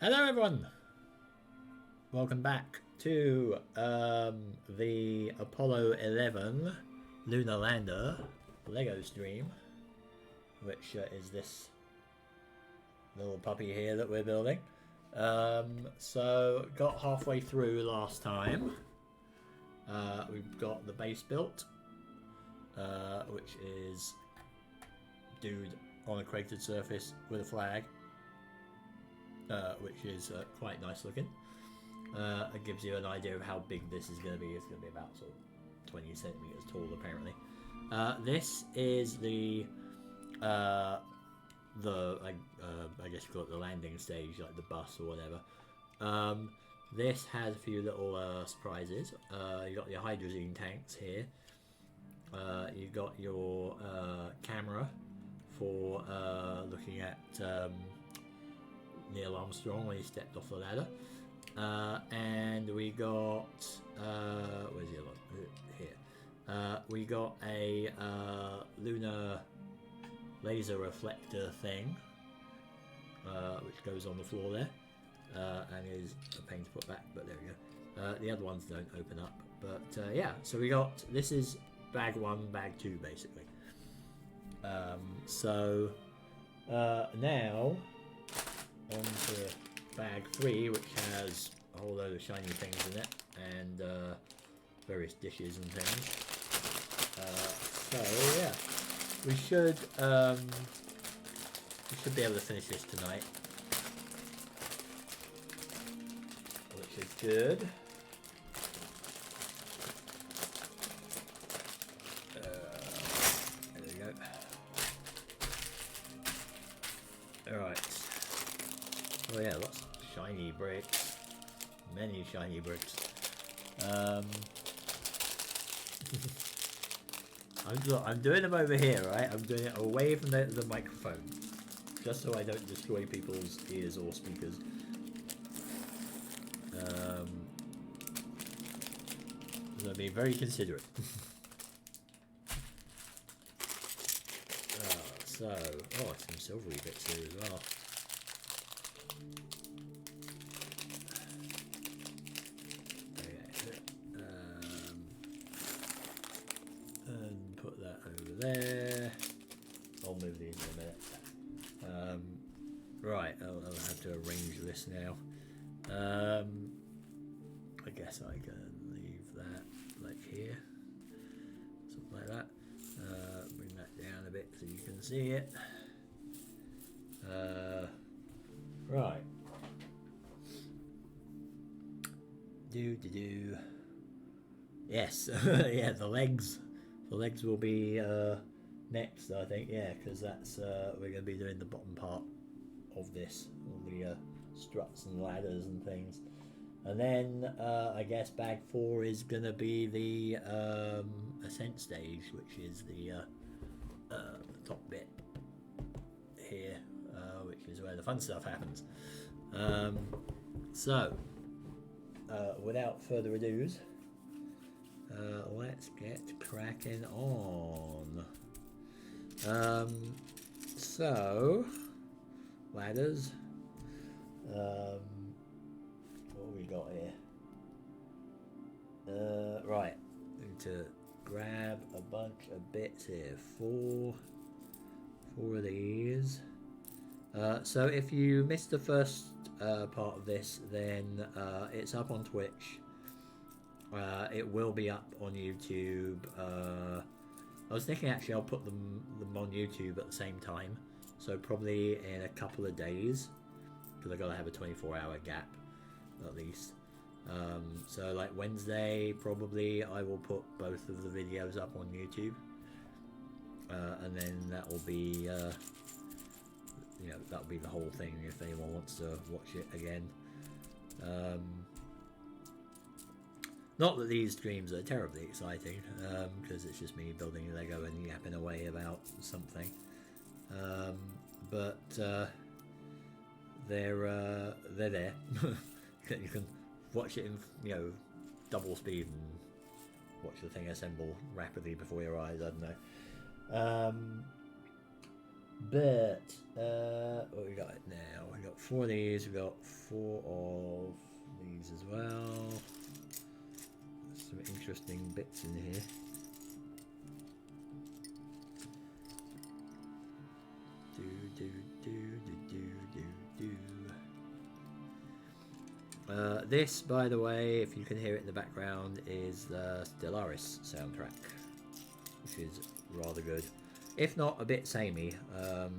Hello everyone! Welcome back to the Apollo 11 Lunar Lander Lego stream, which is this little puppy here that we're building. So got halfway through last time. We've got the base built, which is dude on a cratered surface with a flag. Which is quite nice looking. It gives you an idea of how big this is going to be. It's going to be about sort of 20 centimeters tall, apparently. This is the I guess you call it the landing stage, like the bus or whatever. This has a few little surprises. You got your hydrogen tanks here. You got your camera for looking at Neil Armstrong when he stepped off the ladder, and we got where's the other one? Here. We got a lunar laser reflector thing, which goes on the floor there, and is a pain to put back, but there we go. The other ones don't open up, but yeah. So we got, this is bag 1, bag 2, basically. Now on to bag 3, which has a whole load of shiny things in it, and various dishes and things. So yeah, we should be able to finish this tonight, which is good. There we go. All right. Oh yeah, lots of shiny bricks. Many shiny bricks. I'm doing them over here, right? I'm doing it away from the microphone, just so I don't destroy people's ears or speakers. So be very considerate. Some silvery bits here as well. And put that over there. I'll move these in a minute. Right, I'll have to arrange this now. I guess I can leave that like here, something like that. Bring that down a bit so you can see it. Right. Yes, yeah, the legs. The legs will be next, I think. Yeah, because that's we're going to be doing the bottom part of this, all the struts and ladders and things. And then I guess bag 4 is going to be the ascent stage, which is the top bit here, which is where the fun stuff happens. Without further ado, let's get cracking on. Ladders. What have we got here? Right, need to grab a bunch of bits here. Four of these. So if you missed the first part of this, then it's up on Twitch. It will be up on YouTube. I was thinking actually I'll put them on YouTube at the same time, so probably in a couple of days, because I've got to have a 24-hour gap at least. So like Wednesday probably I will put both of the videos up on YouTube, and then that will be that'll be the whole thing if anyone wants to watch it again. Not that these streams are terribly exciting, because it's just me building Lego and yapping away about something. But they're there. You can watch it in double speed and watch the thing assemble rapidly before your eyes. I don't know. But what we got now? We got 4 of these. We got 4 of these as well. Some interesting bits in here. This, by the way, if you can hear it in the background, is the Stellaris soundtrack, which is rather good. If not a bit samey, I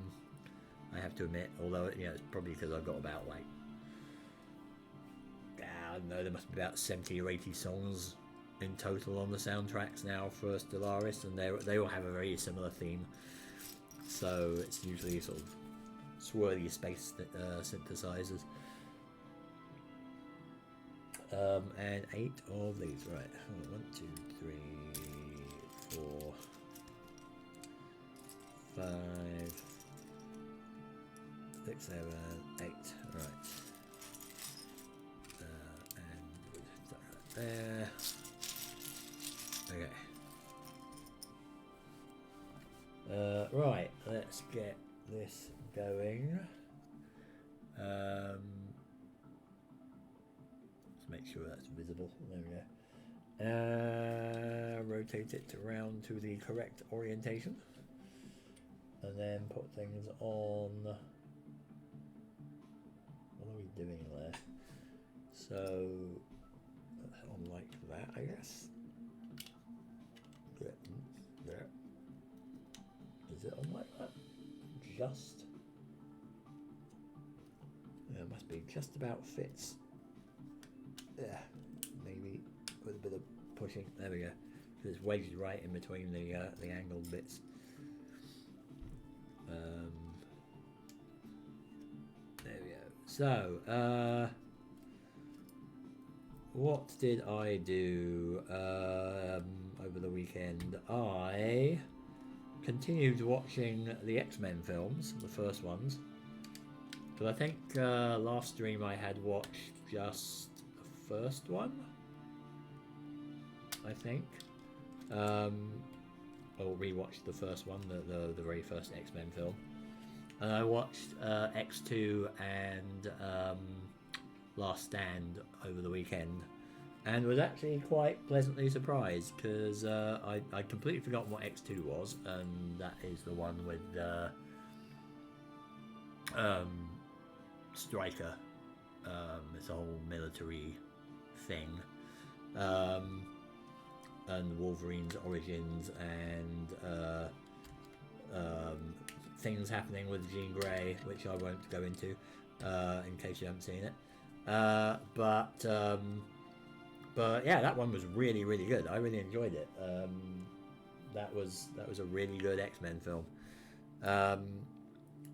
have to admit. Although, you know, it's probably because I've got about like, I don't know, there must be about 70 or 80 songs in total on the soundtracks now for Stellaris, and they all have a very similar theme. So it's usually sort of swirly space synthesizers. And 8 of these, right? 1, 2, 3, 4, 5, 6, 7, 8. Right. And that right there. Okay. Right, let's get this going. Let's make sure that's visible. There we go. Rotate it around to the correct orientation. And then put things on. What are we doing there? So, on like that, I guess. There. Is it on like that? Just. Yeah, it must be just about fits. Yeah, maybe with a bit of pushing. There we go. Because it's wedged right in between the angled bits. There we go. So, what did I do over the weekend? I continued watching the X-Men films, the first ones. Because I think last stream I had watched just the first one, I think. Or rewatched the first one, the very first X-Men film. And I watched X2 and Last Stand over the weekend, and was actually quite pleasantly surprised because I completely forgotten what X2 was, and that is the one with Stryker. It's a whole military thing, and Wolverine's origins, and things happening with Jean Grey, which I won't go into in case you haven't seen it. But yeah, that one was really, really good. I really enjoyed it. That was a really good X-Men film.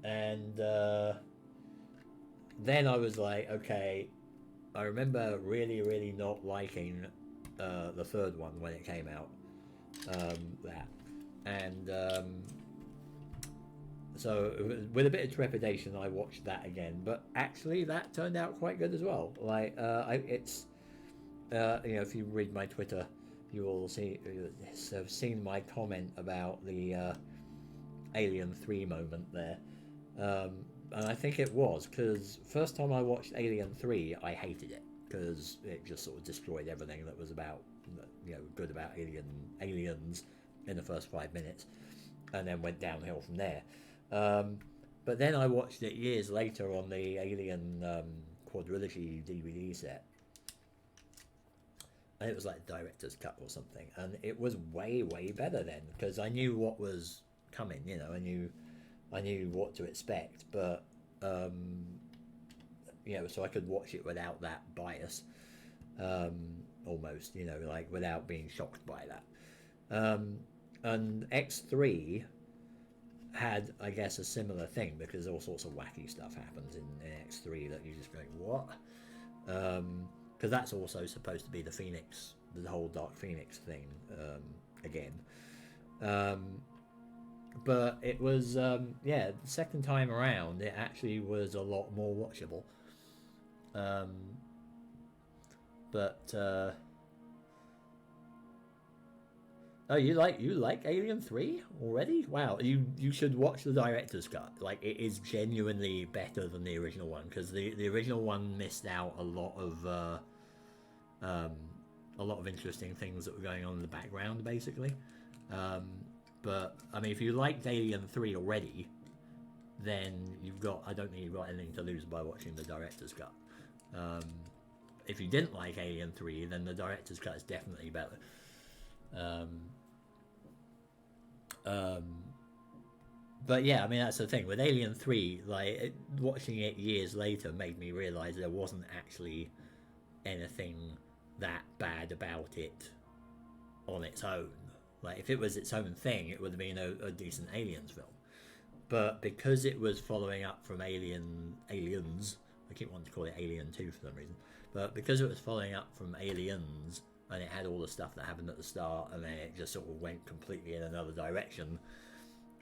And then I was like, okay, I remember really, really not liking the third one when it came out. So with a bit of trepidation, I watched that again. But actually, that turned out quite good as well. Like, it's you know, if you read my Twitter, you will have seen my comment about the Alien 3 moment there. And I think it was because first time I watched Alien 3, I hated it because it just sort of destroyed everything that was about, you know, good about aliens in the first 5 minutes, and then went downhill from there. But then I watched it years later on the Alien quadrilogy DVD set, and it was like director's cut or something, and it was way, way better then because I knew what was coming. You know, I knew what to expect, but you know, so I could watch it without that bias, almost, you know, like without being shocked by that. And X3 had, I guess, a similar thing because all sorts of wacky stuff happens in X3 that you just go, what? Because that's also supposed to be the Phoenix, the whole Dark Phoenix thing again. But it was, yeah, the second time around, it actually was a lot more watchable. Oh, you like Alien 3 already? Wow, you should watch the director's cut. Like, it is genuinely better than the original one, because the original one missed out um, a lot of interesting things that were going on in the background, basically. Um, but I mean, if you liked Alien 3 already, then I don't think you've got anything to lose by watching the director's cut. Um, if you didn't like Alien 3, then the director's cut is definitely better. Um, um, but yeah, I mean, that's the thing with Alien 3. Like, watching it years later made me realize there wasn't actually anything that bad about it on its own. Like, if it was its own thing, it would have been a decent Aliens film. But because it was following up from Aliens, I keep wanting to call it Alien 2 for some reason, but because it was following up from Aliens, and it had all the stuff that happened at the start, and then it just sort of went completely in another direction,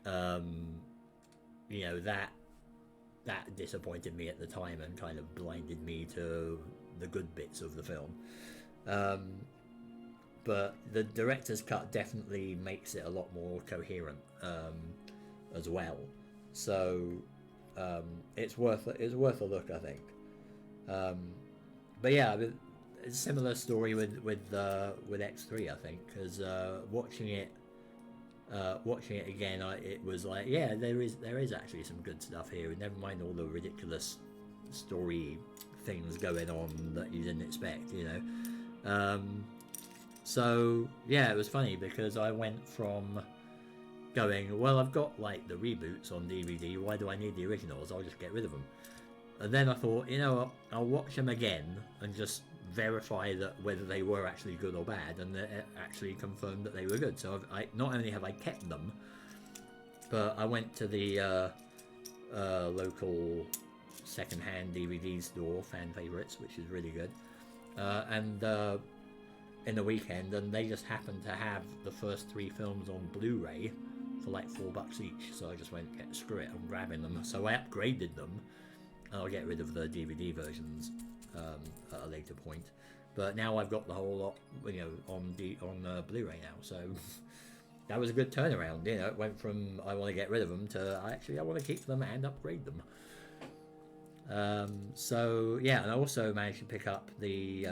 you know, that disappointed me at the time and kind of blinded me to the good bits of the film. But the director's cut definitely makes it a lot more coherent as well. So it's worth a look, I think. But yeah, it's a similar story with X3, I think, because watching it again, it was like, yeah, there is actually some good stuff here. Never mind all the ridiculous story things going on that you didn't expect, you know. So yeah, it was funny because I went from going, well, I've got like the reboots on DVD, why do I need the originals? I'll just get rid of them. And then I thought, you know what, I'll watch them again and just verify that whether they were actually good or bad, and it actually confirmed that they were good. So I not only have I kept them, but I went to the local second-hand DVD store, Fan Favorites, which is really good, and in the weekend, and they just happened to have the first 3 films on Blu-ray for like $4 each. So I just went, screw it, I'm grabbing them. So I upgraded them, and I'll get rid of the DVD versions at a later point. But now I've got the whole lot, you know, on Blu-ray now. So that was a good turnaround. You know, it went from I want to get rid of them to I want to keep them and upgrade them. So yeah, and I also managed to pick up the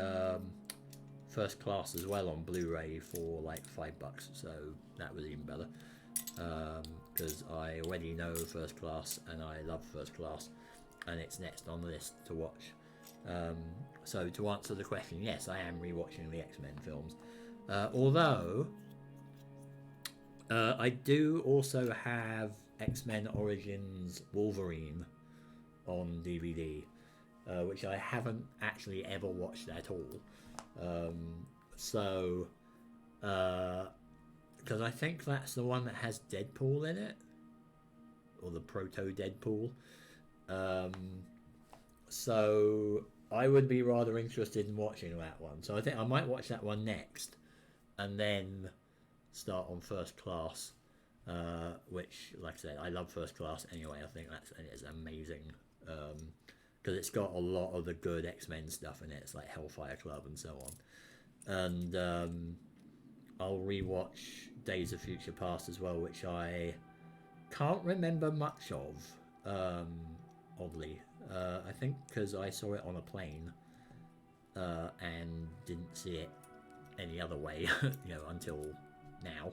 First Class as well on Blu-ray for like $5. So that was even better, because I already know First Class and I love First Class, and it's next on the list to watch. So to answer the question, yes, I am rewatching the X-Men films, although I do also have X-Men Origins Wolverine on DVD, which I haven't actually ever watched at all. So because I think that's the one that has Deadpool in it, or the proto Deadpool. So I would be rather interested in watching that one. So I think I might watch that one next, and then start on First Class, which, like I said, I love First Class anyway. I think it's amazing, because it's got a lot of the good X-Men stuff in it. It's like Hellfire Club and so on. And I'll rewatch Days of Future Past as well, which I can't remember much of, oddly. I think because I saw it on a plane and didn't see it any other way, you know, until now.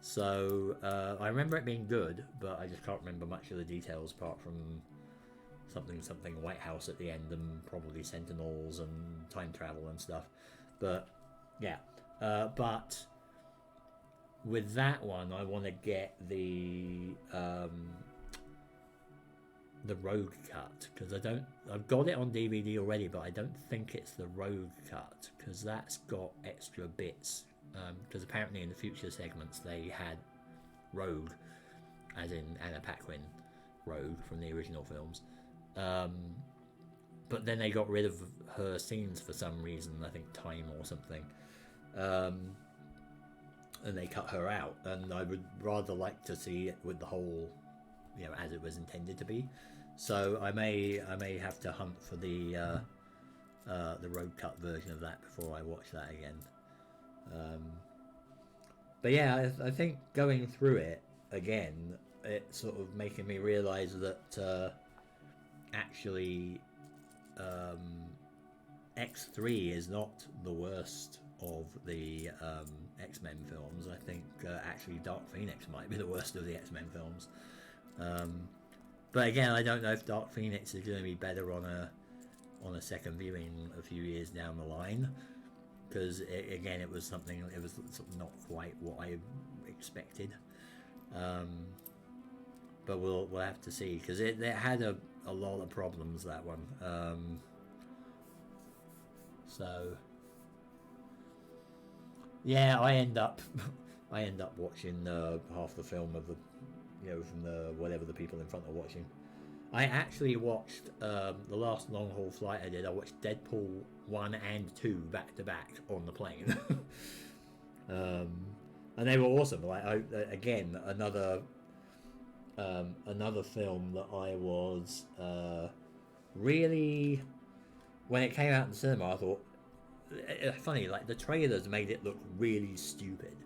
So I remember it being good, but I just can't remember much of the details apart from something White House at the end, and probably Sentinels and time travel and stuff. But yeah, but with that one, I want to get the Rogue cut, because I've got it on DVD already, but I don't think it's the Rogue cut, because that's got extra bits, because apparently in the future segments they had Rogue, as in Anna Paquin Rogue from the original films, but then they got rid of her scenes for some reason, I think time or something, and they cut her out, and I would rather like to see it with the whole, you know, as it was intended to be. So I may have to hunt for the road cut version of that before I watch that again. But yeah, I think going through it again, it's sort of making me realise that actually X3 is not the worst of the X-Men films. I think actually Dark Phoenix might be the worst of the X-Men films. But again, I don't know if Dark Phoenix is going to be better on a second viewing a few years down the line, because again, it was something, it was not quite what I expected. But we'll have to see, because it had a lot of problems, that one. So yeah, I end up watching half the film of the, from the whatever the people in front are watching. I actually watched the last long haul flight I did. I watched Deadpool 1 and 2 back to back on the plane. And they were awesome. Like again, another film that I was really, when it came out in the cinema, I thought, funny, like the trailers made it look really stupid.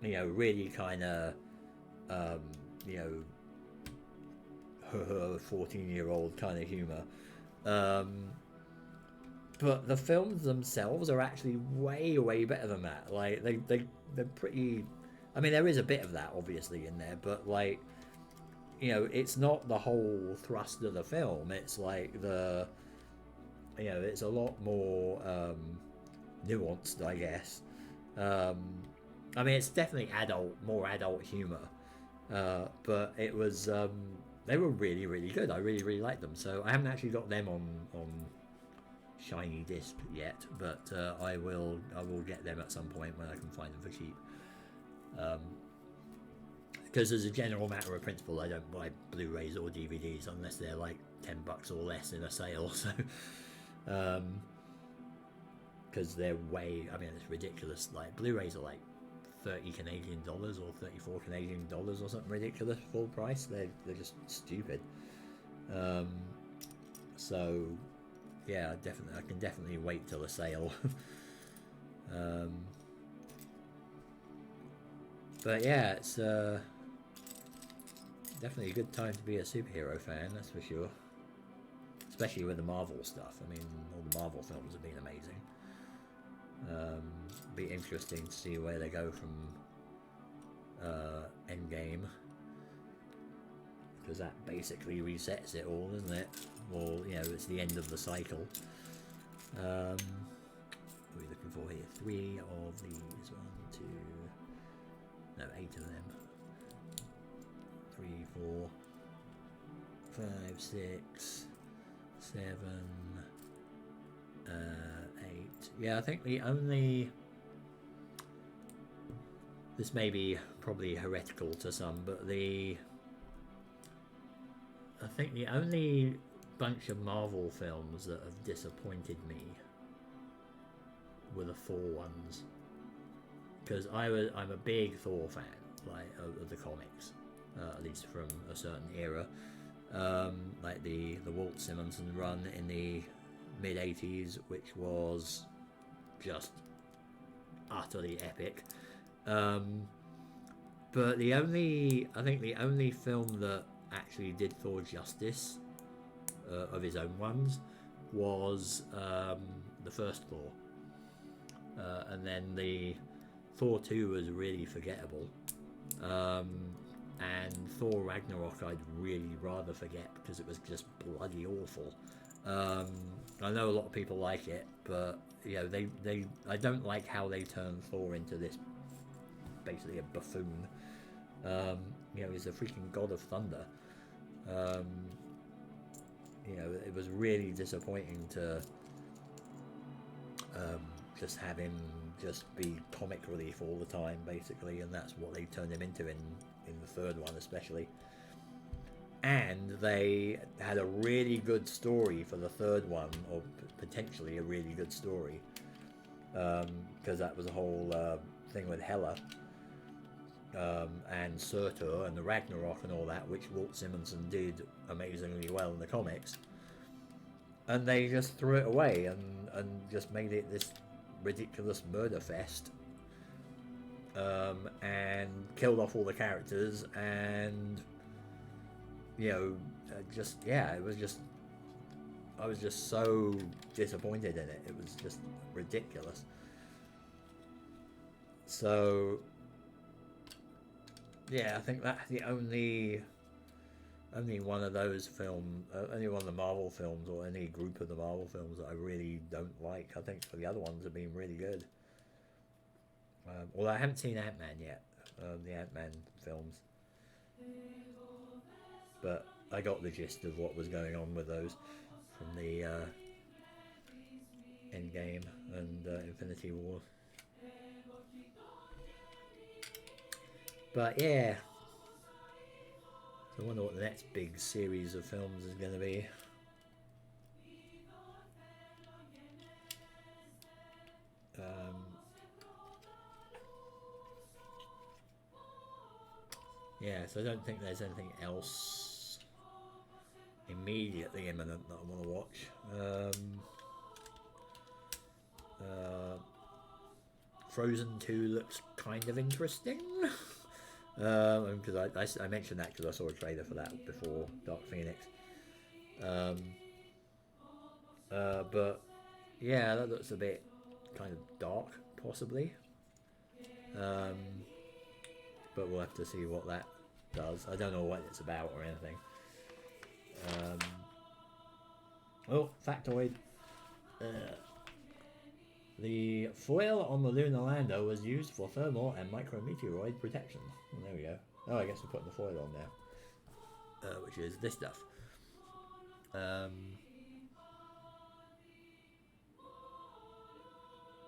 Really kind of, 14-year-old kind of humor. But the films themselves are actually way better than that. Like they're pretty. I mean, there is a bit of that obviously in there, but like, it's not the whole thrust of the film. It's like it's a lot more nuanced, I guess. I mean, it's definitely more adult humor, but it was. They were really good. I really liked them. So I haven't actually got them on shiny disc yet, but I will get them at some point when I can find them for cheap. Because as a general matter of principle, I don't buy Blu-rays or DVDs unless they're like $10 or less in a sale. So because they're I mean, it's ridiculous. Like Blu-rays are like $30 Canadian or $34 Canadian or something ridiculous full price. They're just stupid. So yeah, I can definitely wait till a sale. But yeah, it's definitely a good time to be a superhero fan, that's for sure. Especially with the Marvel stuff. I mean, all the Marvel films have been amazing. Be interesting to see where they go from Endgame, because that basically resets it all, isn't it? Well, it's the end of the cycle. What are we looking for here? 3 of these. 8 of them. 3, 4, 5, 6, 7, 8. Yeah, I think the only... This may be probably heretical to some, but I think the only bunch of Marvel films that have disappointed me were the Thor ones. Because I'm a big Thor fan, like of the comics, at least from a certain era, like the Walt Simonson run in the mid '80s, which was just utterly epic. But I think the only film that actually did Thor justice of his own ones was the first Thor, and then the Thor 2 was really forgettable, and Thor Ragnarok I'd really rather forget because it was just bloody awful. I know a lot of people like it, but I don't like how they turn Thor into this basically a buffoon. He's a freaking god of thunder. It was really disappointing to just have him just be comic relief all the time, basically, and that's what they turned him into in the third one, especially. And they had a really good story for the third one, or potentially a really good story, because that was a whole thing with Hela and Surtur and the Ragnarok and all that, which Walt Simonson did amazingly well in the comics. And they just threw it away and just made it this ridiculous murder fest and killed off all the characters, and just yeah, it was just I was just so disappointed in it. It was just ridiculous. So yeah, I think that's the only one of those films, only one of the Marvel films, or any group of the Marvel films that I really don't like. I think the other ones have been really good. Although I haven't seen Ant-Man yet, the Ant-Man films, but I got the gist of what was going on with those from the Endgame and Infinity War. But yeah, so I wonder what the next big series of films is going to be. Yeah, so I don't think there's anything else immediately imminent that I want to watch. Frozen 2 looks kind of interesting. Because I mentioned that because I saw a trailer for that before Dark Phoenix. But yeah, that looks a bit kind of dark, possibly. But we'll have to see what that does. I don't know what it's about or anything. Oh, factoid. The foil on the lunar lander was used for thermal and micrometeoroid protection. Well, there we go. Oh, I guess we're putting the foil on there, which is this stuff.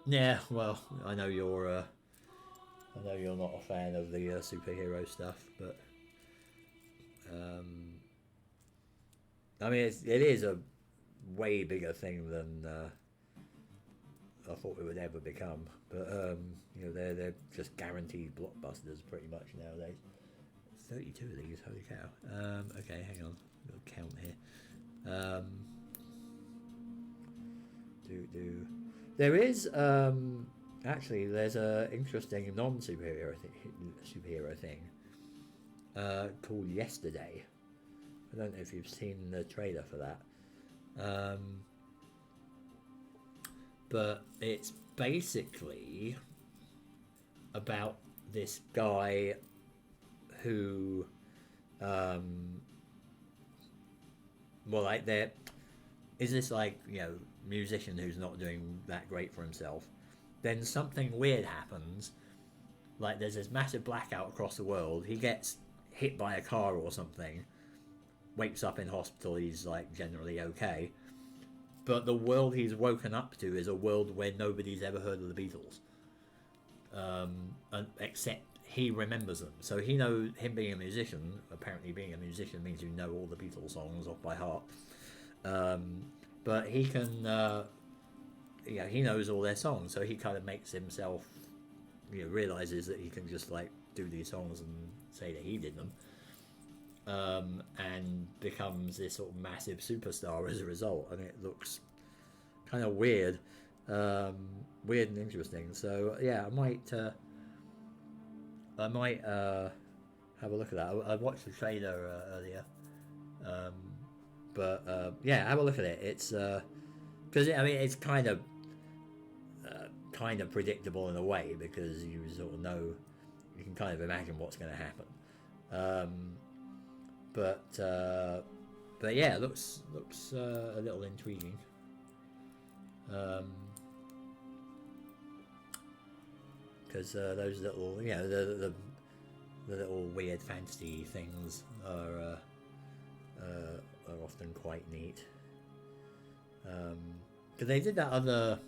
Yeah, well, I know you're not a fan of the superhero stuff, but I mean, it is a way bigger thing than I thought it would ever become. But they're just guaranteed blockbusters pretty much nowadays. 32 of these, holy cow. Okay, hang on, I'll count here. There is actually there's a interesting non-superhero thing called Yesterday. I don't know if you've seen the trailer for that. But it's basically about this guy who there is this musician who's not doing that great for himself. Then something weird happens, like there's this massive blackout across the world. He gets hit by a car or something, wakes up in hospital. He's like generally okay, but the world he's woken up to is a world where nobody's ever heard of the Beatles, except he remembers them. So he knows, him being a musician, apparently being a musician means you know all the Beatles songs off by heart. But he can, he knows all their songs, so he kind of makes himself, realizes that he can just like do these songs and say that he did them, and becomes this sort of massive superstar as a result. And it looks kind of weird, weird and interesting. So yeah, I might have a look at that. I watched the trailer earlier. But yeah, have a look at it. It's because it's kind of predictable in a way, because you sort of know, you can kind of imagine what's going to happen. But yeah, it looks a little intriguing. Because those little, the little weird fantasy things are often quite neat. Because they did that other,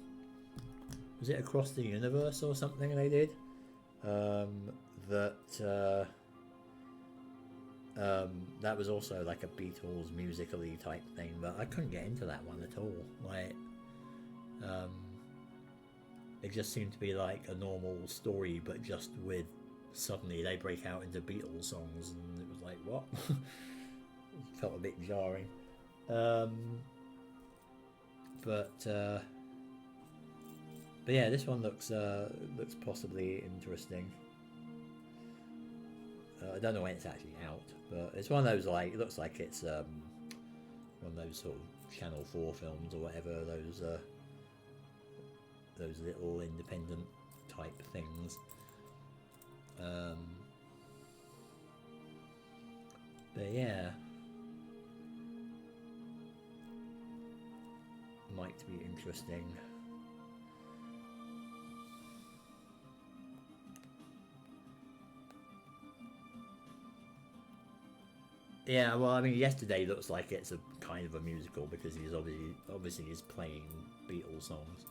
was it Across the Universe or something they did? That was also like a Beatles musically type thing, but I couldn't get into that one at all. Like, it just seemed to be like a normal story, but just with suddenly they break out into Beatles songs, and it was like, what? It felt a bit jarring. But yeah, this one looks possibly interesting. I don't know when it's actually out, but it's one of those, like, it looks like it's one of those sort of Channel 4 films or whatever, those little independent type things. But yeah, might be interesting. Yeah, well, I mean, Yesterday looks like it's a kind of a musical because he's obviously he's playing Beatles songs,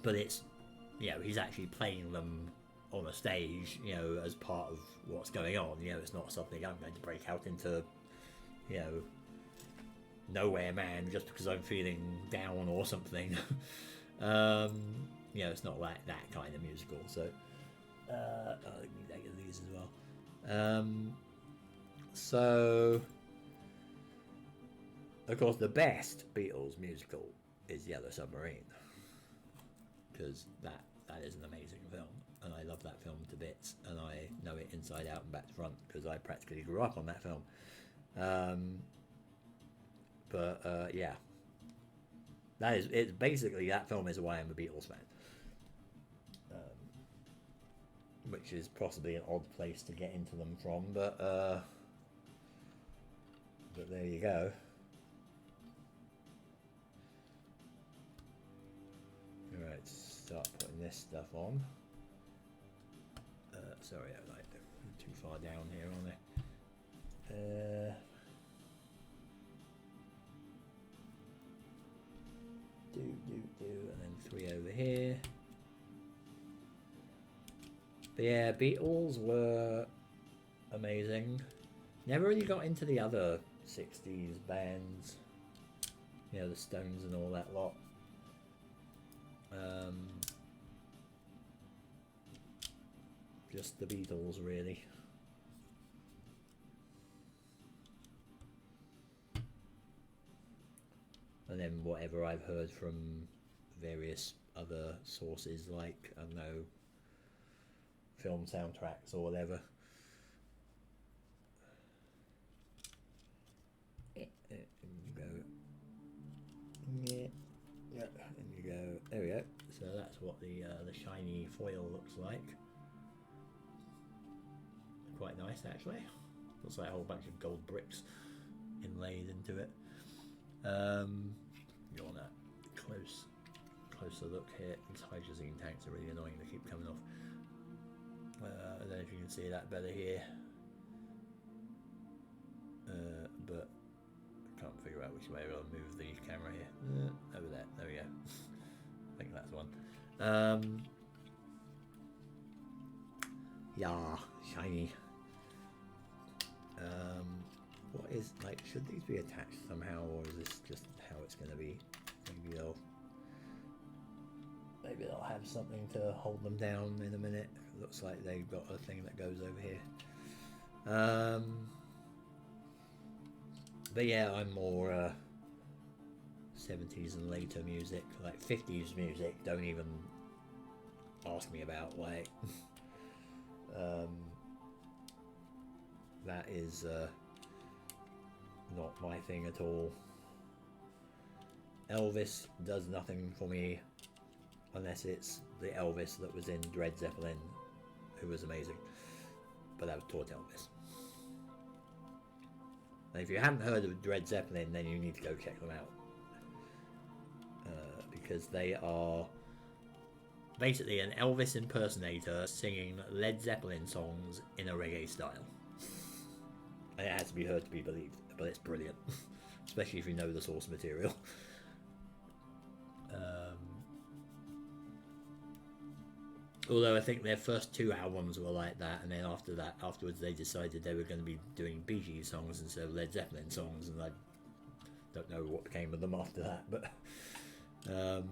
but it's, you know, he's actually playing them on a stage, you know, as part of what's going on. You know, it's not something I'm going to break out into, you know, Nowhere Man just because I'm feeling down or something. You know, it's not like that kind of musical. So I need to get these as well. So of course the best Beatles musical is Yellow Submarine, because that is an amazing film and I love that film to bits and I know it inside out and back to front because I practically grew up on that film. Yeah, that is it. Basically, that film is why I'm a Beatles fan, which is possibly an odd place to get into them from, but there you go. All right, start putting this stuff on. Sorry, I like too far down here, aren't I? And then 3 over here. But yeah, Beatles were amazing. Never really got into the other 60s bands, you know, the Stones and all that lot. Just the Beatles, really. And then whatever I've heard from various other sources, like, I don't know, film soundtracks or whatever. And you go, yeah, and you go, there we go. So that's what the shiny foil looks like. Quite nice, actually. Looks like a whole bunch of gold bricks inlaid into it. You want a closer look here. These hydrazine tanks are really annoying, they keep coming off. I don't know if you can see that better here, but I can't figure out which way I'll move the camera here. Over there, there we go. I think that's one. Yeah, shiny. What is, like, should these be attached somehow, or is this just how it's going to be? Maybe they'll have something to hold them down in a minute. It looks like they've got a thing that goes over here. But yeah, I'm more 70s and later music, like 50s music. Don't even ask me about, like. That is not my thing at all. Elvis does nothing for me unless it's the Elvis that was in Led Zeppelin, who was amazing, but that was taught Elvis. And if you haven't heard of Led Zeppelin, then you need to go check them out, because they are basically an Elvis impersonator singing Led Zeppelin songs in a reggae style. And it has to be heard to be believed, but it's brilliant, especially if you know the source material. Although I think their first 2 albums were like that, and then afterwards they decided they were going to be doing Bee Gees songs instead of Led Zeppelin songs, and I don't know what became of them after that, but I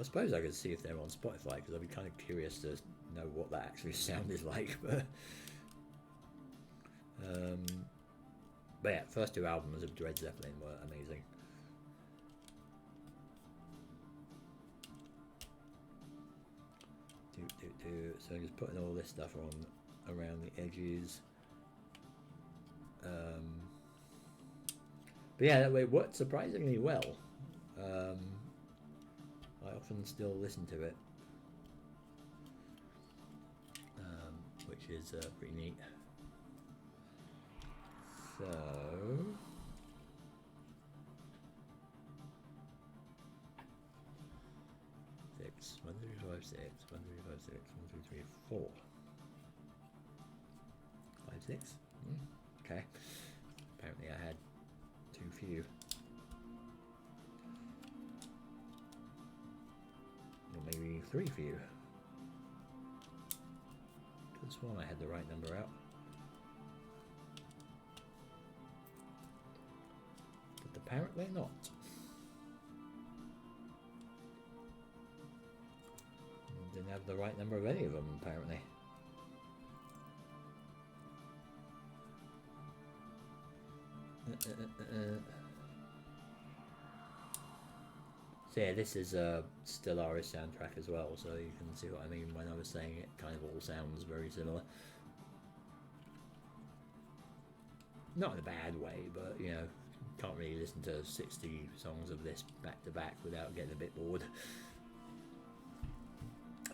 suppose I could see if they're on Spotify, because I'd be kind of curious to know what that actually sounded like. But yeah, first 2 albums of Led Zeppelin were amazing. So just putting all this stuff on around the edges. But yeah, that way it worked surprisingly well. I often still listen to it, which is pretty neat. So six, 1, 2, 3, 5, 6, 1, 2, 3, 5, 6, 1, 2, 3, 4, 5, 6. Okay. Apparently I had too few. Or maybe 3 few. Could have sworn I had the right number out. But apparently not. Didn't have the right number of any of them, apparently. So yeah, this is a Stellaris soundtrack as well, so you can see what I mean when I was saying it kind of all sounds very similar. Not in a bad way, but you know, can't really listen to 60 songs of this back to back without getting a bit bored.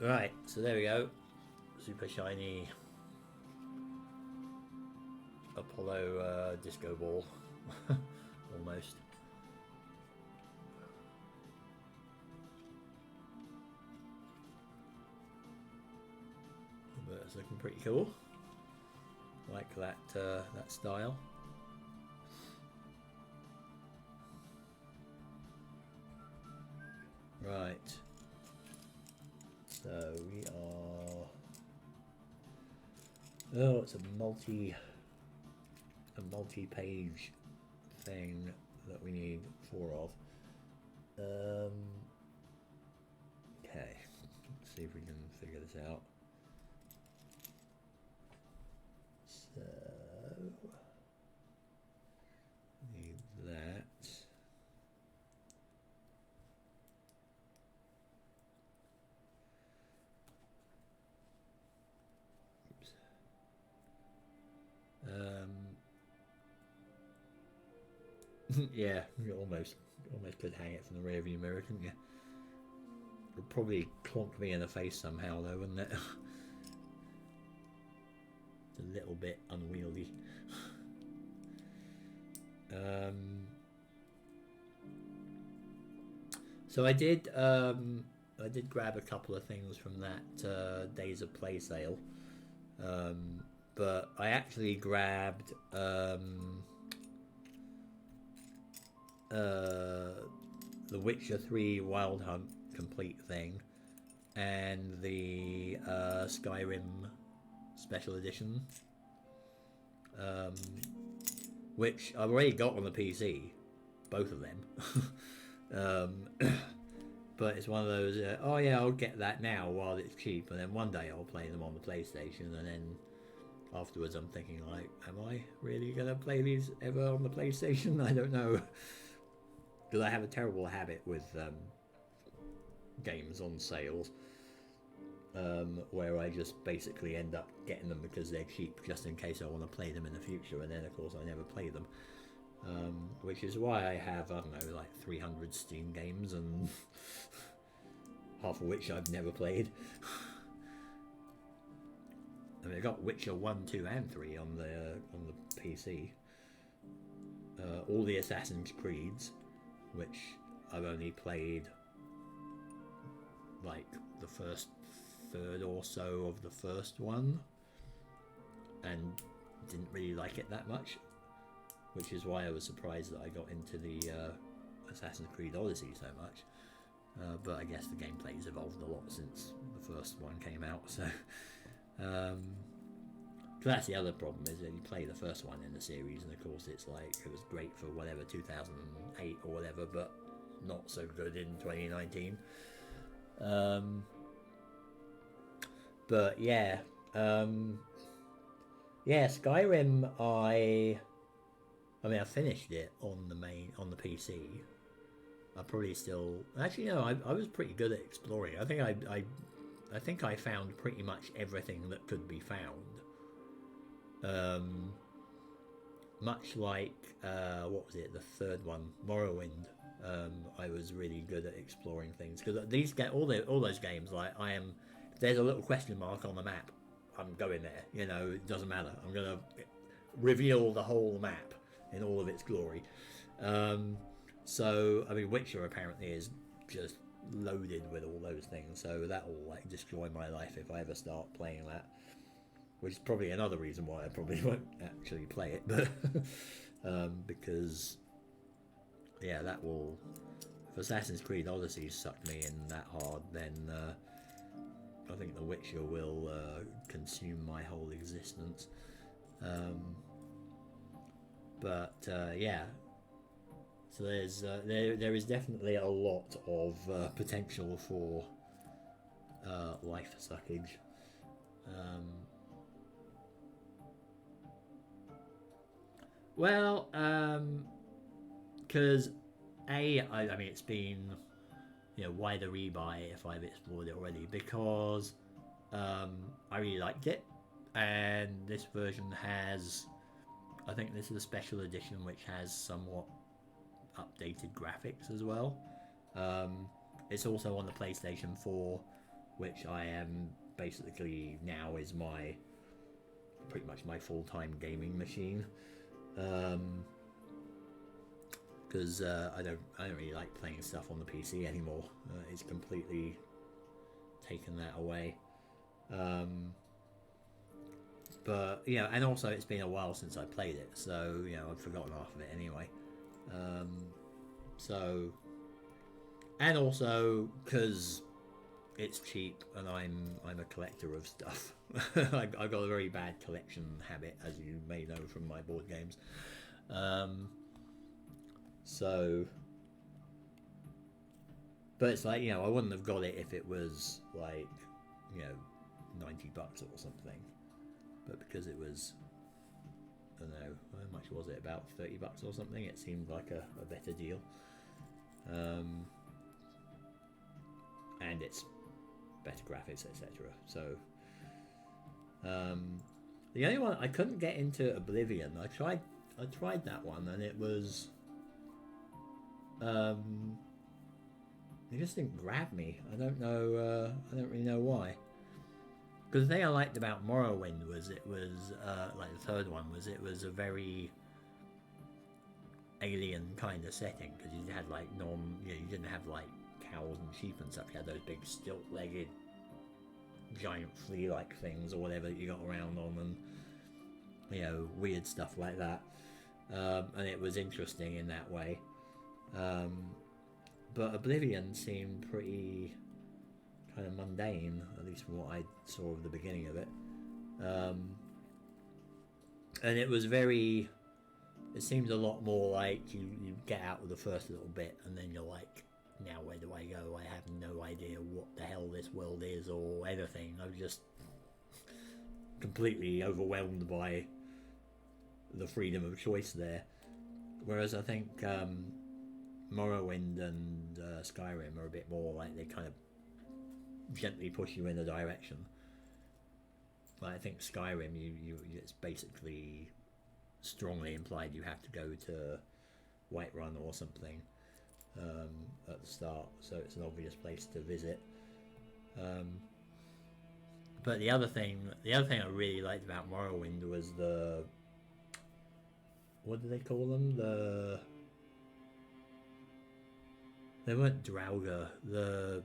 Right, so there we go. Super shiny Apollo disco ball. Almost. But it's looking pretty cool. Like that that style. Right. So we are. Oh, it's a multi-page thing that we need 4 of. Okay, let's see if we can figure this out. So need that. Oops. Yeah, you almost could hang it from the rear view mirror, couldn't you? It'll probably clonk me in the face somehow though, wouldn't it? It's a little bit unwieldy. So I did grab a couple of things from that Days of Play sale, but I actually grabbed the Witcher 3 Wild Hunt complete thing and the Skyrim special edition, which I've already got on the PC, both of them. But it's one of those, oh yeah, I'll get that now while it's cheap, and then one day I'll play them on the PlayStation, and then afterwards I'm thinking like, am I really going to play these ever on the PlayStation? I don't know. Because I have a terrible habit with games on sales, where I just basically end up getting them because they're cheap just in case I want to play them in the future, and then of course I never play them. Which is why I have, I don't know, like 300 Steam games, and half of which I've never played. I mean, I got Witcher 1, 2 and 3 on the PC. All the Assassin's Creeds, which I've only played like the first third or so of the first one, and didn't really like it that much, which is why I was surprised that I got into the Assassin's Creed Odyssey so much. But I guess the gameplay's evolved a lot since the first one came out, so that's the other problem, is that you play the first one in the series, and of course it's like, it was great for whatever 2008 or whatever, but not so good in 2019. But yeah, Skyrim, I mean, I finished it on the PC. I probably still, actually no, I was pretty good at exploring. I think I I think I found pretty much everything that could be found. Much like what was it, the third one, Morrowind. I was really good at exploring things because all those games, like if there's a little question mark on the map, I'm going there. You know, it doesn't matter. I'm gonna reveal the whole map in all of its glory. So I mean, Witcher apparently is just loaded with all those things. So that will like destroy my life if I ever start playing that. Which is probably another reason why I probably won't actually play it, but because yeah, that will. If Assassin's Creed Odyssey sucked me in that hard, then I think The Witcher will consume my whole existence. But yeah, so there is definitely a lot of potential for life suckage. Well, because I mean it's been, you know, why the rebuy if I've explored it already, because I really liked it, and this version has, I think this is a special edition which has somewhat updated graphics as well. It's also on the PlayStation 4, which I am basically now is pretty much my full-time gaming machine. Because I don't really like playing stuff on the PC anymore. It's completely taken that away. But you know, and also it's been a while since I played it, so you know I've forgotten half of it anyway. So, and also because it's cheap and I'm a collector of stuff. I've got a very bad collection habit, as you may know from my board games. So, but it's like, you know, I wouldn't have got it if it was like, you know, $90 or something. But because it was, I don't know, how much was it? About $30 or something. It seemed like a better deal. And it's better graphics, etc. So, the only one I couldn't get into Oblivion. I tried that one, and it was, it just didn't grab me. I don't know. I don't really know why. Because the thing I liked about Morrowind was it was like the third one was it was a very alien kind of setting, because you had like you didn't have like cows and sheep and stuff. You had those big stilt-legged giant flea-like things or whatever that you got around on, and you know, weird stuff like that. And it was interesting in that way. But Oblivion seemed pretty kind of mundane, at least from what I saw of the beginning of it. And it was very, it seemed a lot more like you get out with the first little bit and then you're like, now where do I go? I have no idea what the hell this world is or anything. I was just completely overwhelmed by the freedom of choice there. Whereas I think Morrowind and Skyrim are a bit more like they kind of gently push you in a direction. Like I think Skyrim, you it's basically strongly implied you have to go to Whiterun or something at the start, so it's an obvious place to visit. But the other thing I really liked about Morrowind was what do they call them? They weren't Draugr, the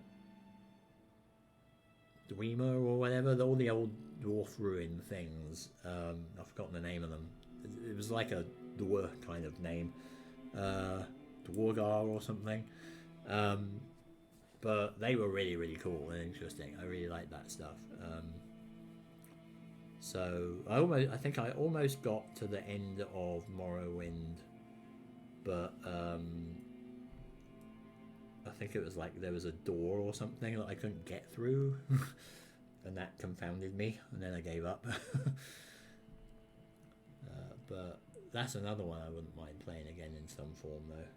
Dreamer or whatever, all the old dwarf ruin things. I've forgotten the name of them. It was like a dwarf kind of name, Dwargar or something. But they were really, really cool and interesting. I really liked that stuff. So I think I almost got to the end of Morrowind, but I think it was like there was a door or something that I couldn't get through, and that confounded me, and then I gave up. But that's another one I wouldn't mind playing again in some form, though.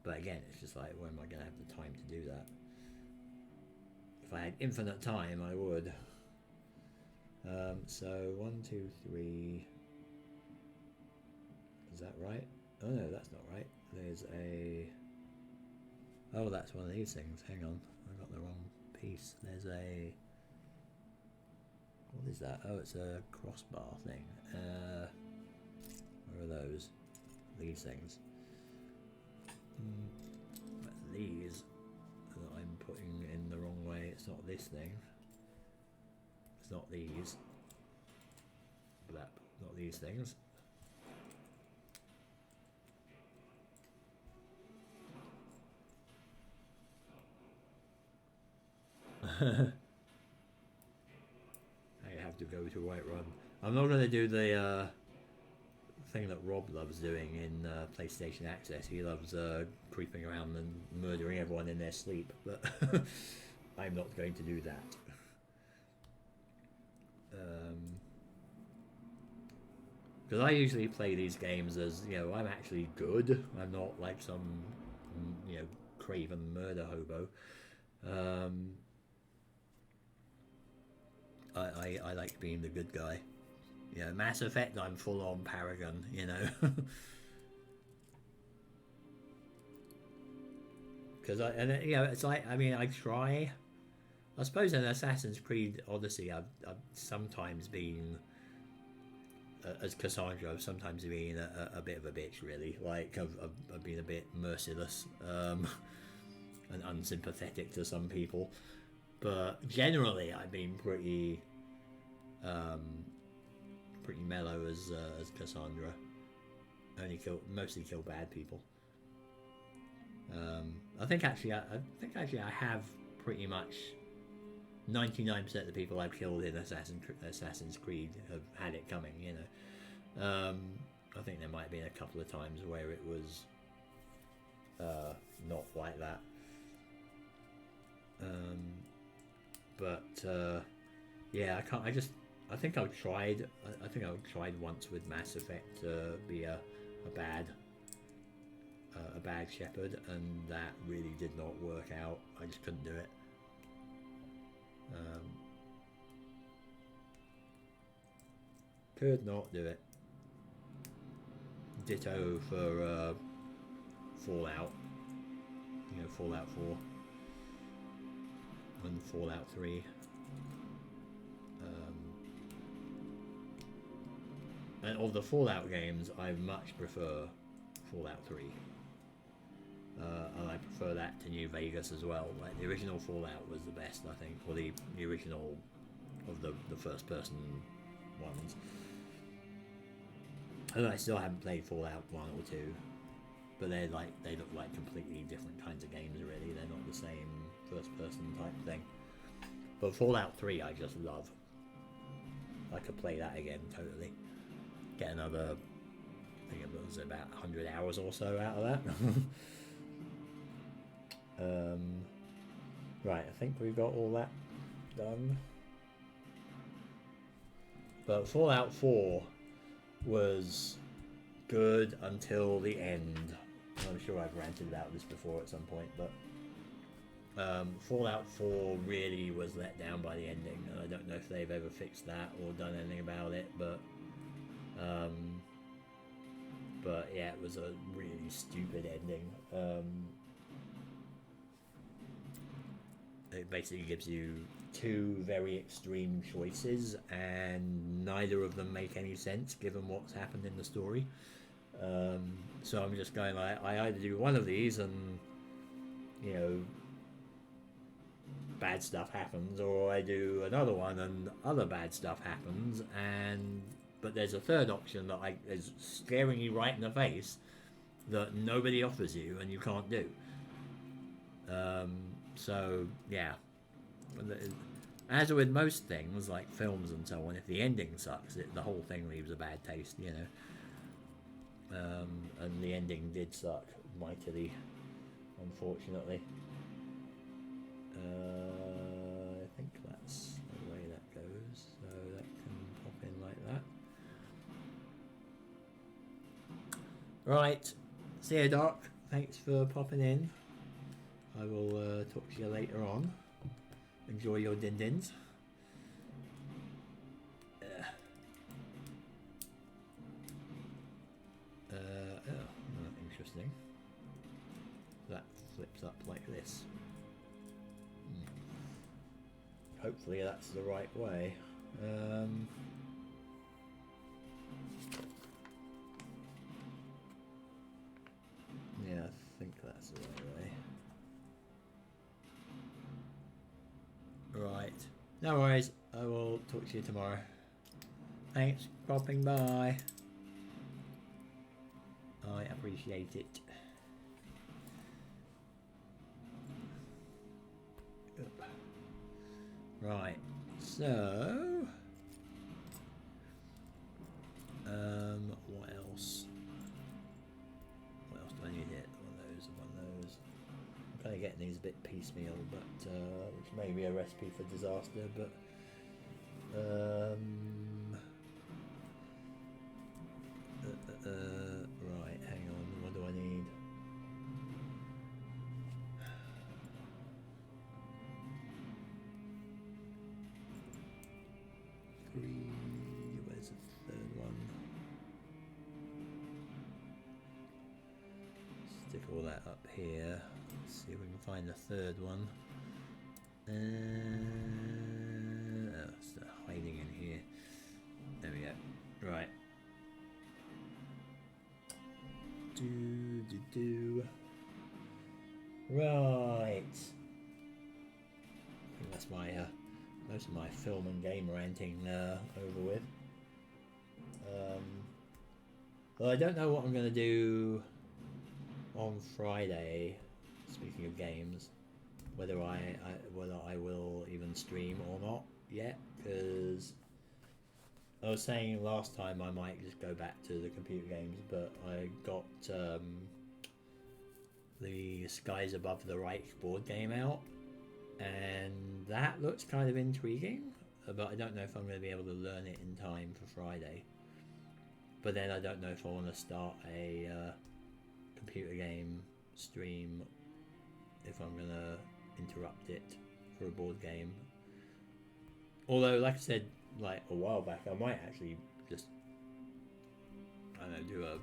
But again, it's just like, when am I going to have the time to do that? If I had infinite time, I would. So 1, 2, 3. Is that right? Oh no, that's not right. There's a... Oh, that's one of these things. Hang on, I got the wrong piece. There's a... What is that? Oh, it's a crossbar thing. Where are those? These things. That's these that I'm putting in the wrong way. It's not this thing. It's not these. Blap. Not these things. I have to go to Whiterun. I'm not going to do the thing that Rob loves doing in PlayStation Access. He loves creeping around and murdering everyone in their sleep, but I'm not going to do that. Because I usually play these games as, you know, I'm actually good. I'm not like some, you know, craven murder hobo. I like being the good guy. You know, Mass Effect, I'm full on Paragon, you know. Because you know, it's like, I mean, I try. I suppose in Assassin's Creed Odyssey, I've sometimes been, as Cassandra, I've sometimes been a bit of a bitch, really. Like, I've been a bit merciless and unsympathetic to some people. But generally, I've been pretty mellow as Cassandra. Mostly kill bad people. I think actually I have pretty much 99% of the people I've killed in Assassin's Creed have had it coming. You know, I think there might have been a couple of times where it was not like that. But yeah, I think I've tried. I think I've tried once with Mass Effect to be a bad shepherd, and that really did not work out. I just couldn't do it. Could not do it. Ditto for Fallout. You know, Fallout 4 and Fallout 3. And of the Fallout games, I much prefer Fallout 3. And I prefer that to New Vegas as well. Like, the original Fallout was the best, I think, or the original of the first person ones. And I still haven't played Fallout 1 or 2, but they look like completely different kinds of games, really. They're not the same first person type thing. But Fallout 3 I just love. I could play that again totally. Get another, I think it was about 100 hours or so out of that. Right, I think we've got all that done. But Fallout 4 was good until the end. I'm sure I've ranted about this before at some point, but Fallout 4 really was let down by the ending, and I don't know if they've ever fixed that or done anything about it, but yeah, it was a really stupid ending. It basically gives you two very extreme choices, and neither of them make any sense given what's happened in the story. So I'm just going like, I either do one of these and, you know, bad stuff happens, or I do another one and other bad stuff happens, but there's a third option that is staring you right in the face that nobody offers you and you can't do. So yeah, as with most things like films and so on, if the ending sucks, the whole thing leaves a bad taste, you know. And the ending did suck mightily, unfortunately. I think that's the way that goes, so that can pop in like that. Right, see you, Doc. Thanks for popping in. I will talk to you later on. enjoy your din-dins. Interesting. That flips up like this. Hopefully that's the right way. Yeah, I think that's the right way. Right. No worries. I will talk to you tomorrow. Thanks for popping by. I appreciate it. Right, so what else? What else do I need here? One of those and one of those. I'm kind of getting these a bit piecemeal, but which may be a recipe for disaster, but right, hang on, what do I need? Where's the third one? Stick all that up here. Let's see if we can find the third one. Oh, it's hiding in here. There we go. Right. Right. I think that's my most of my film and game ranting over with. Well, I don't know what I'm going to do on Friday. Speaking of games, whether I will even stream or not yet, because I was saying last time I might just go back to the computer games, but I got the Skies Above the Reich board game out, and that looks kind of intriguing, but I don't know if I'm going to be able to learn it in time for Friday. But then I don't know if I want to start a computer game stream, if I'm going to interrupt it for a board game. Although, like I said, like a while back, I might actually just, I don't know, do a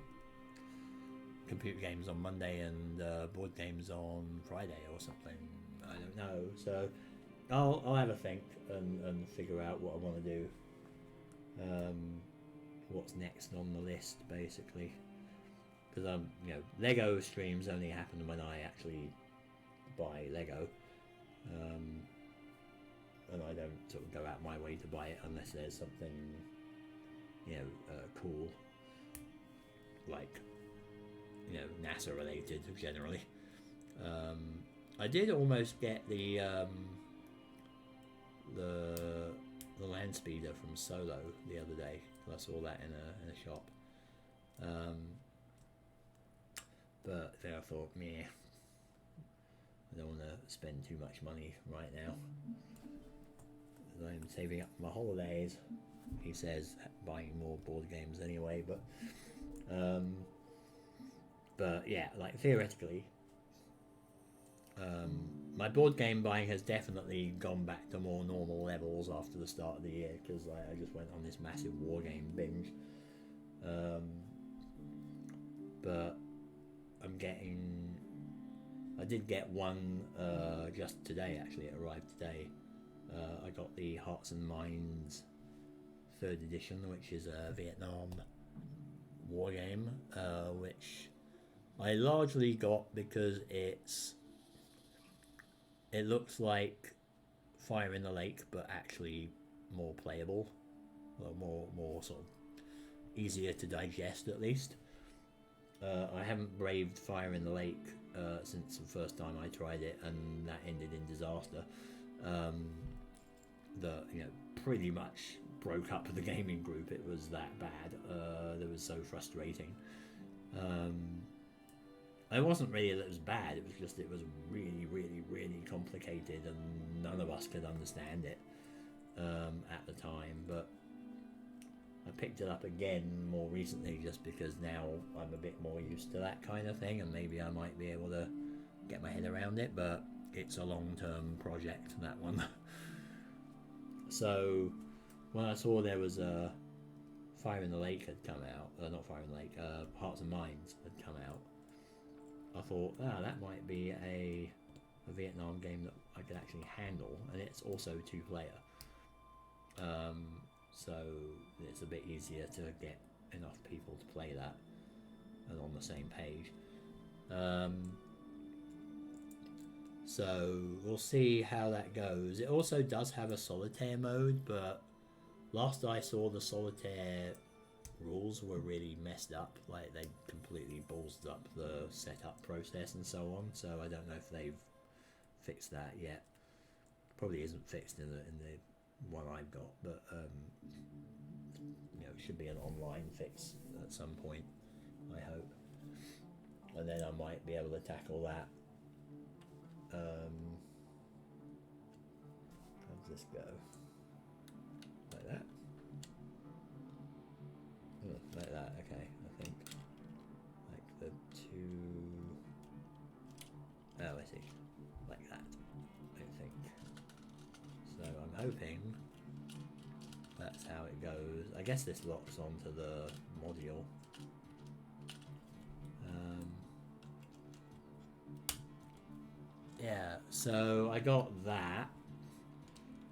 computer games on Monday and board games on Friday or something. I don't know. So I'll have a think and figure out what I want to do. What's next on the list, basically, because Lego streams only happen when I actually buy Lego, and I don't sort of go out my way to buy it unless there's something cool, like NASA related generally. I did almost get the land speeder from Solo the other day. I saw that in a shop, but then I thought, meh, I don't want to spend too much money right now. I'm saving up my holidays. He says buying more board games anyway, but yeah, like theoretically, my board game buying has definitely gone back to more normal levels after the start of the year, because I just went on this massive war game binge. But I did get one just today, actually. It arrived today. I got the Hearts and Minds 3rd edition, which is a Vietnam war game, which I largely got because it looks like Fire in the Lake, but actually more playable, or more sort of easier to digest, at least. I haven't braved Fire in the Lake since the first time I tried it, and that ended in disaster. Pretty much broke up the gaming group. It was that bad. It was so frustrating. It wasn't really that it was bad, it was really, really, really complicated, and none of us could understand it at the time. But I picked it up again more recently just because now I'm a bit more used to that kind of thing, and maybe I might be able to get my head around it, but it's a long-term project, that one. So when I saw there was a Fire in the Lake had come out, not Fire in the Lake, Hearts and Minds had come out, I thought, that might be a Vietnam game that I could actually handle, and it's also 2-player. So it's a bit easier to get enough people to play that and on the same page. So we'll see how that goes. It also does have a solitaire mode, but last I saw, the solitaire rules were really messed up. Like, they completely ballsed up the setup process and so on. So I don't know if they've fixed that yet. Probably isn't fixed in the one I've got, but it should be an online fix at some point, I hope. And then I might be able to tackle that. How does this go? Like that? Like that, okay, I think. Like the two... Oh, I see. Like that, I think. So I'm hoping that's how it goes. I guess this locks onto the module. Yeah, so I got that,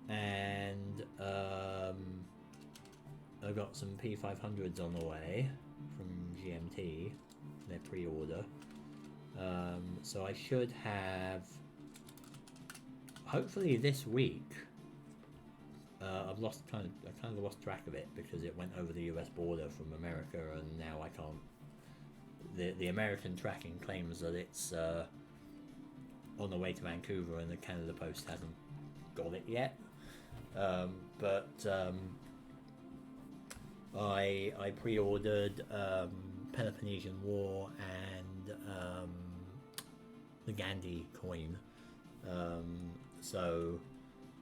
and I got some P500s on the way from GMT, their pre-order. So I should have, hopefully this week. I kind of lost track of it because it went over the US border from America, and now I can't. The American tracking claims that it's on the way to Vancouver, and the Canada Post hasn't got it yet. But I pre-ordered Peloponnesian War and the Gandhi coin. So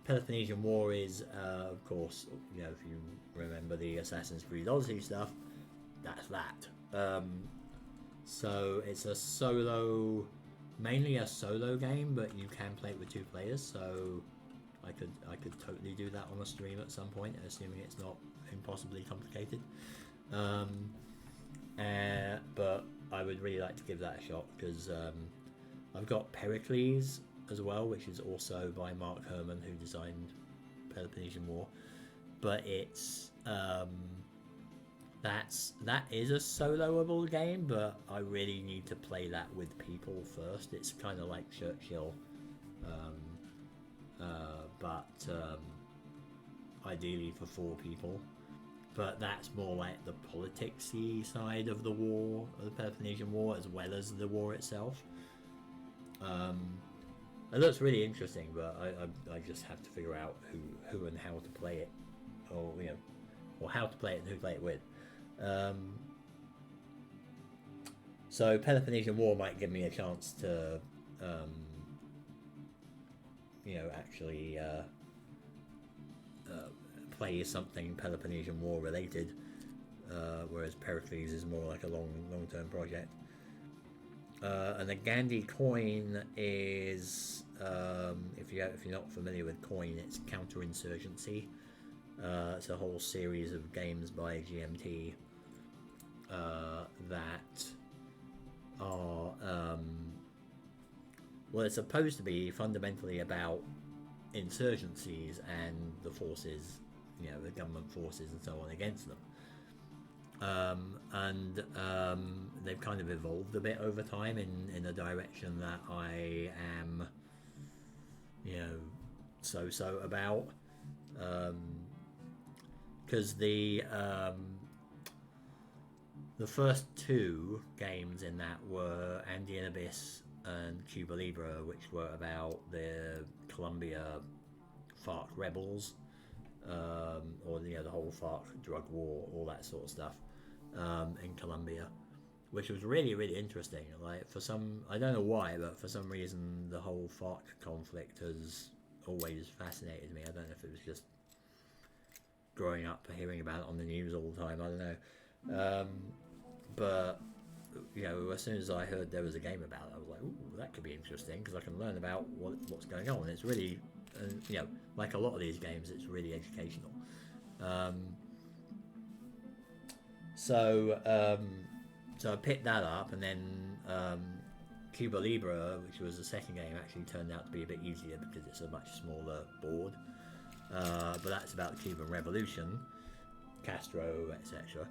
Peloponnesian War is, of course, if you remember the Assassin's Creed Odyssey stuff, that's that. So it's a solo, mainly a solo game, but you can play it with 2 players. So I could totally do that on a stream at some point, assuming it's not impossibly complicated. But I would really like to give that a shot because I've got Pericles as well, which is also by Mark Herman, who designed Peloponnesian War. But it's that is a soloable game, but I really need to play that with people first. It's kind of like Churchill, but ideally for 4 people. But that's more like the politics-y side of the war, of the Peloponnesian War, as well as the war itself. It looks really interesting, but I just have to figure out who and how to play it, or how to play it and who to play it with. So Peloponnesian War might give me a chance to, actually play something Peloponnesian War related, whereas Pericles is more like a long-term project. And the Gandhi coin is, if you're not familiar with coin, it's counterinsurgency. It's a whole series of games by GMT that are, it's supposed to be fundamentally about insurgencies and the forces, the government forces and so on against them. And they've kind of evolved a bit over time in a direction that I am, so about. Because the first 2 games in that were Andean Abyss and Cuba Libre, which were about the Colombia FARC rebels, or the whole FARC drug war, all that sort of stuff, in Colombia, which was really, really interesting. Like, I don't know why, but for some reason the whole FARC conflict has always fascinated me. I don't know if it was just growing up hearing about it on the news all the time, I don't know. But as soon as I heard there was a game about it, I was like, ooh, that could be interesting, because I can learn about what's going on. It's really and you know, like a lot of these games, it's really educational. Um, so so I picked that up, and then Cuba Libre, which was the second game, actually turned out to be a bit easier because it's a much smaller board. But that's about the Cuban Revolution, Castro, etc.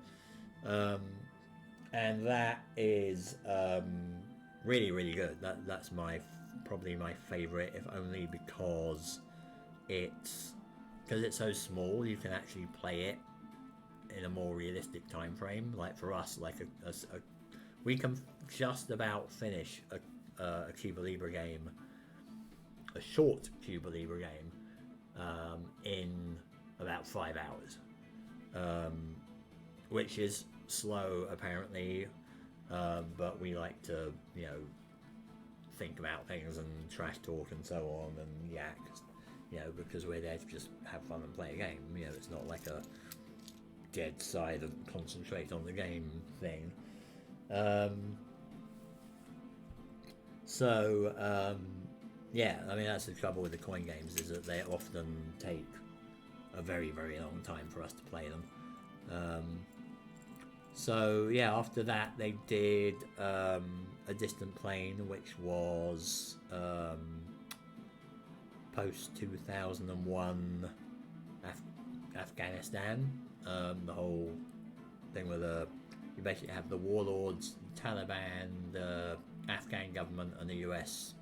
And that is really, really good. That's probably my favorite, if only because it's so small. You can actually play it in a more realistic time frame. Like for us, like we can just about finish a Cuba Libre game, a short Cuba Libre game, in about 5 hours, which is slow apparently, but we like to, you know, think about things and trash talk and so on and yak, you know, because we're there to just have fun and play a game. You know, it's not like a dead side and concentrate on the game thing. Yeah, I mean, that's the trouble with the coin games, is that they often take a very, very long time for us to play them. So yeah, after that they did A Distant Plane, which was post 2001 Afghanistan. The whole thing with you basically have the warlords, Taliban, the Afghan government, and the US,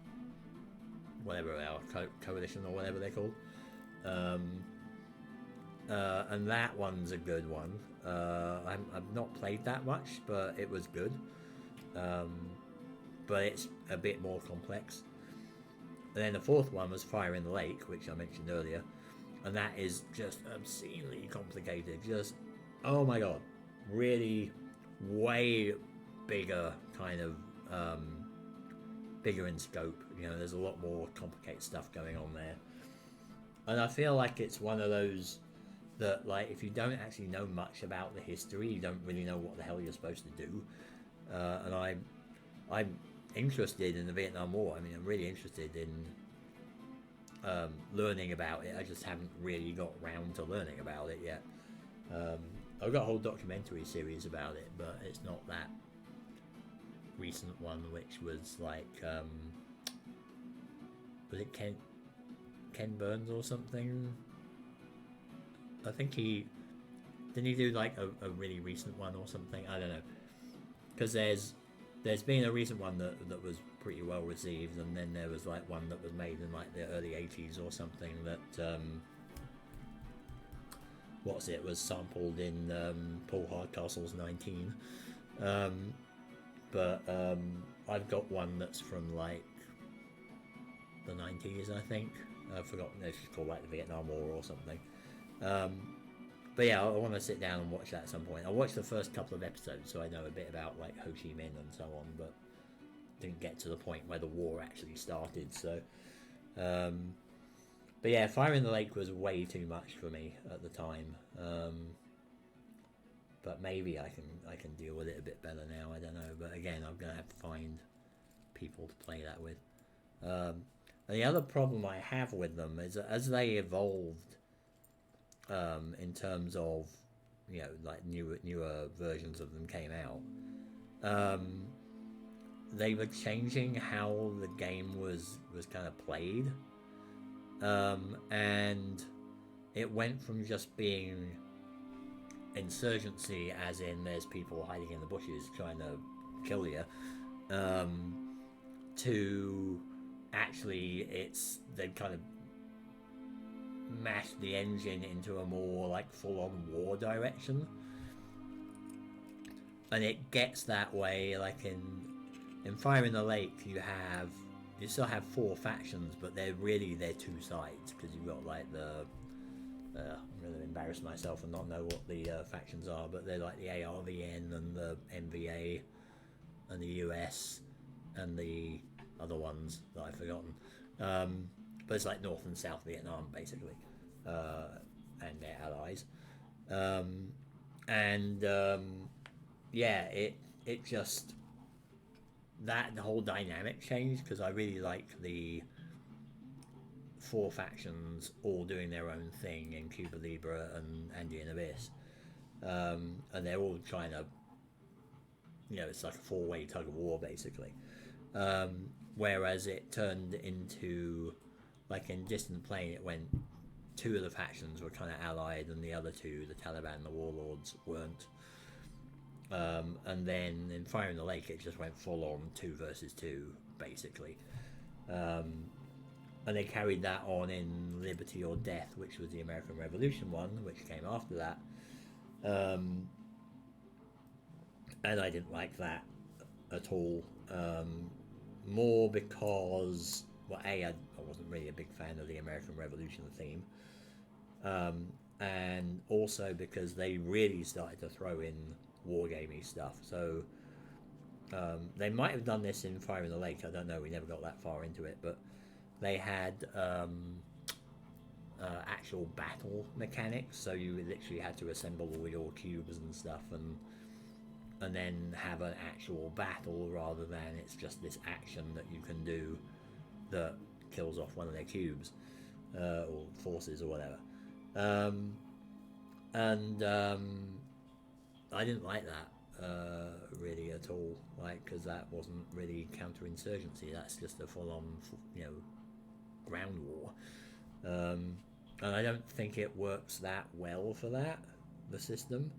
whatever they are, coalition or whatever they're called. And that one's a good one. I've not played that much, but it was good. But it's a bit more complex. And then the fourth one was Fire in the Lake, which I mentioned earlier, and that is just obscenely complicated. Just, oh my god, really way bigger, kind of bigger in scope. You know, there's a lot more complicated stuff going on there, and I feel like it's one of those that, like, if you don't actually know much about the history, you don't really know what the hell you're supposed to do. And I'm interested in the Vietnam War. I mean, I'm really interested in learning about it. I just haven't really got round to learning about it yet. I've got a whole documentary series about it, but it's not that recent one, which was like, was it Ken Burns or something? I think didn't he do like a really recent one or something? I don't know, because there's been a recent one that was pretty well received, and then there was like one that was made in like the early 80s or something that was sampled in Paul Hardcastle's 19. But I've got one that's from like the 90s, I think. I've forgotten if it's called like the Vietnam War or something. But yeah, I want to sit down and watch that at some point. I watched the first couple of episodes, so I know a bit about like Ho Chi Minh and so on, but didn't get to the point where the war actually started. So, but yeah, Fire in the Lake was way too much for me at the time. But maybe I can deal with it a bit better now. I don't know. But again, I'm gonna have to find people to play that with. And the other problem I have with them is that as they evolved, in terms of, you know, like newer versions of them came out, they were changing how the game was kind of played, and it went from just being insurgency, as in there's people hiding in the bushes trying to kill you, to actually they've kind of mashed the engine into a more like full-on war direction, and it gets that way. Like in Fire in the Lake, you still have 4 factions, but they're two sides, because you've got like I'm going to embarrass myself and not know what the factions are, but they're like the ARVN and the MVA and the US and the other ones that I've forgotten. But it's like North and South Vietnam, basically, and their allies. Yeah, it just, the whole dynamic changed, because I really like the 4 factions all doing their own thing in Cuba Libre and Andean Abyss, and they're all trying to, it's like a 4-way tug of war basically. Whereas it turned into, like in Distant Plain, it went 2 of the factions were kind of allied, and the other 2, the Taliban and the Warlords, weren't. And then in Fire in the Lake, it just went full on 2 versus 2 basically. And they carried that on in Liberty or Death, which was the American Revolution one, which came after that. And I didn't like that at all. More because, well, I wasn't really a big fan of the American Revolution theme. And also because they really started to throw in wargamey stuff. So they might have done this in Fire in the Lake, I don't know, we never got that far into it, but they had actual battle mechanics, so you literally had to assemble all your cubes and stuff, and then have an actual battle rather than it's just this action that you can do that kills off one of their cubes or forces or whatever. And I didn't like that really at all, like, because that wasn't really counterinsurgency. That's just a full-on, ground war. And I don't think it works that well for that, the system.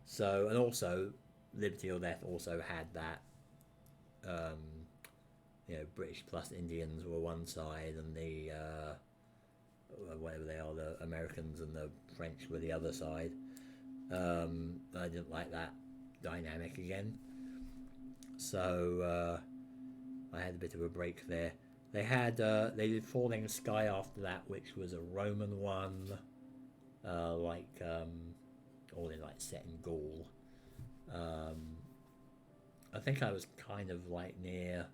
So, and also, Liberty or Death also had that, British plus Indians were one side, and the whatever they are, the Americans and the French were the other side. I didn't like that dynamic again, so I had a bit of a break there. They did Falling Sky after that, which was a Roman one, all in like set in Gaul. I think I was kind of like near.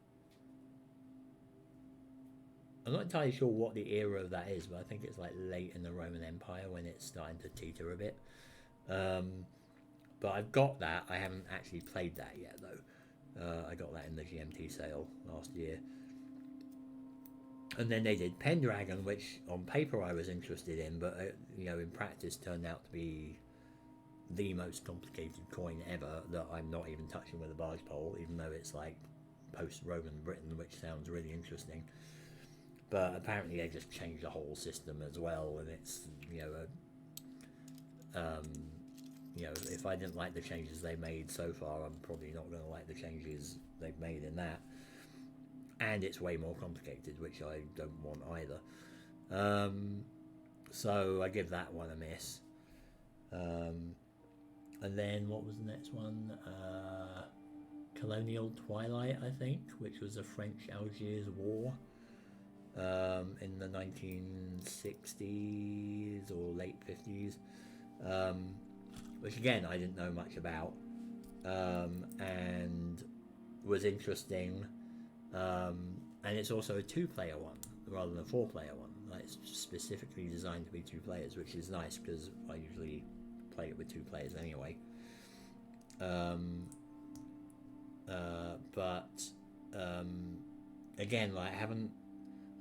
I'm not entirely sure what the era of that is, but I think it's like late in the Roman Empire when it's starting to teeter a bit. But I've got that. I haven't actually played that yet, though. I got that in the GMT sale last year. And then they did Pendragon, which on paper I was interested in, but in practice turned out to be the most complicated coin ever that I'm not even touching with a barge pole, even though it's like post-Roman Britain, which sounds really interesting. But apparently they just changed the whole system as well, and it's if I didn't like the changes they made so far, I'm probably not going to like the changes they've made in that. And it's way more complicated, which I don't want either. So I give that one a miss. And then what was the next one? Colonial Twilight, I think, which was the French Algiers War in the 1960s or late 50s. Which again I didn't know much about, and was interesting, and it's also a 2-player one rather than a 4-player one. Like, it's specifically designed to be 2 players, which is nice because I usually play it with 2 players anyway. But again, like,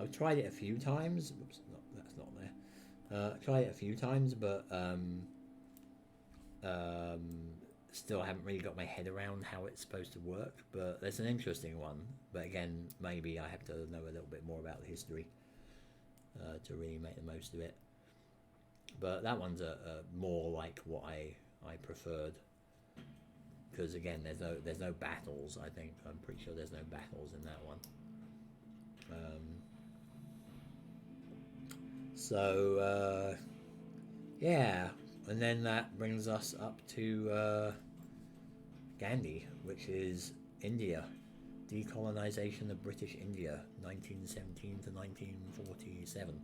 I've tried it a few times. Oops, that's not there. Tried it a few times, but still haven't really got my head around how it's supposed to work. But it's an interesting one. But again, maybe I have to know a little bit more about the history to really make the most of it. But that one's a more like what I preferred, because again, there's no battles. I think I'm pretty sure there's no battles in that one. Yeah, and then that brings us up to Gandhi, which is India, decolonization of British India, 1917 to 1947,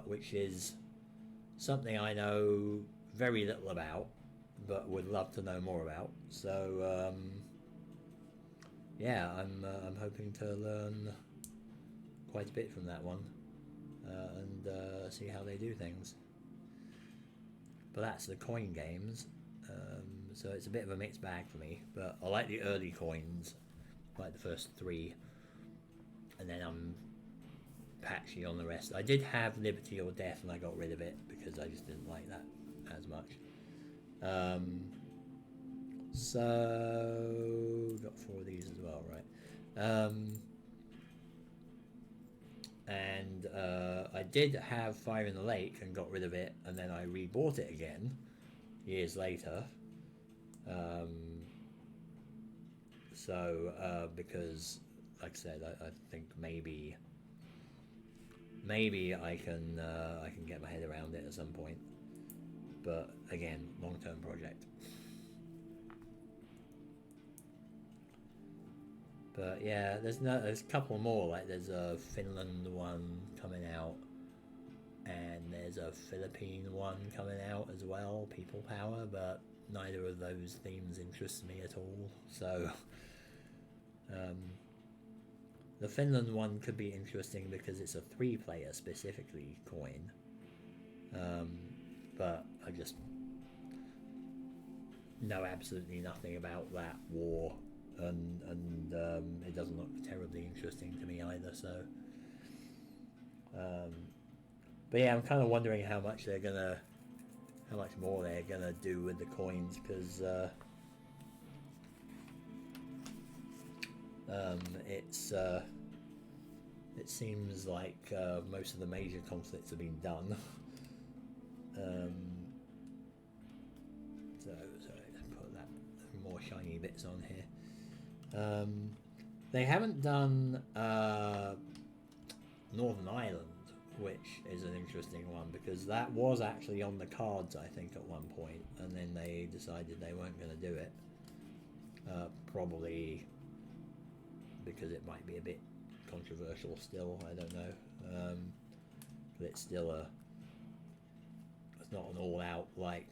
which is something I know very little about, but would love to know more about. So yeah, I'm hoping to learn quite a bit from that one, and see how they do things. But that's the coin games, so it's a bit of a mixed bag for me. But I like the early coins, like the first 3, and then I'm patchy on the rest. I did have Liberty or Death, and I got rid of it because I just didn't like that as much. So got 4 of these as well, right? And I did have Fire in the Lake and got rid of it, and then I rebought it again years later. Because, like I said, I think maybe I can get my head around it at some point. But again, long-term project. But yeah, there's a couple more. Like there's a Finland one coming out, and there's a Philippine one coming out as well, People Power. But neither of those themes interests me at all. So the Finland one could be interesting because it's a 3-player specifically coin. But I just know absolutely nothing about that war, and it doesn't look terribly interesting to me either. So, but yeah, I'm kind of wondering how much more they're gonna do with the coins, because it seems like most of the major conflicts have been done. So let's put that more shiny bits on here. They haven't done Northern Ireland, which is an interesting one, because that was actually on the cards, I think, at one point, and then they decided they weren't going to do it. Probably because it might be a bit controversial still, I don't know. But it's still it's not an all-out, like,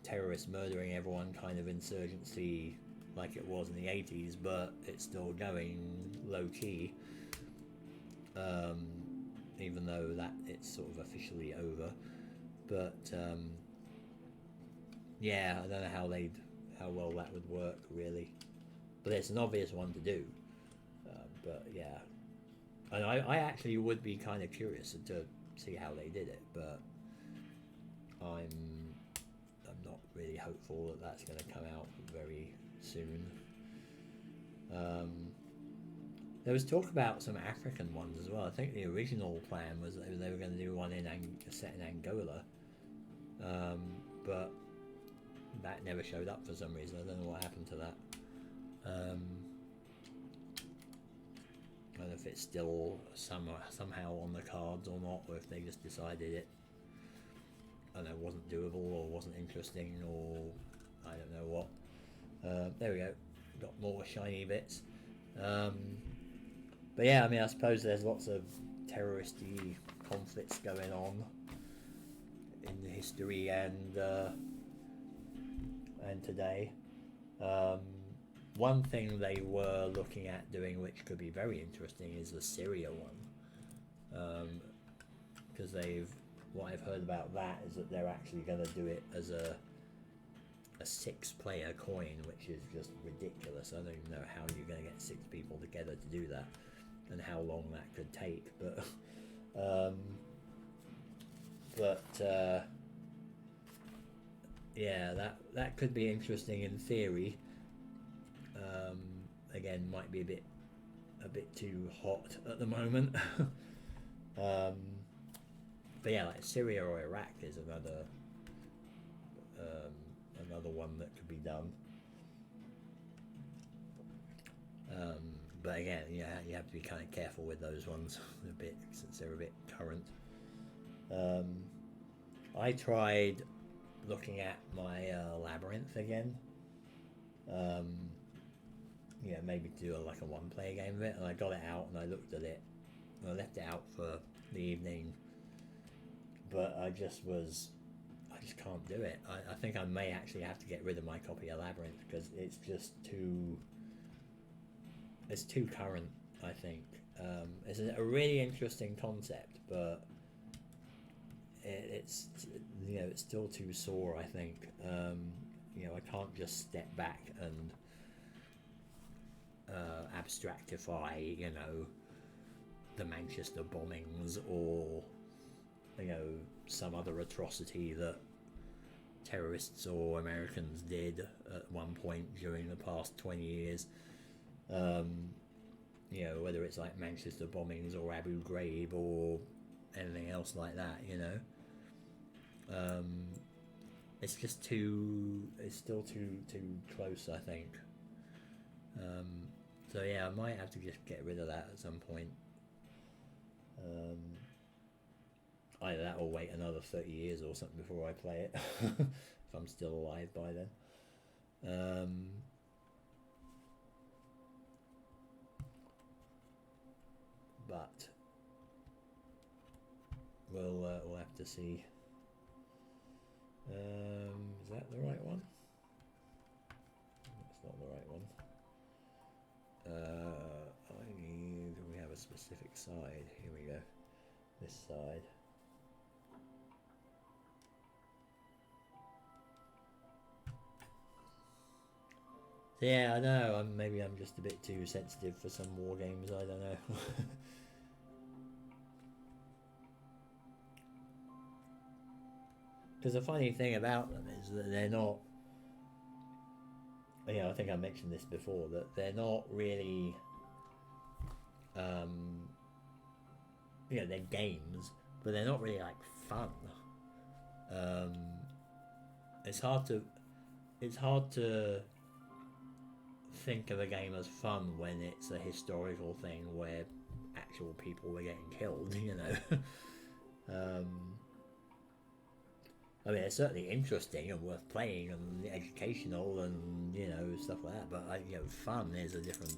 terrorist murdering everyone kind of insurgency like it was in the 80s, but it's still going low-key, even though that it's sort of officially over. But yeah, I don't know how well that would work, really, but it's an obvious one to do. But yeah, and I actually would be kind of curious to see how they did it, but I'm not really hopeful that that's going to come out very soon. There was talk about some African ones as well. I think the original plan was that they were going to do one set in Angola, but that never showed up for some reason. I don't know what happened to that. I don't know if it's still somehow on the cards or not, or if they just decided it, I don't know, wasn't doable or wasn't interesting, or I don't know what. There we go, got more shiny bits. But yeah, I mean, I suppose there's lots of terroristy conflicts going on in history and today. One thing they were looking at doing, which could be very interesting, is the Syria one, because what I've heard about that is that they're actually going to do it as a 6-player coin, which is just ridiculous. I don't even know how you're going to get 6 people together to do that, and how long that could take. But yeah, that could be interesting in theory. Again, might be a bit too hot at the moment. But yeah, like Syria or Iraq is another one that could be done. But again, yeah, you have to be kind of careful with those ones a bit, since they're a bit current. I tried looking at my Labyrinth again. Maybe to do a 1-player game of it, and I got it out and I looked at it, and I left it out for the evening, but I just can't do it. I think I may actually have to get rid of my copy of Labyrinth, because it's just too current, I think. It's a really interesting concept, but it's still too sore, I think. I can't just step back and abstractify, you know, the Manchester bombings or, you know, some other atrocity that terrorists or Americans did at one point during the past 20 years. You know, whether it's like Manchester bombings or Abu Ghraib or anything else like that, you know. It's just it's still too close, I think. So yeah, I might have to just get rid of that at some point. Either that or wait another 30 years or something before I play it, if I'm still alive by then. But we'll have to see. Is that the right one? That's not the right one. We have a specific side. Here we go. This side. Yeah, I know. Maybe I'm just a bit too sensitive for some war games. I don't know. Because the funny thing about them is that they're not. You know, I think I mentioned this before, that they're not really. You know, they're games, but they're not really like fun. It's hard to think of a game as fun when it's a historical thing where actual people were getting killed, you know. I mean, it's certainly interesting and worth playing and educational and, you know, stuff like that, but you know, fun is a different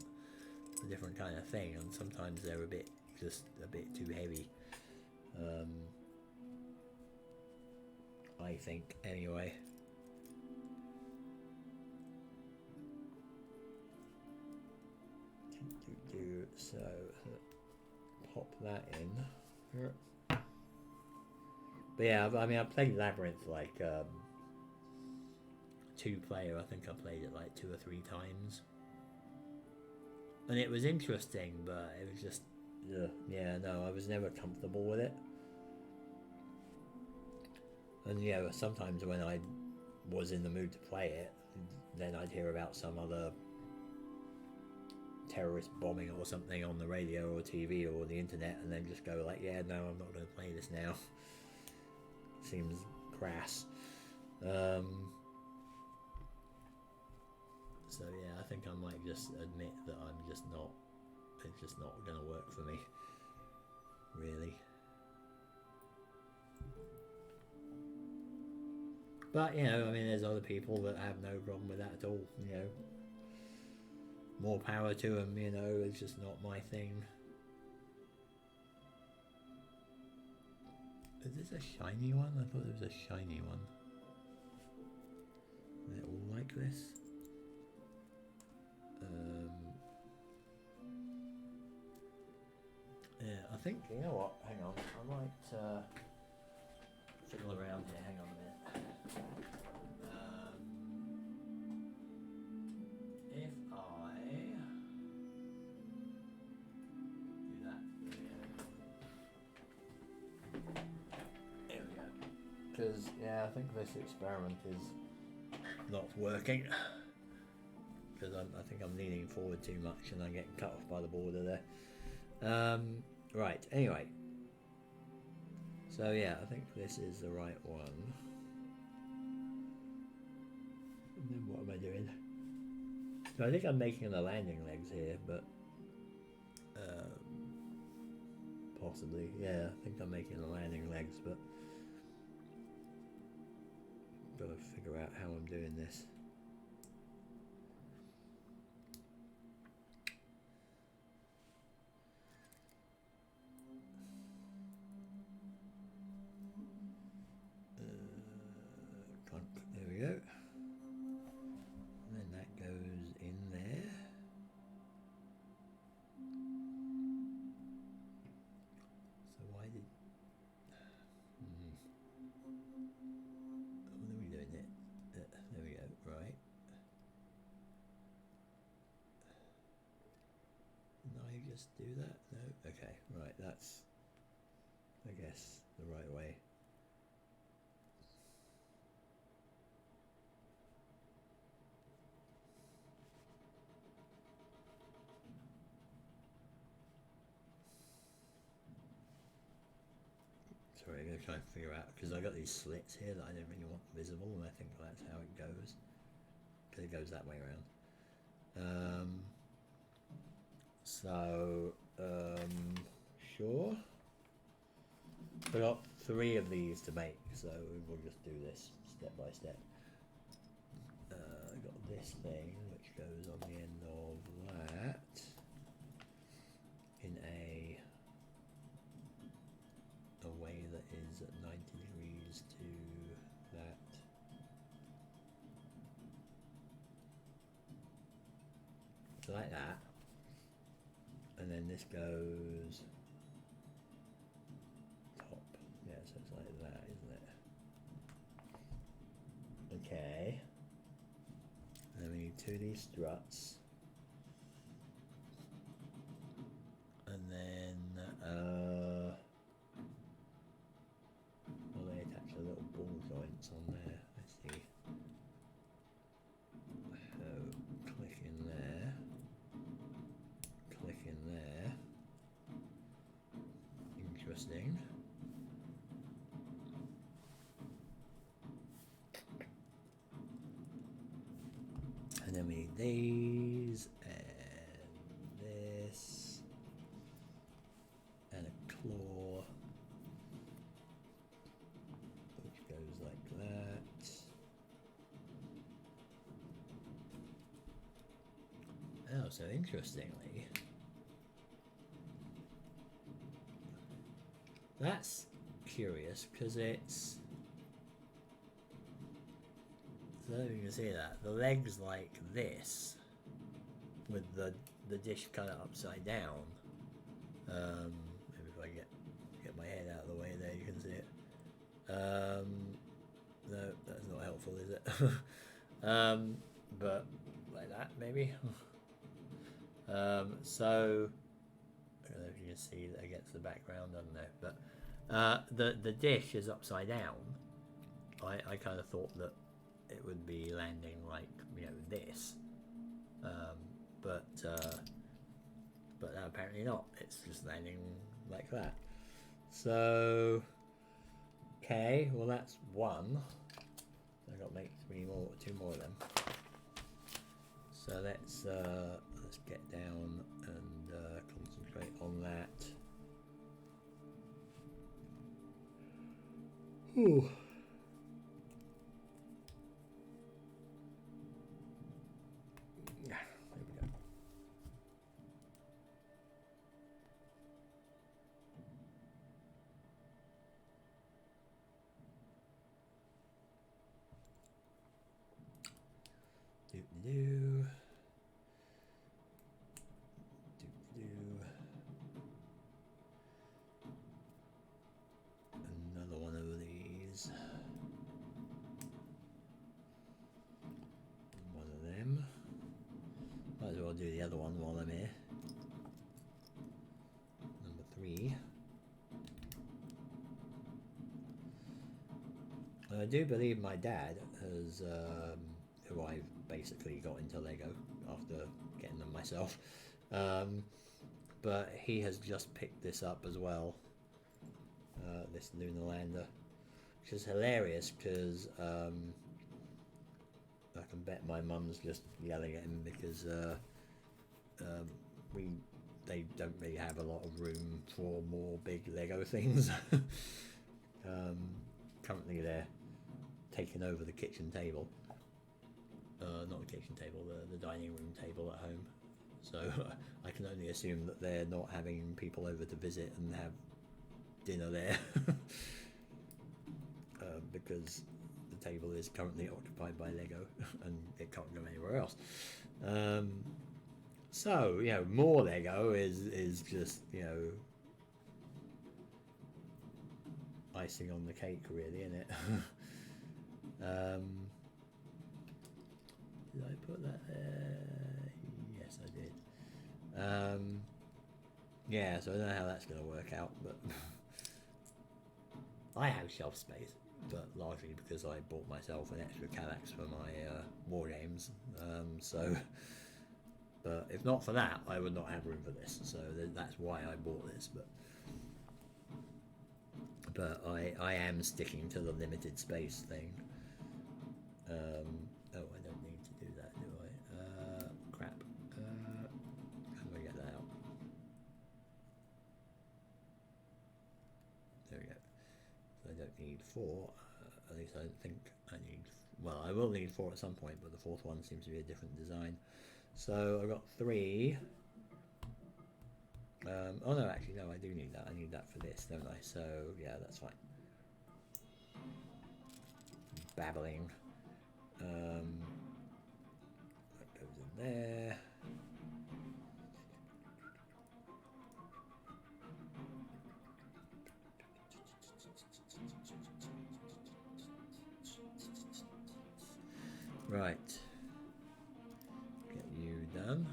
kind of thing, and sometimes they're just a bit too heavy. I think, anyway. So pop that in. But yeah, I mean, I played Labyrinth like 2-player. I think I played it like 2 or 3 times, and it was interesting, but it was just, yeah, no, I was never comfortable with it. And you know, sometimes when I was in the mood to play it, then I'd hear about some other terrorist bombing or something on the radio or TV or the internet, and then just go like, yeah, no, I'm not going to play this now. Seems crass. So yeah, I think I might just admit that it's just not going to work for me, really. But you know, I mean, there's other people that have no problem with that at all, you know. More power to them, you know. It's just not my thing. Is this a shiny one? I thought it was a shiny one. They're all like this. Yeah, I think, you know what, hang on, I might fiddle around here, hang on a minute. If I do that, there we go. Because, yeah, I think this experiment is not working. Because I think I'm leaning forward too much and I'm getting cut off by the border there. Right, anyway. So yeah, I think this is the right one. And then what am I doing? So I think I'm making the landing legs here, but possibly, yeah, I think I'm making the landing legs, but gotta figure out how I'm doing this. There we go. And then that goes in there. So why did... What are we doing it? There we go, right. just do that? No? Okay, right, that's, I guess, the right way. Sorry, I'm going to try and figure out, because I got these slits here that I don't really want visible, and I think that's how it goes. Because it goes that way around. Sure. We got 3 of these to make, so we'll just do this step by step. I got this thing which goes on the end of that in a way that is at 90 degrees to that. So like that, and then this goes top. Yeah, so it's like that, isn't it? Okay. And then we need 2 of these struts, and then well, they attach the little ball joints on there. I see. So click in there. Click in there. Interesting. And then we need these and this and a claw which goes like that. Oh, so interestingly, that's curious because it's, so you can see that the legs like this with the dish kind of upside down. Maybe if I get my head out of the way there, you can see it. No, that's not helpful, is it? But like that maybe. So I don't know if you can see that against the background, I don't know, but the dish is upside down. I kind of thought that it would be landing like, you know, this, but apparently not. It's just landing like that. So okay, well that's one. I got to make 2 more of them. So let's get down and concentrate on that. Ooh. There we go. Doop-doo. Another one of these. One of them. Might as well do the other one while I'm here. Number 3. I do believe my dad has, who I basically got into Lego after getting them myself, but he has just picked this up as well, this Lunar lander, which is hilarious because I can bet my mum's just yelling at him because they don't really have a lot of room for more big Lego things. Currently they're taking over the kitchen table, not the kitchen table, the dining room table at home, so I can only assume that they're not having people over to visit and have dinner there. Because the table is currently occupied by Lego and it can't go anywhere else. So, you know, more Lego is just, you know, icing on the cake, really, isn't it? Did I put that there? Yes, I did. Yeah, so I don't know how that's going to work out, but I have shelf space, but largely because I bought myself an extra Kallax for my war games. So, but if not for that, I would not have room for this. So that's why I bought this. But I am sticking to the limited space thing. Oh, I don't need to do that, do I? Crap. How do I get that out? There we go. So I don't need 4. At least I don't think I need. Well, I will need 4 at some point, but the 4th one seems to be a different design. So I've got 3. Oh no, actually no, I do need that. I need that for this, don't I? So yeah, that's fine. Babbling. That goes in there. Right. Get you done.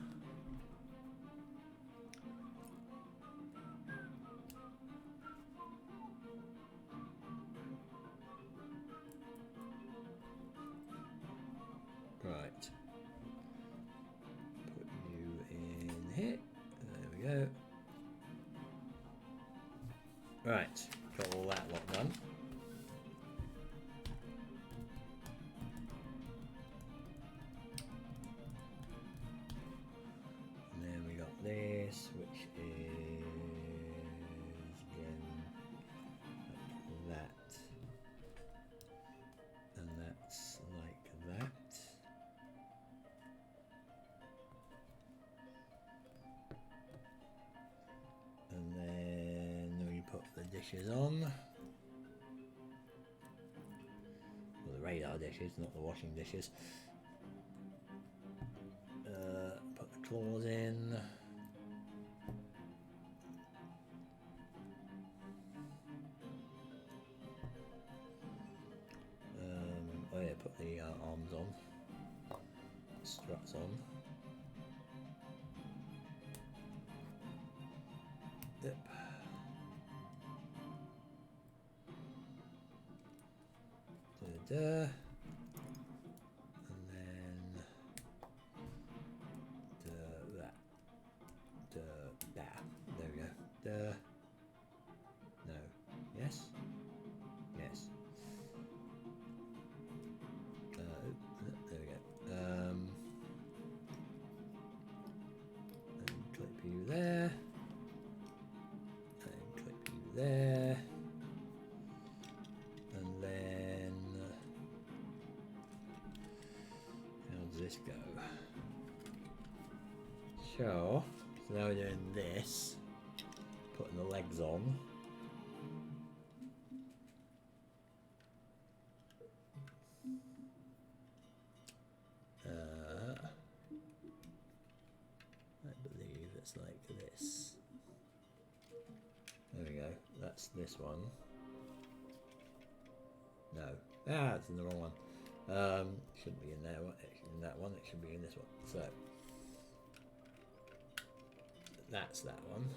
Right. Put you in here. There we go. Right. Got all that lot done. And then we got this, which is again like that. And that's like that. And then we put the dishes on. Well, the radar dishes, not the washing dishes. Put the claws in. Oh yeah, put the arms on. Struts on. Yep. Da-da. And then that. There we go. No. Yes? Yes. There we go. And clip you there. And clip you there. And then how does this go? Sure. So now we're doing this. Putting the legs on. I believe it's like this. There we go. That's this one. No. Ah, it's in the wrong one. Shouldn't be in there. In that one. It should be in this one. So that's that one.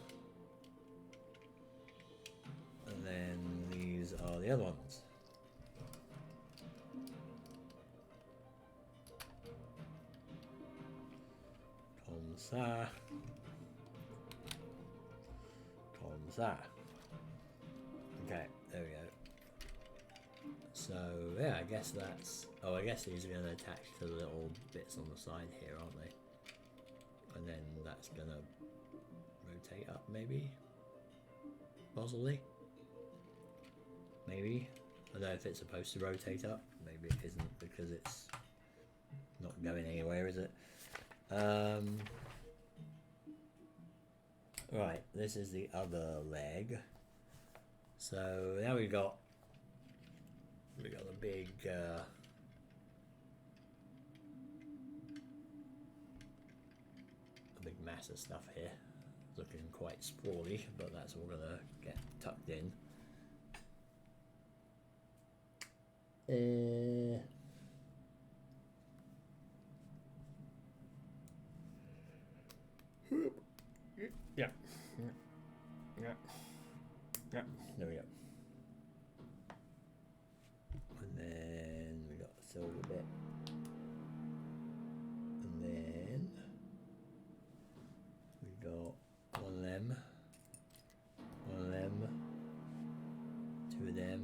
And then these are the other ones. Comme ça. Comme ça. Okay, there we go. So yeah, I guess that's. Oh, I guess these are going to attach to the little bits on the side here, aren't they? And then that's going to rotate up, maybe. Possibly. Maybe. I don't know if it's supposed to rotate up. Maybe it isn't because it's not going anywhere, is it? Right, this is the other leg. So now we got a big mass of stuff here. Looking quite sprawly, but that's all gonna get tucked in. Yeah. Yeah. Yeah. There we go. And then we got the silver bit. And then we got one of them. One of them. Two of them.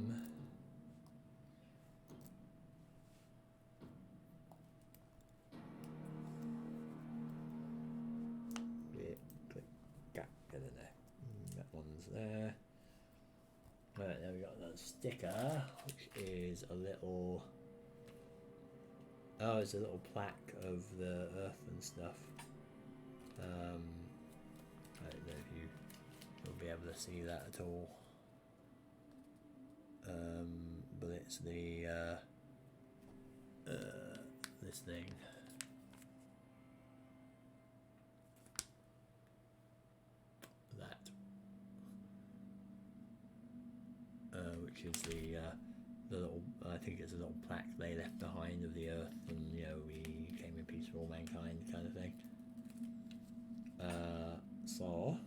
Click, get in there. That one's there. Right, there we got that sticker, which is a little. Oh, it's a little plaque of the Earth and stuff. I don't know if you'll be able to see that at all. But it's the this thing. That. Which is the little, I think it's a little plaque they left behind of the Earth, and you know, we came in peace for all mankind kind of thing. So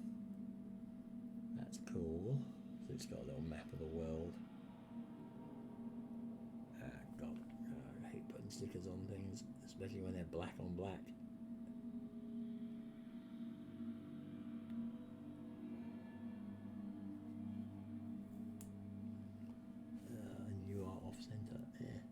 that's cool. So it's got a little map of the world. God, I hate putting stickers on things, especially when they're black on black. And you are off center there.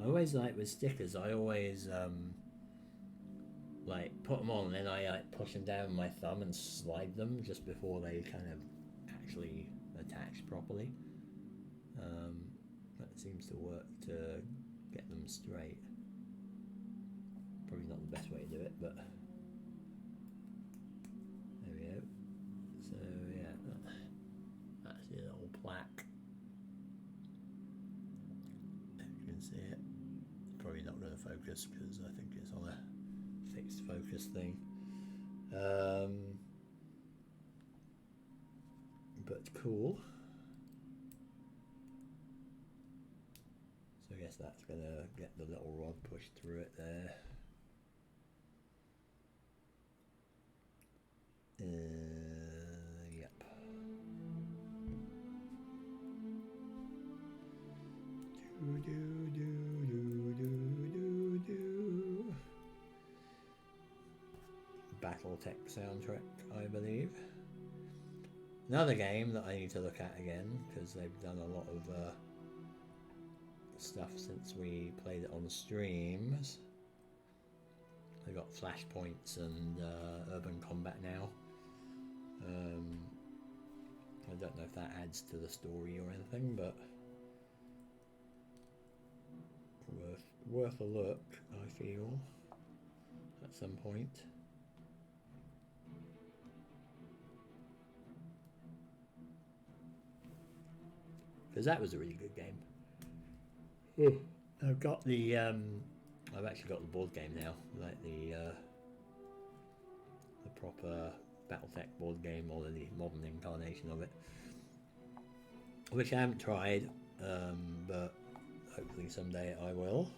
I always like with stickers, I always like put them on and then I like push them down with my thumb and slide them just before they kind of actually attach properly. That seems to work to get them straight. Probably not the best way to do it, but there we go. So yeah, that's the little plaque. If you can see it, probably not going to focus because I think it's on a fixed focus thing. But cool. So I guess that's going to get the little rod pushed through it there. Yep. Battletech soundtrack, I believe. Another game that I need to look at again because they've done a lot of stuff since we played it on streams. They've got flashpoints and urban combat now. I don't know if that adds to the story or anything, but worth a look, I feel, at some point. Because that was a really good game. I've got the I've actually got the board game now, like the proper Battletech board game, or the modern incarnation of it, which I haven't tried, but hopefully someday I will.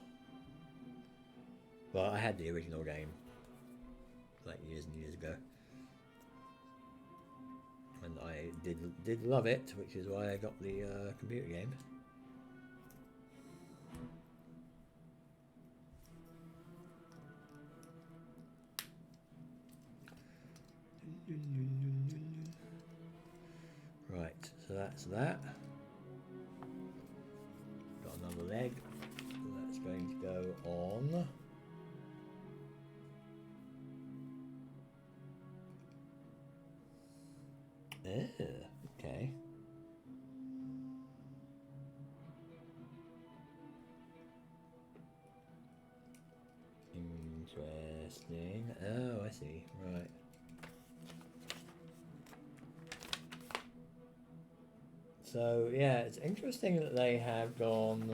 Well, I had the original game like years and years ago, and I did love it, which is why I got the computer game. Right, so that's that. Got another leg. That's going to go on. Okay. Interesting. Oh, I see. Right. So yeah, it's interesting that they have gone.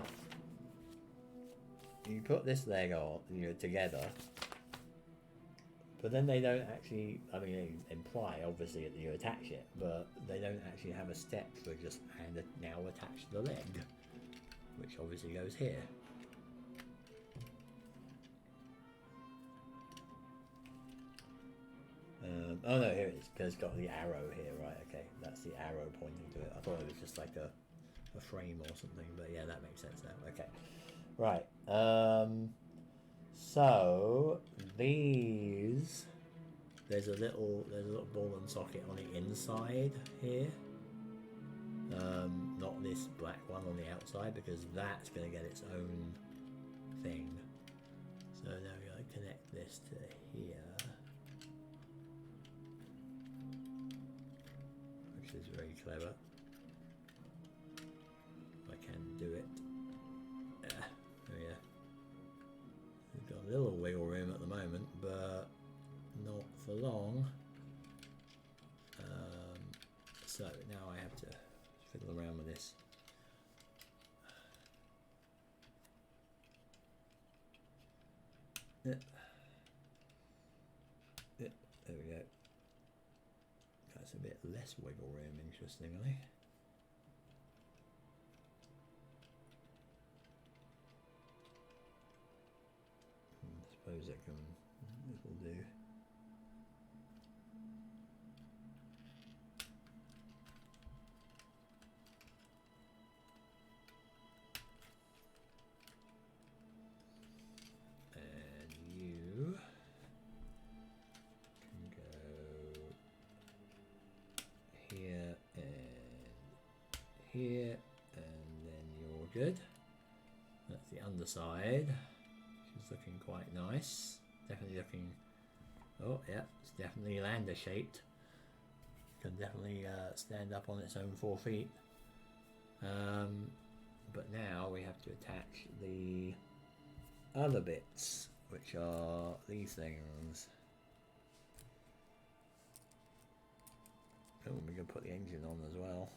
You put this leg on, together, But then they don't actually, I mean, they imply obviously that you attach it, but they don't actually have a step for just and now attach the leg, which obviously goes here. Oh no, here it is, because it's got the arrow here, right, okay, that's the arrow pointing to it. I thought it was just like a frame or something, but yeah, that makes sense now, okay. Right, so these, there's a little ball and socket on the inside here. Not this black one on the outside, because that's going to get its own thing. So now we're going to connect this to here, which is very clever. I can do it. There we go. We've got a little wiggle room at the moment, but not for long. So now I have to fiddle around with this. There we go. That's a bit less wiggle room, interestingly. I suppose it will do. Here, and then you're good. That's the underside. She's looking quite nice. Definitely looking. Oh yeah, it's definitely lander shaped. Can definitely stand up on its own 4 feet. But now we have to attach the other bits, which are these things. Oh, we're going to put the engine on as well,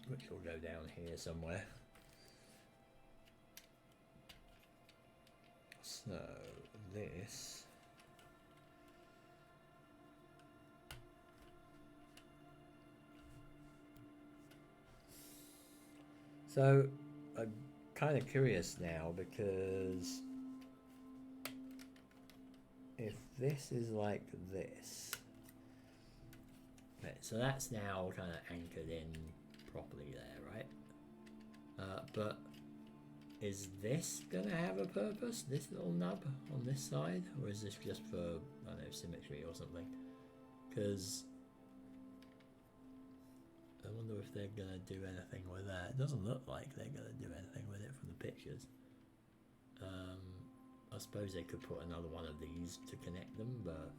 which will go down here somewhere. So this, so I'm kind of curious now, because if this is like this, okay, so that's now kind of anchored in properly there, right? But is this gonna have a purpose, this little nub on this side, or is this just for, I don't know, symmetry or something? Because I wonder if they're gonna do anything with that. It doesn't look like they're gonna do anything with it from the pictures. I suppose they could put another one of these to connect them, but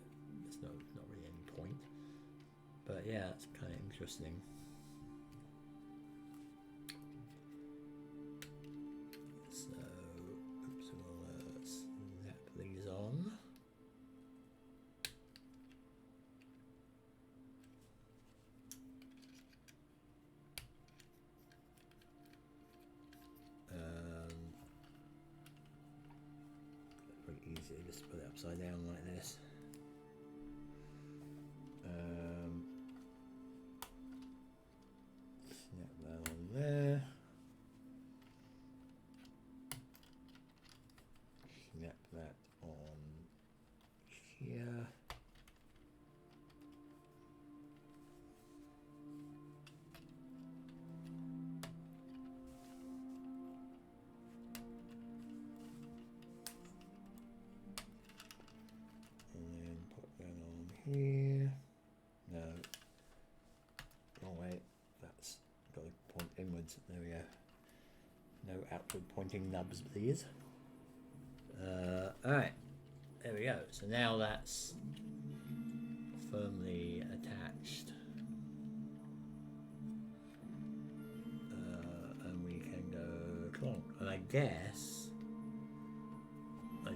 there's not really any point. But yeah, it's kind of interesting. So, oops, we'll snap these on. Pretty easy, just put it upside down like this. Snap that on there. Snap that on here. And then put that on here. No. Wrong way. That's got to point inwards. There we go. No outward pointing nubs, please. Alright, there we go. So now that's firmly attached. And we can go clonk. And I guess I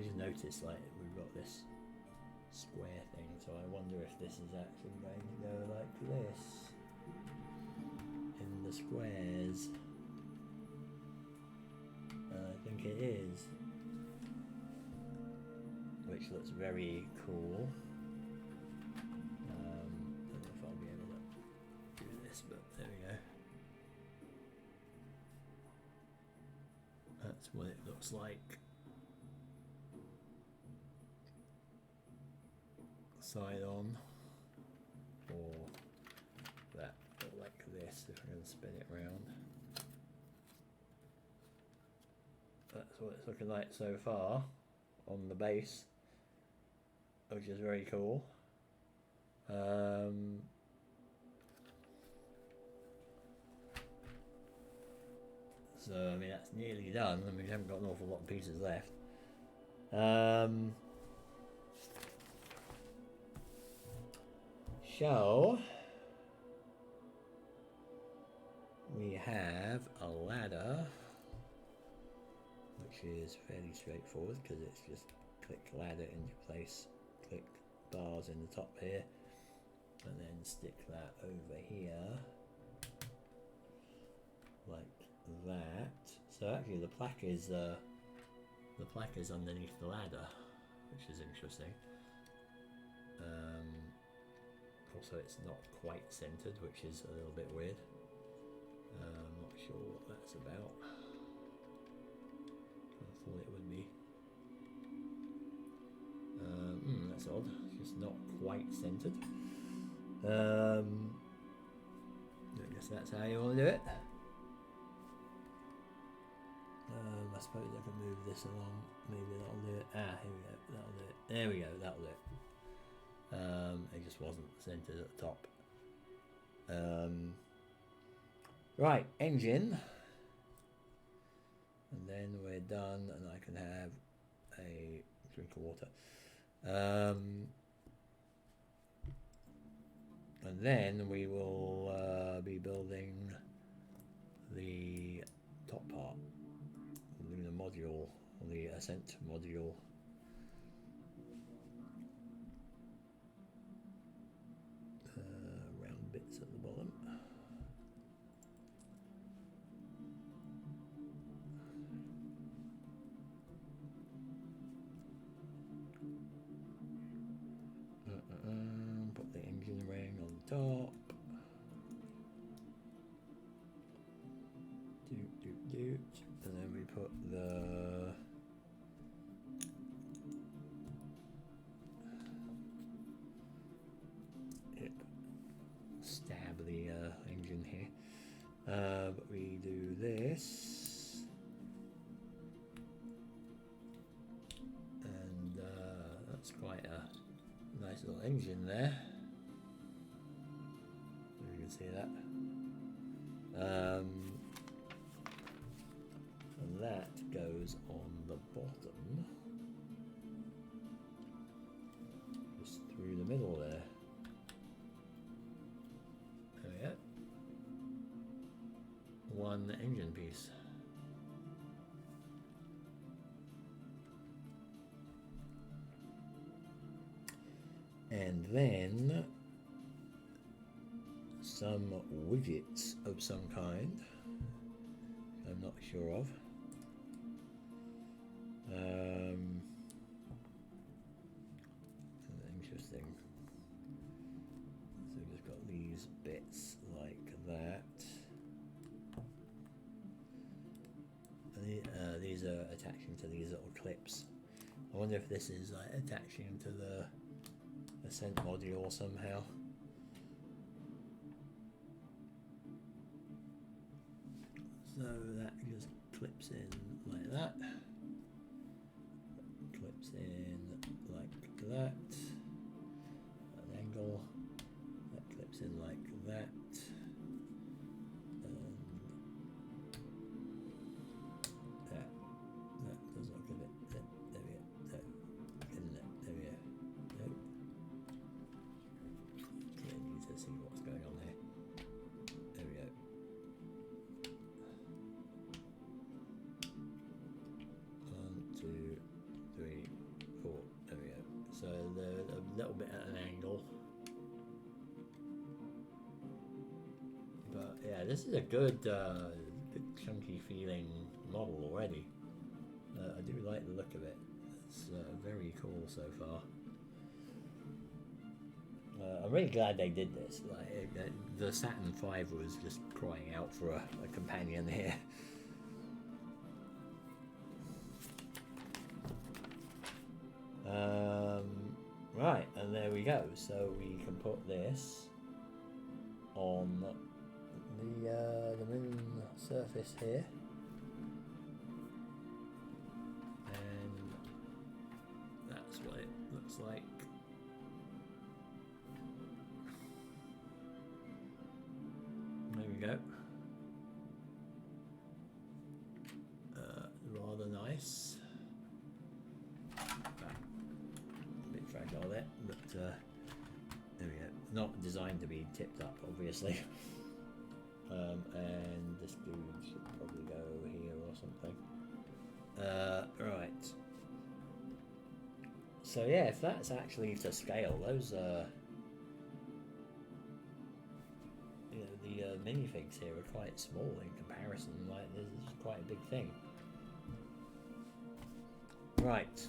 just noticed like we've got this square thing, so I wonder if this is actually going to go like this in the squares. I think it is. which looks very cool. Don't know if I'll be able to do this, but there we go. That's what it looks like. Side on, or that, or like this if I'm going to spin it around. That's what it's looking like so far on the base, which is very cool. So I mean that's nearly done. I mean we haven't got an awful lot of pieces left. So we have a ladder, which is fairly straightforward because it's just click ladder into place, click bars in the top here, and then stick that over here like that. So actually the plaque is underneath the ladder, which is interesting. Also it's not quite centered, which is a little bit weird. I'm not sure what that's about. I thought it would be. That's odd. It's just not quite centered. I guess that's how you want to do it. I suppose I can move this along. Maybe that'll do it. Ah, here we go. That'll do it. There we go. That'll do it. It just wasn't centered at the top. Right, engine. And then we're done, and I can have a drink of water. And then we will be building the top part, the module, the ascent module. Round bits at the bottom. Put the engine ring on top. And then we put the stab the engine here. But we do this, and that's quite a nice little engine there. You can see that. And that goes on the bottom, just through the middle there. There we go. One engine piece. And then some widgets of some kind, I'm not sure of. Interesting. So we've just got these bits like that. And these are attaching to these little clips. I wonder if this is like attaching to the ascent module somehow. So that just clips in like that. Clips in like that. An angle. That clips in like that. That does look a bit. There we go. There we go. Nope. Okay, I need to see what's going on here. There we go. One, two, three, four. There we go. So they're a little bit at an angle. But yeah, this is a good chunky feeling model already. I do like the look of it. It's very cool. so far. I'm really glad they did this. Like the Saturn V was just crying out for a companion here. Right, and there we go. So we can put this on the moon surface here, and that's what it looks like. There we go. Rather nice. A bit fragile there, but there we go. Not designed to be tipped up, obviously. And this dude should probably go here or something. Right. So yeah, if that's actually to scale, those the minifigs here are quite small in comparison. Like this is quite a big thing. Right.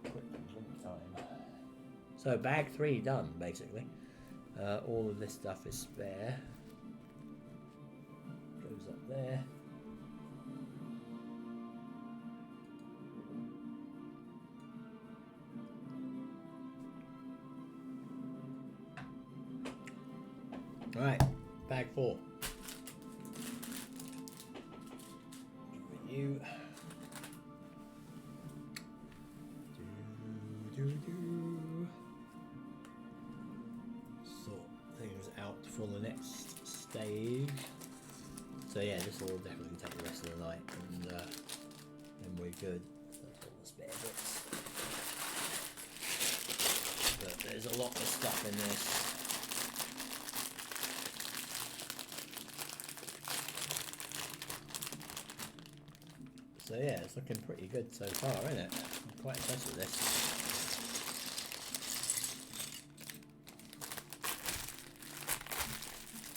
Quick drink time. So bag 3 done, basically. All of this stuff is spare. Goes up there. Alright, bag 4. You. Sort things out for the next stage. So yeah, this will definitely take the rest of the night, and then we're good. That's all the spare bits. But there's a lot of stuff in this. So yeah, it's looking pretty good so far, isn't it? I'm quite impressed with this.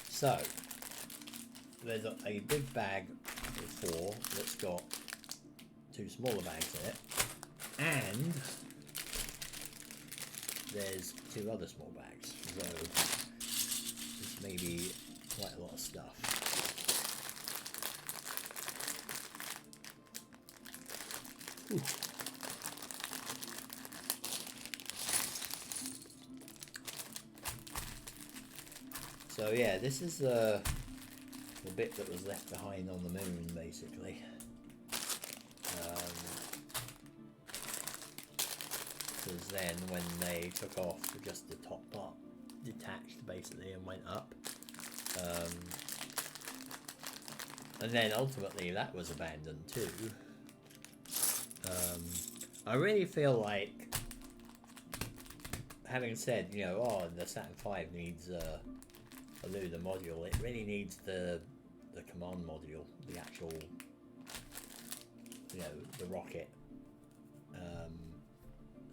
So, there's a big bag of 4 that's got 2 smaller bags in it, and there's 2 other small bags, so this may be quite a lot of stuff. Ooh. So yeah, this is the bit that was left behind on the moon, basically. Because then when they took off, just the top part detached basically and went up. And then ultimately that was abandoned too. I really feel like, having said, you know, oh, the Saturn V needs a Lunar module, it really needs the command module, the actual, you know, the rocket.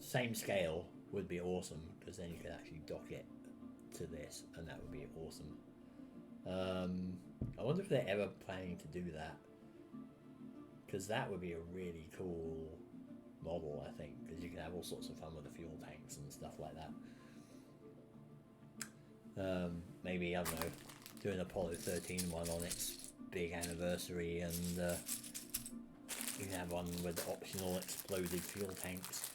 Same scale would be awesome, because then you could actually dock it to this, and that would be awesome. I wonder if they're ever planning to do that, because that would be a really cool model, I think, because you can have all sorts of fun with the fuel tanks and stuff like that. Maybe, I don't know, do an Apollo 13 one on its big anniversary, and you can have one with optional exploded fuel tanks.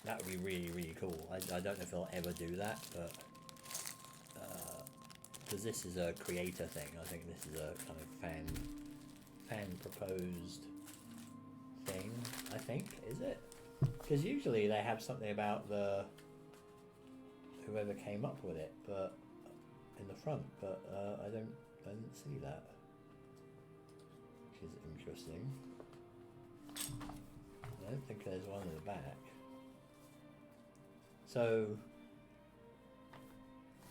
That would be really, really cool. I don't know if they'll ever do that, but because this is a creator thing, I think this is a kind of fan proposed thing, I think, is it? Because usually they have something about whoever came up with it, but in the front, but I didn't see that, which is interesting. I don't think there's one in the back. So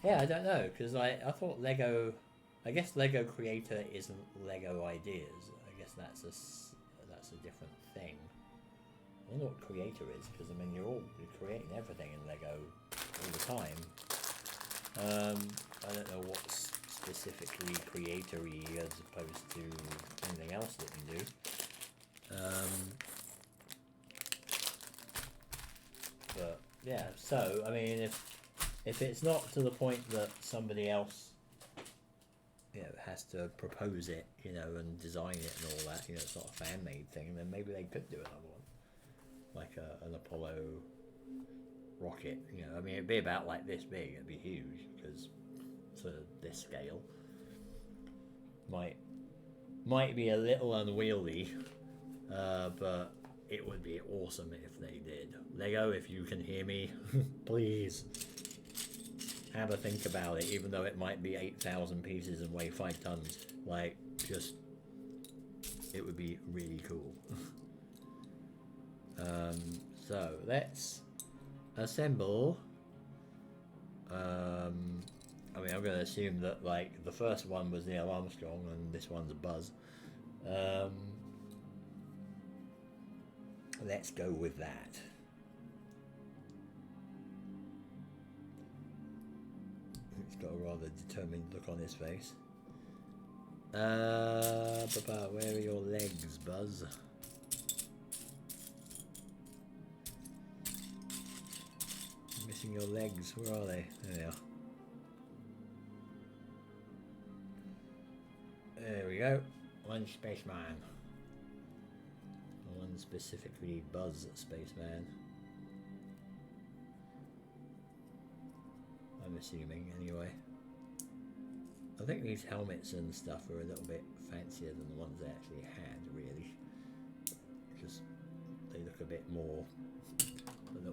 yeah, I don't know, because I thought Lego, I guess Lego Creator isn't Lego Ideas. I guess that's a different thing. I wonder what Creator is, because I mean you're creating everything in Lego all the time. I don't know what's specifically creatory as opposed to anything else that you do. yeah. So I mean, if it's not to the point that somebody else, you know, has to propose it, you know, and design it and all that, you know, it's not a fan-made thing, then maybe they could do another one, like an Apollo rocket. You know, I mean, it'd be about like this big. It'd be huge because to this scale, might be a little unwieldy, but it would be awesome if they did. Lego, if you can hear me, please have a think about it, even though it might be 8,000 pieces and weigh 5 tons. Like, just, it would be really cool. So let's assemble. I mean, I'm going to assume that like the first one was Neil Armstrong and this one's Buzz. Let's go with that. He's got a rather determined look on his face. Where are your legs, Buzz? I'm missing your legs. Where are they? There they are. There we go. One spaceman. One specifically Buzz spaceman. I'm assuming, anyway. I think these helmets and stuff are a little bit fancier than the ones they actually had, really. Because they look a little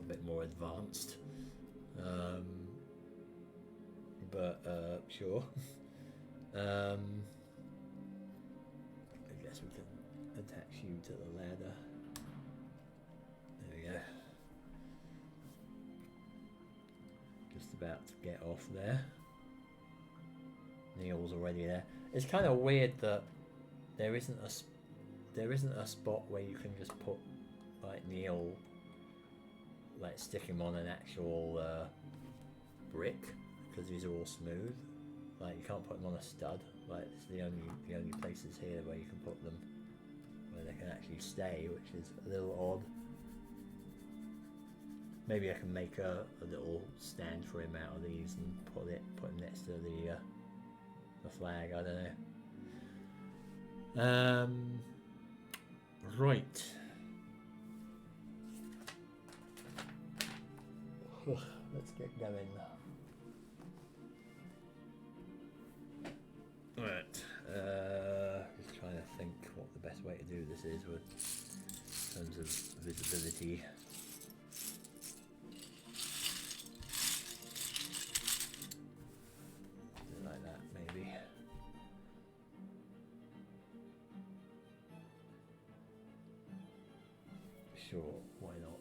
bit more advanced. Sure. I guess we can attach you to the ladder. There we go. Just about to get off there. Neil's already there. It's kind of weird that there isn't a spot where you can just put like Neil, like stick him on an actual brick, because these are all smooth. Like you can't put them on a stud. Like it's the only places here where you can put them where they can actually stay, which is a little odd. Maybe I can make a little stand for him out of these and put him next to the flag. I don't know. Right. Let's get going. Right. Just trying to think what the best way to do this is in terms of visibility. Like that, maybe. Sure, why not?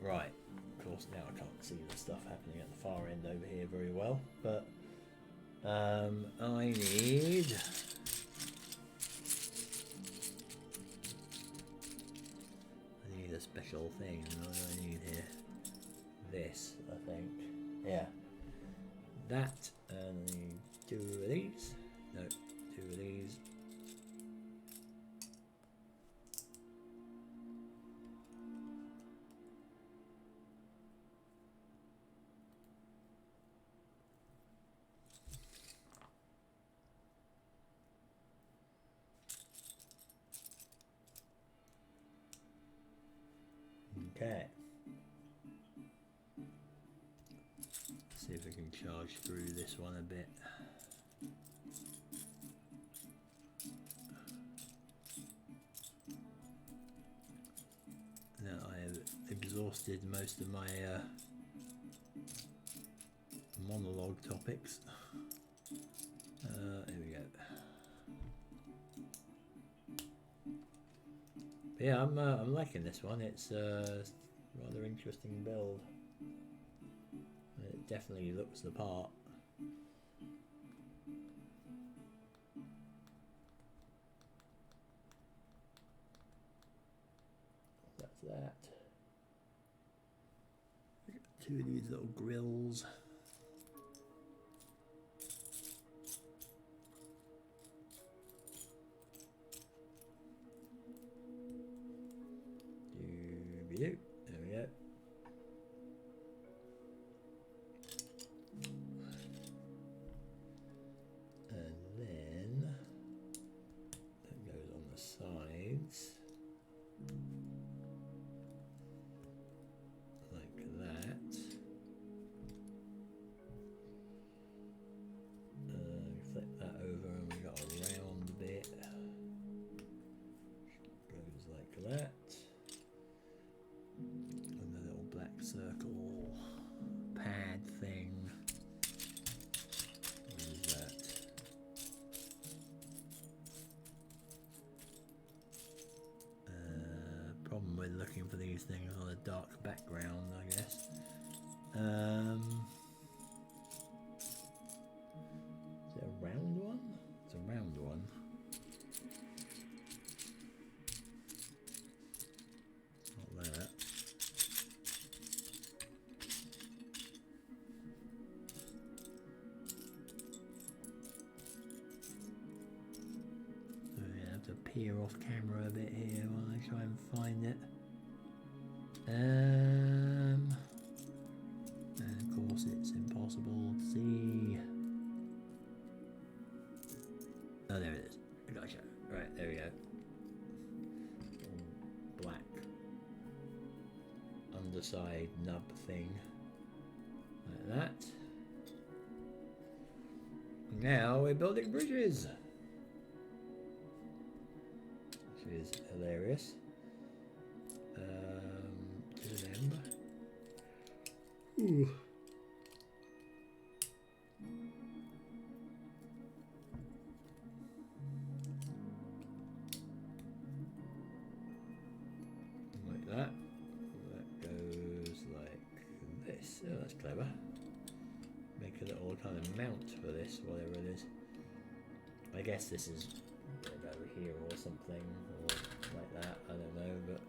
Right. Of course, now I can't see the stuff happening at the far end over here very well, but I need a special thing. What do I need here? This, I think. Yeah. That, and I need 2 of these. No, 2 of these. Okay. See if we can charge through this one a bit. Now I have exhausted most of my monologue topics. Here we go. But yeah, I'm liking this one. It's a rather interesting build. It definitely looks the part. That's that. 2 of these little grills. do. There we go. And then that goes on the sides. Like that. Flip that over and we got a round bit. Goes like that. And the little black circle pad thing. What is that? Problem with looking for these things on a dark background, I guess. Is it a round one? It's a round one. Not that. So I have to peer off camera a bit here while I try and find it. And of course it's impossible to see. Oh, there it is. Gotcha. Right, there we go. Black underside nub thing. Like that. Now we're building bridges. Which is hilarious. To them. Ooh. Like that. That goes like this. Oh, that's clever. Make a little kind of mount for this, whatever it is. I guess this is over here or something, or like that. I don't know, but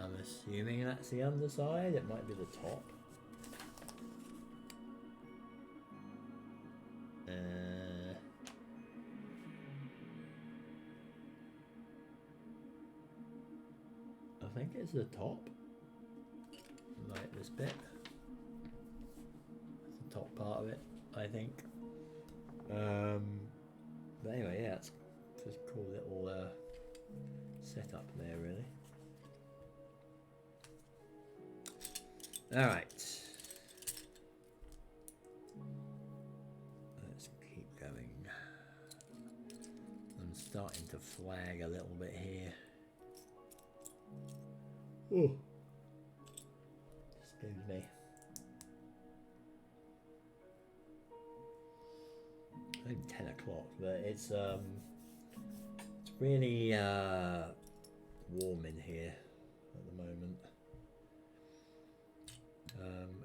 I'm assuming that's the underside. It might be the top. I think it's the top. Like this bit. It's the top part of it, I think. But anyway, yeah, it's just a cool little setup there, really. Alright. Let's keep going. I'm starting to flag a little bit here. Oh. Excuse me. It's only 10 o'clock, but it's really warm in here at the moment.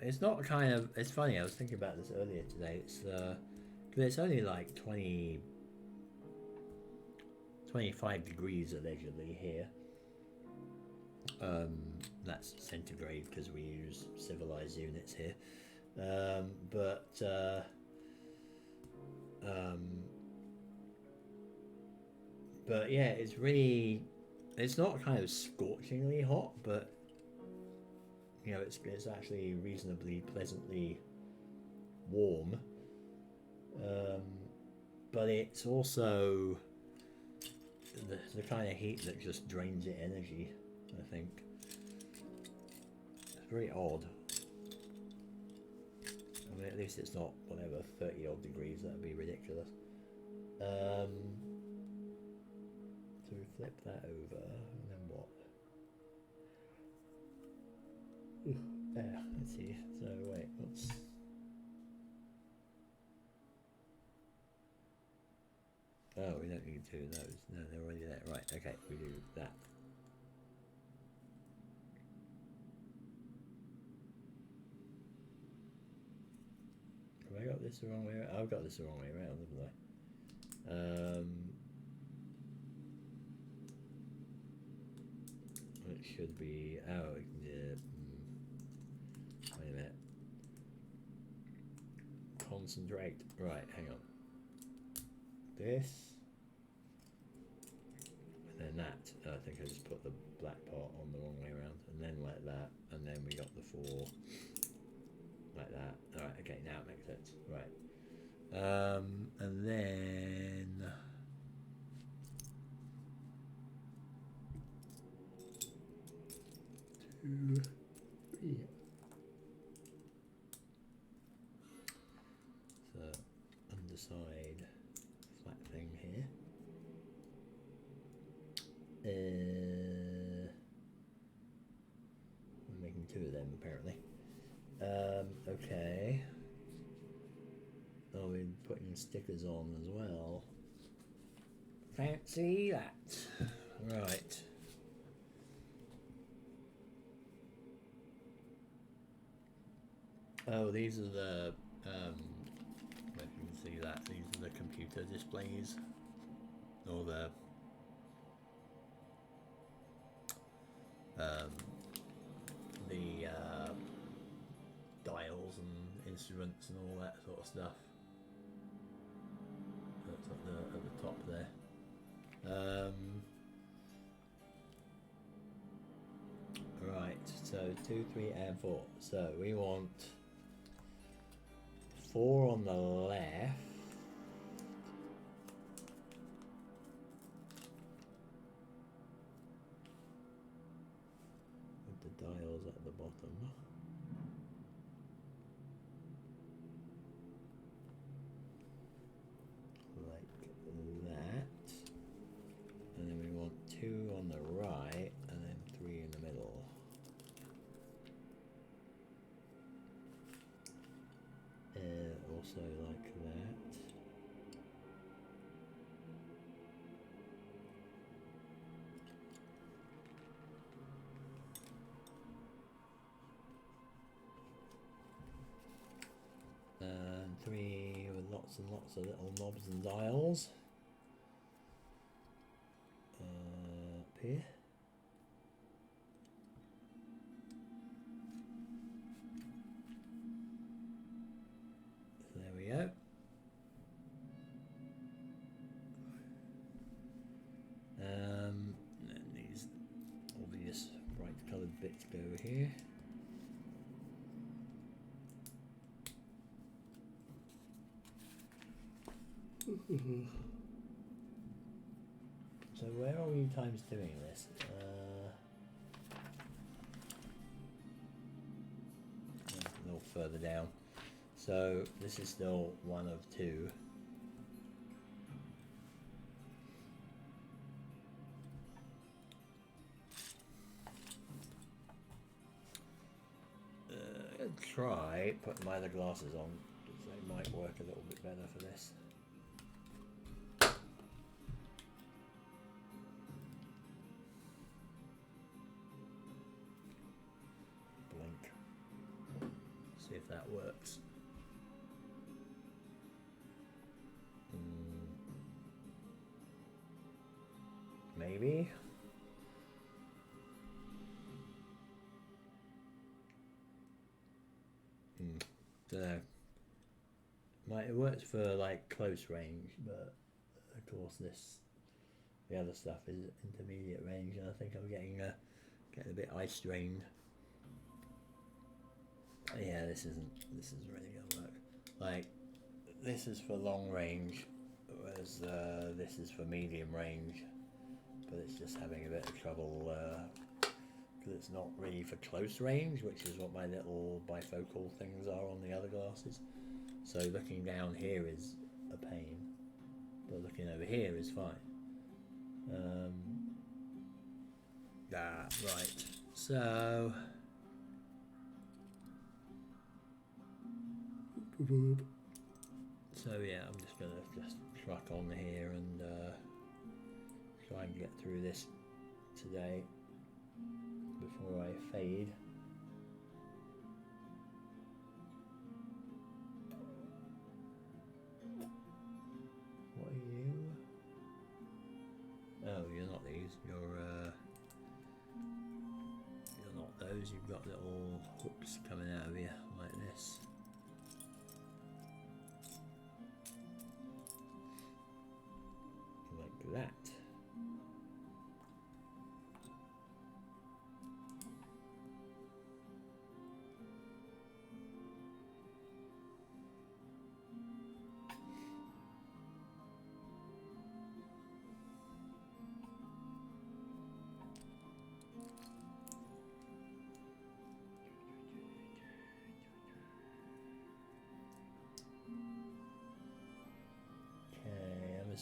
It's not kind of, it's funny, I was thinking about this earlier today. It's because it's only like 25 degrees allegedly here. That's centigrade because we use civilized units here. But yeah, it's really, it's not kind of scorchingly hot, but you know, it's actually reasonably pleasantly warm. But it's also the kind of heat that just drains your energy, I think. It's very odd. I mean, at least it's not whatever 30 odd degrees. That would be ridiculous. So we flip that over, and then what? There, let's see. So wait, what's? Oh, we don't need to do those. No, they're already there. Right, okay, we do that. Have I got this the wrong way around? I've got this the wrong way around, haven't I? It should be, oh, yeah. Wait a minute. Concentrate. Right, hang on. This. And then that. that. I think I just put the black part on the wrong way around, and then like that, and then we got the 4 like that. All right, okay, now it makes sense. Right, and then 2, 3. So underside flat thing here. I'm making 2 of them apparently. Okay. Oh, we're putting stickers on as well. Fancy that. Right. Oh, these are the, if you can see that, these are the computer displays, or the dials and instruments and all that sort of stuff. That's at the top there. Right, so 2, 3, and 4. So we want 4 on the left. With the dials at the bottom. Like that. And then we want 2 on the right, and then 3 in the middle. Also like that. And 3 with lots and lots of little knobs and dials. Up here. So there we go. And then these obvious bright coloured bits go here. So where are we times doing this? A little further down. So this is still 1 of 2. I'll try putting my other glasses on, because they might work a little bit better for this. Blink. See if that works. Maybe. Dunno. It works for like close range, but of course the other stuff is intermediate range, and I think I'm getting a bit eye strained. Yeah, this isn't really gonna work. Like, this is for long range, whereas this is for medium range, but it's just having a bit of trouble because it's not really for close range, which is what my little bifocal things are on the other glasses. So looking down here is a pain, but looking over here is fine. Right. So yeah, I'm just gonna truck on here and try and get through this today before I fade. What are you? Oh, you're not these. You're not those. You've got little hooks coming out of you like this. Like that.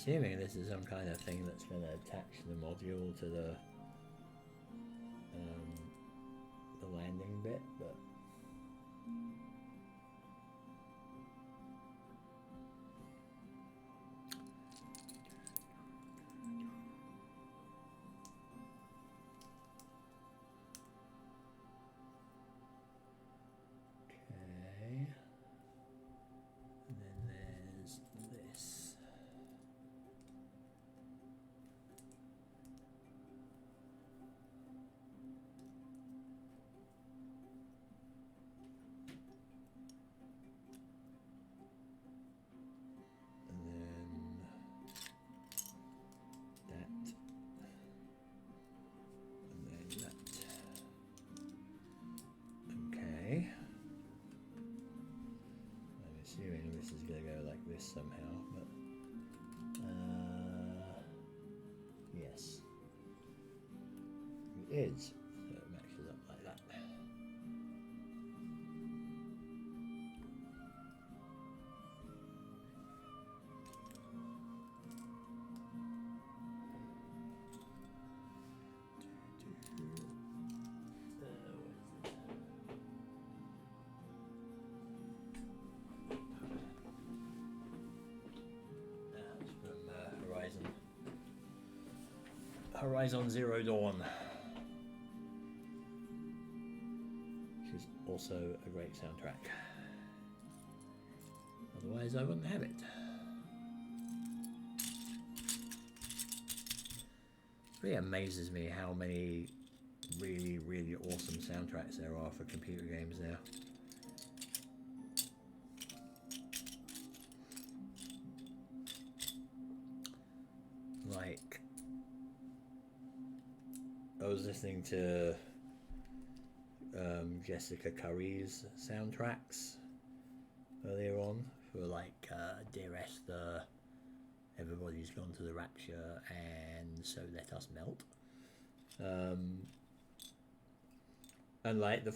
assuming this is some kind of thing that's going to attach the module to the landing bit, but okay. And then there's this. Somehow, but yes, it is. So it matches up like that. Horizon Zero Dawn, which is also a great soundtrack. Otherwise, I wouldn't have it. It really amazes me how many really, really awesome soundtracks there are for computer games now. Like, I was listening to Jessica Curry's soundtracks earlier on for like Dear Esther, Everybody's Gone to the Rapture, and So Let Us Melt. And like the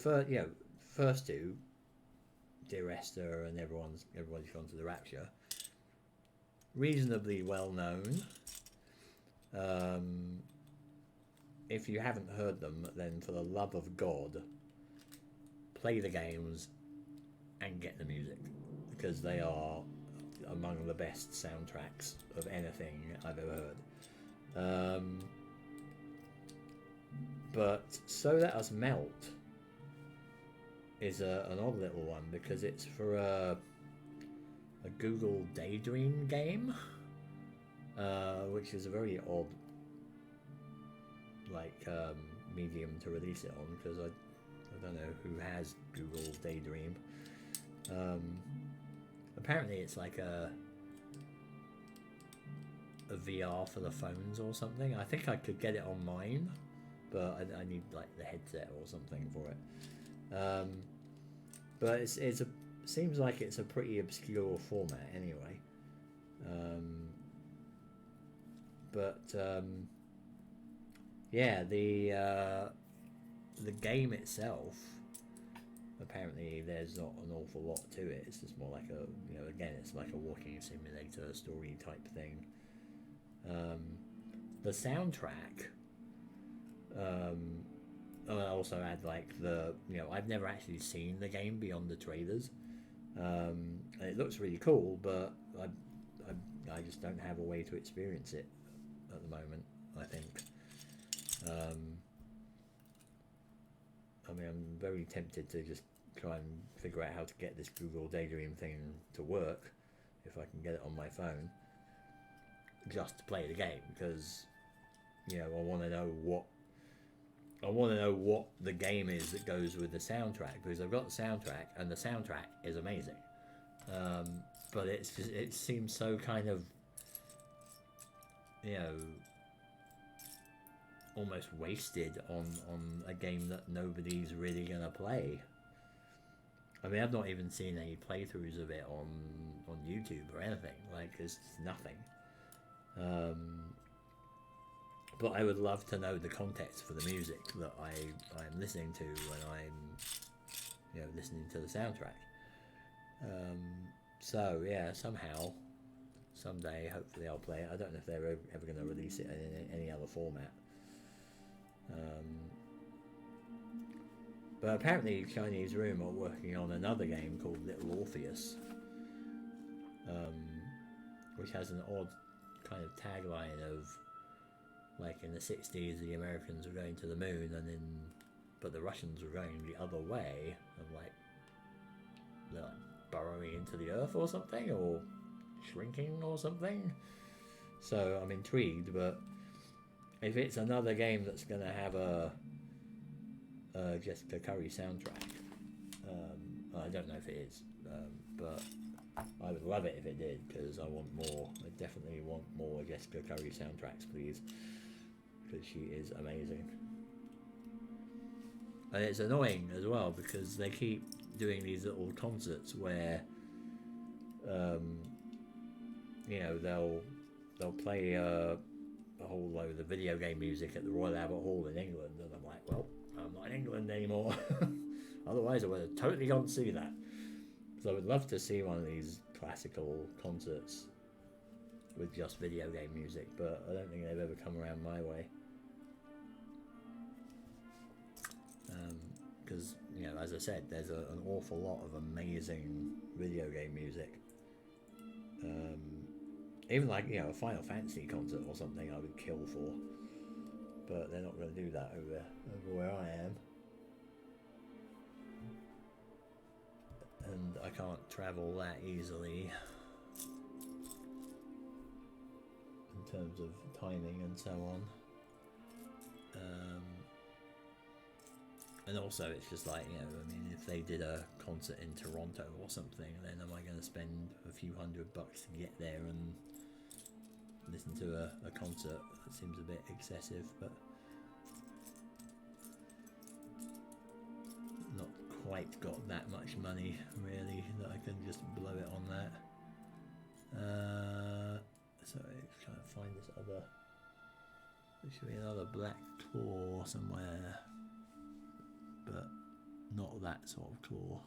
first two, Dear Esther and Everybody's Gone to the Rapture, reasonably well known. If you haven't heard them, then for the love of God, play the games and get the music, because they are among the best soundtracks of anything I've ever heard. But So Let Us Melt is an odd little one, because it's for a Google Daydream game, which is a very odd medium to release it on, because I don't know who has Google Daydream. Apparently it's like a VR for the phones or something. I think I could get it on mine, but I need like the headset or something for it. But it seems like it's a pretty obscure format anyway. Yeah, the game itself, apparently there's not an awful lot to it. It's just more like again, it's like a walking simulator story type thing. The soundtrack, I also add like I've never actually seen the game beyond the trailers. And it looks really cool, but I just don't have a way to experience it at the moment, I think. I'm very tempted to just try and figure out how to get this Google Daydream thing to work, if I can get it on my phone, just to play the game, because I want to know what the game is that goes with the soundtrack, because I've got the soundtrack and the soundtrack is amazing, but it seems so kind of almost wasted on a game that nobody's really gonna play. I mean, I've not even seen any playthroughs of it on YouTube or anything. Like, there's nothing. But I would love to know the context for the music that I'm listening to when I'm listening to the soundtrack. So yeah, somehow someday, hopefully, I'll play it. I don't know if they're ever going to release it in any other format. But apparently, Chinese Room are working on another game called Little Orpheus, which has an odd kind of tagline of, like, in the 60s, the Americans were going to the moon, but the Russians were going the other way, of like burrowing into the earth or something, or shrinking or something. So I'm intrigued, but if it's another game that's going to have a Jessica Curry soundtrack, I don't know if it is, but I would love it if it did, because I want more. I definitely want more Jessica Curry soundtracks, please, because she is amazing. And it's annoying as well because they keep doing these little concerts where, you know, they'll play a whole load of video game music at the Royal Albert Hall in England, and I'm like, well, I'm not in England anymore. Otherwise, I would have totally gone to see that. So I would love to see one of these classical concerts with just video game music, but I don't think they've ever come around my way. Because, you know, as I said, there's an awful lot of amazing video game music. Even like, you know, a Final Fantasy concert or something I would kill for. But they're not going to do that over where I am. And I can't travel that easily in terms of timing and so on. And also it's just like, you know, I mean, if they did a concert in Toronto or something, then am I going to spend a few $100 to get there and listen to a concert? That seems a bit excessive, but not quite got that much money really that I can just blow it on that. So I'm trying to find this other. There should be another black claw somewhere, but not that sort of claw.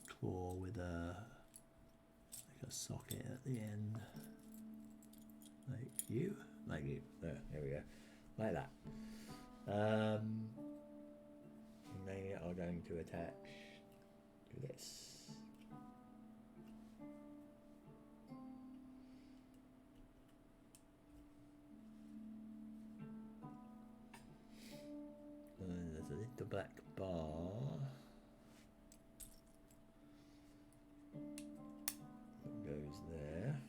Claw with a socket at the end, like you. There we go, like that. They are going to attach to this. And there's a little black bar that goes there.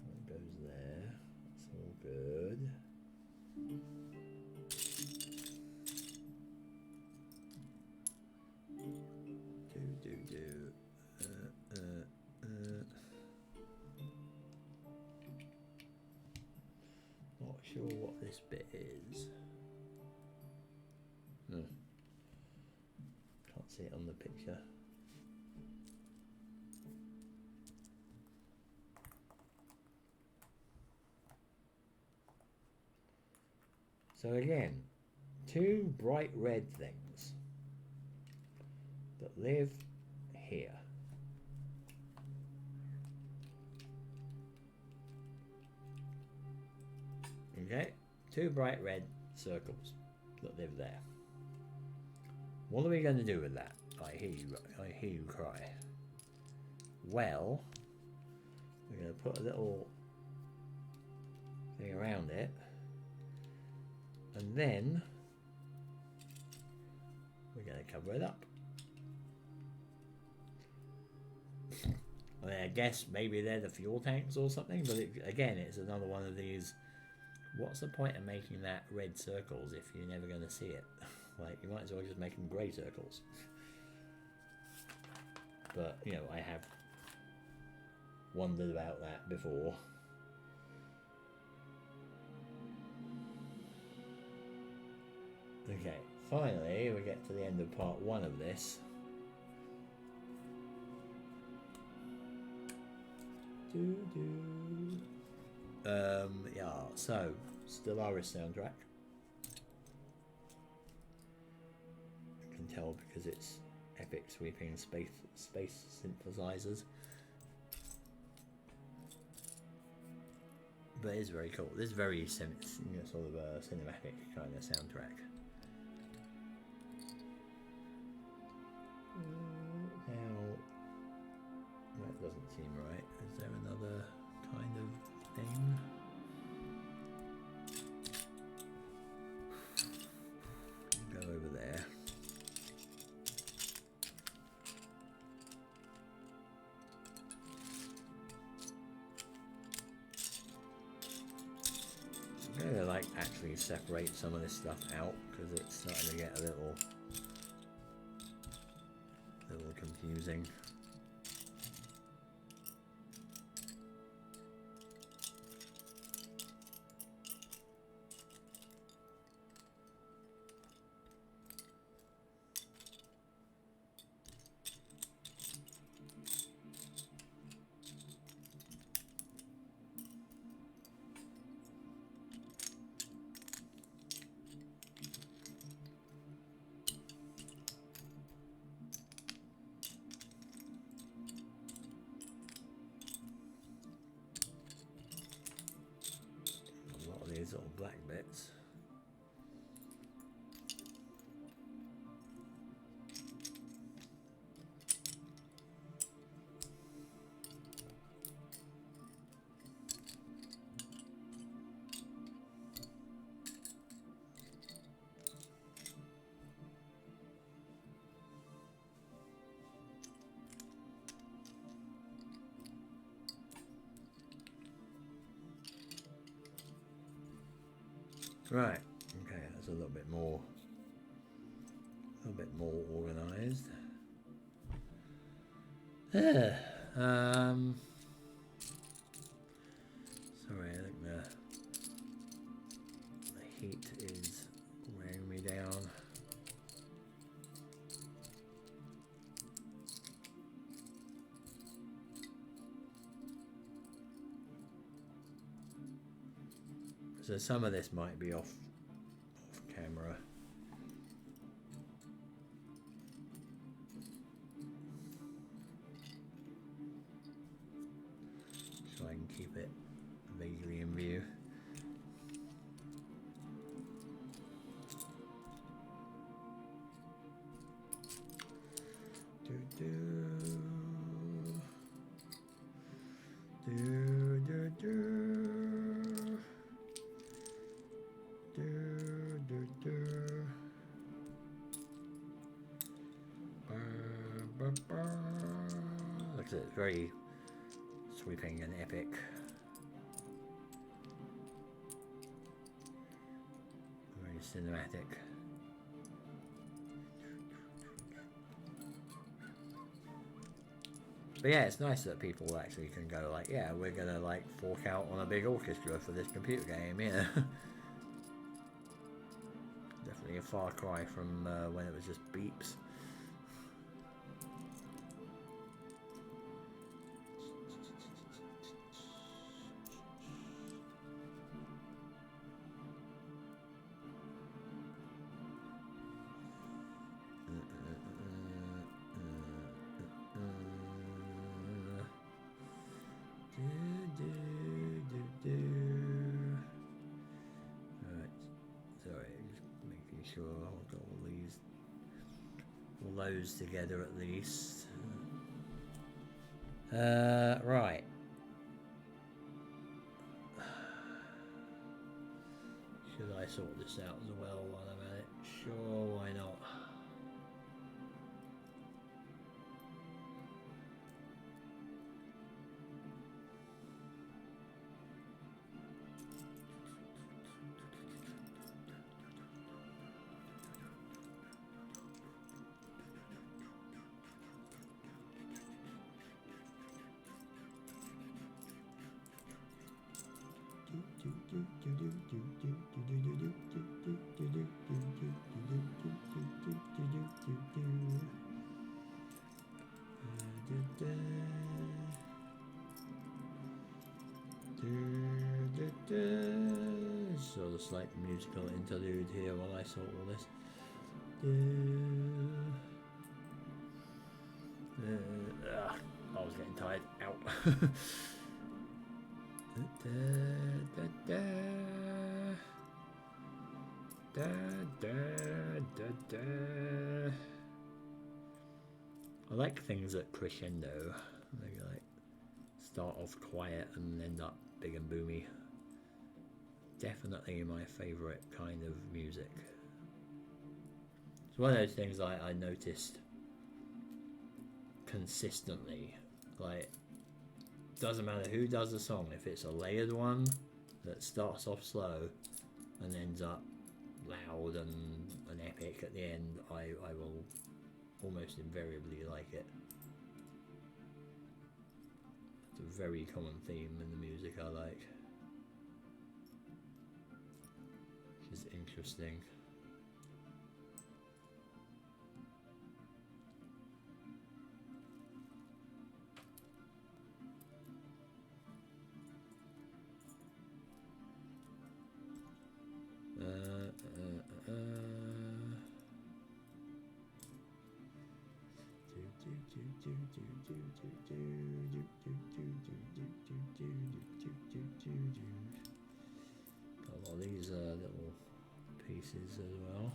That goes there. That's all good. Not sure what this bit is. Can't see it on the picture. So again, two bright red things that live here. Okay, two bright red circles that live there. What are we going to do with that? I hear you cry. Well, we're going to put a little thing around it, and then we're going to cover it up. I mean, I guess maybe they're the fuel tanks or something, but again, it's another one of these. What's the point of making that red circles if you're never going to see it? Like, you might as well just make them grey circles. But, you know, I have wondered about that before. Okay, finally we get to the end of part 1 of this. Yeah, so Stellaris soundtrack. I can tell because it's epic sweeping space synthesizers. But it's very cool. This is very sort of a cinematic kind of soundtrack. Now, that doesn't seem right. Is there another kind of thing? Go over there. I'm gonna like actually separate some of this stuff out because it's starting to get a little confusing. These little black bits. Right, okay, that's a little bit more organized. Sorry, I think the heat is wearing me down. So some of this might be off camera. So I can keep it vaguely in view. Look at it, very sweeping and epic. Very cinematic. But yeah, it's nice that people actually can go like, yeah, we're gonna like fork out on a big orchestra for this computer game, yeah. Definitely a far cry from when it was just beeps. Those together at least. Right. Should I sort this out as well while I'm at it? Sure, why not? Sort of slight musical interlude here while I sort all this. I was getting tired. Out. I like things that crescendo. They like start off quiet and end up big and boomy. Definitely my favourite kind of music. It's one of those things I noticed consistently. Like, doesn't matter who does the song, if it's a layered one that starts off slow and ends up loud and epic at the end, I will almost invariably like it. It's a very common theme in the music I like, which is interesting. Got all these little pieces as well.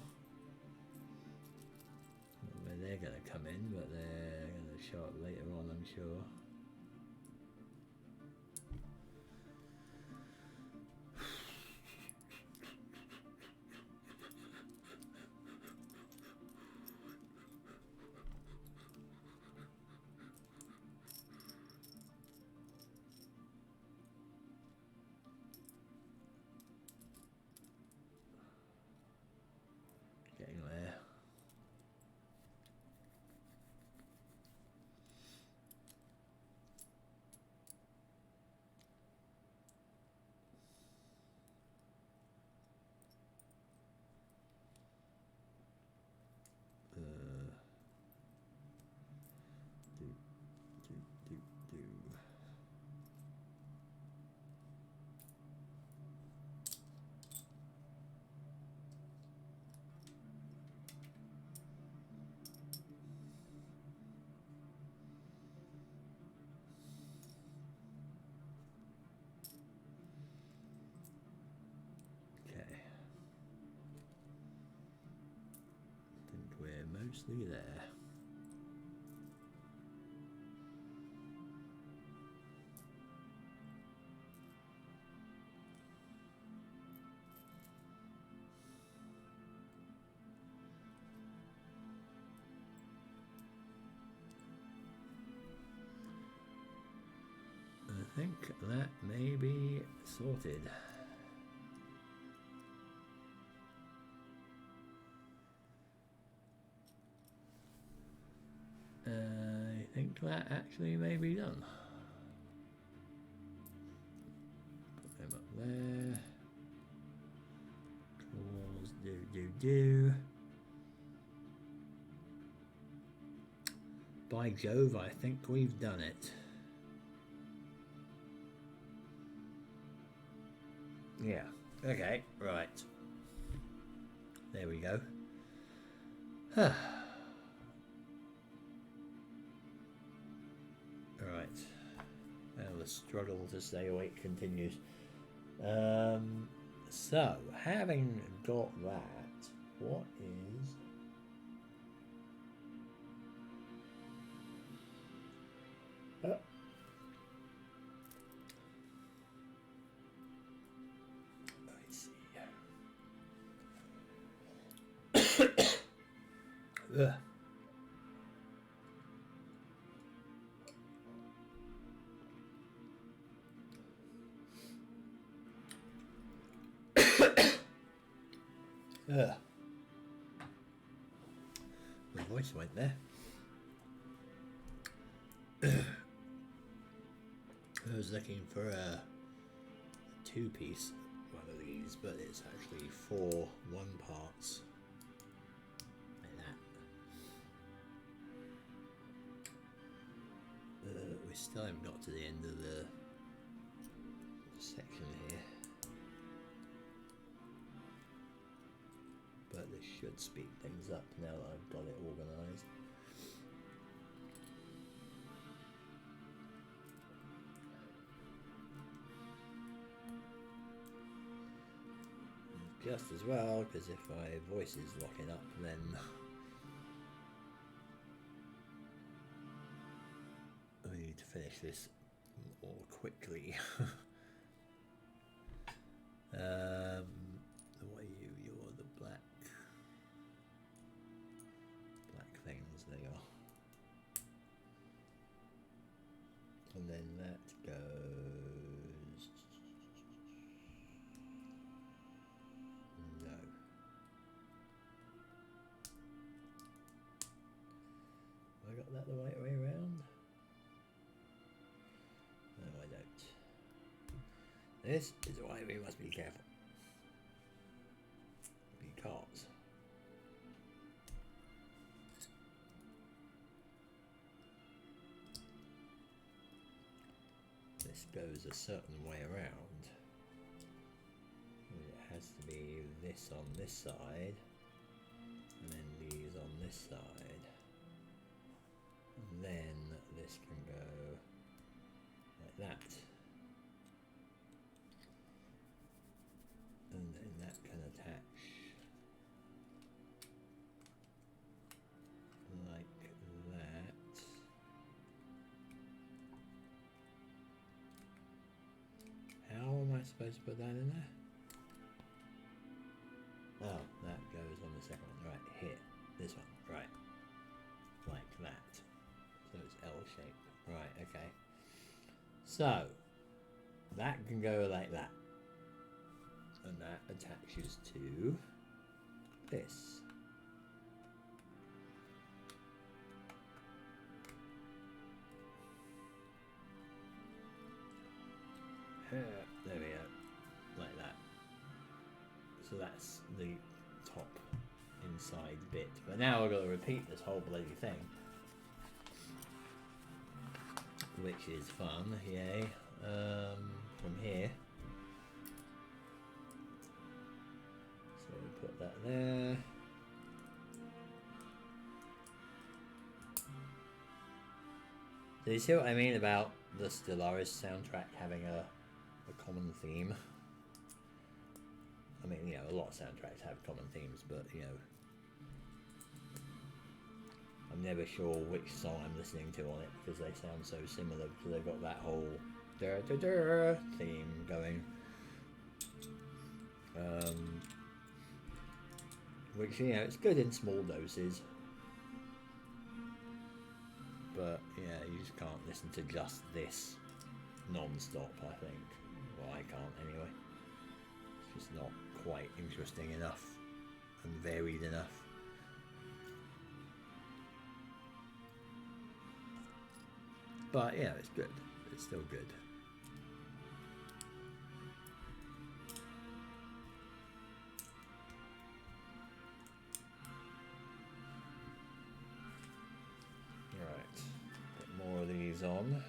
I don't know where they're going to come in, but they're going to show up later on, I'm sure. Getting there. Mostly there. I think that may be sorted. I think that actually may be done. Put them up there. Calls, do. By Jove, I think we've done it. Yeah, okay, right. There we go. Right. Now the struggle to stay awake continues. So, having got that, what is... Ugh. My voice went there. I was looking for a two-piece one of these, but it's actually 4 one-parts. Like that. We still haven't got to the end of the section here. But this should speed things up now that I've got it organised. just as well, because if my voice is locking up, then we need to finish this more quickly. What are you? You're the black things. There you are. And then that goes. No. Have I got that the right way around? No, I don't. This is why we must be careful. Because this goes a certain way around. It has to be this on this side, and then these on this side. And then this can go like that. And then that can attach like that. How am I supposed to put that in there? Oh, that goes on the second one. Right, here. This one. Right. Like that. So it's L shaped. Right, okay. So, that can go like that. And that attaches to this. There we go, like that. So that's the top inside bit. But now I've got to repeat this whole bloody thing, which is fun. Yay! From here. So put that there. Do you see what I mean about the Stellaris soundtrack having a common theme? I mean, you know, a lot of soundtracks have common themes, but, you know, I'm never sure which song I'm listening to on it because they sound so similar, because they've got that whole da-da-da theme going. Which, you know, it's good in small doses. But, yeah, you just can't listen to just this non-stop, I think. Well, I can't anyway. It's just not quite interesting enough and varied enough. But, yeah, it's good. It's still good. Right, put more of these on.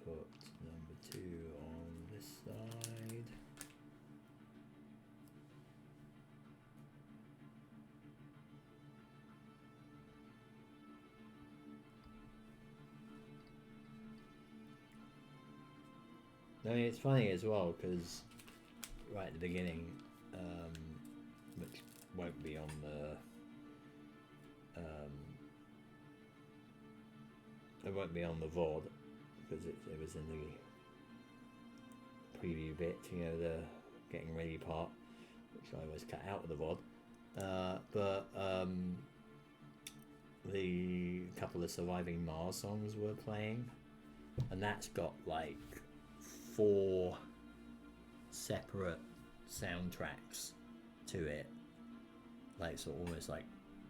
Put number 2 on this side. I mean, it's funny as well because right at the beginning, which won't be on the it won't be on the VOD because it was in the preview bit, you know, the getting ready part, which I always cut out of the VOD. But the couple of Surviving Mars songs were playing, and that's got like 4 separate soundtracks to it, like so almost like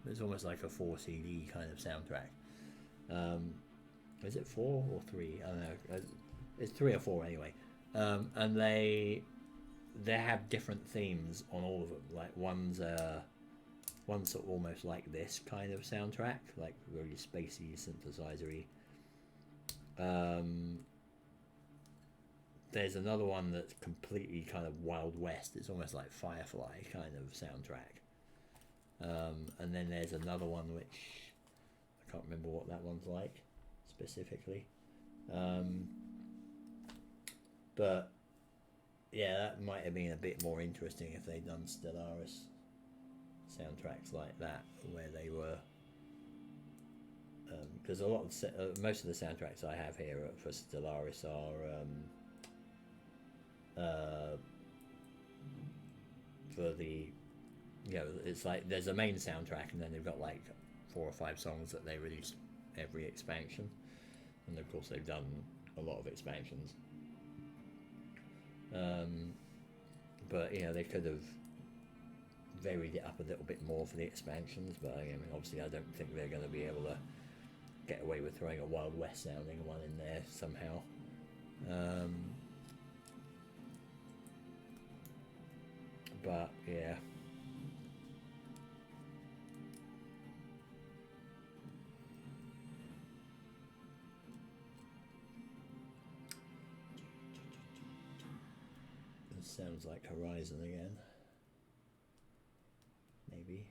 it's almost like a 4 CD kind of soundtrack. Is it 4 or 3? I don't know. It's 3 or 4 anyway. And they have different themes on all of them. Like one's sort of almost like this kind of soundtrack, like really spacey, synthesizer-y. there's another one that's completely kind of Wild West. It's almost like Firefly kind of soundtrack. And then there's another one which I can't remember what that one's like specifically. But yeah, that might have been a bit more interesting if they'd done Stellaris soundtracks like that, where they were. Because a lot of most of the soundtracks I have here for Stellaris are for the, you know, it's like there's a main soundtrack and then they've got like 4 or 5 songs that they release every expansion, and of course they've done a lot of expansions. But you know, they could have varied it up a little bit more for the expansions, but I mean, obviously I don't think they're going to be able to get away with throwing a Wild West sounding one in there somehow. But yeah. This sounds like Horizon again. Maybe.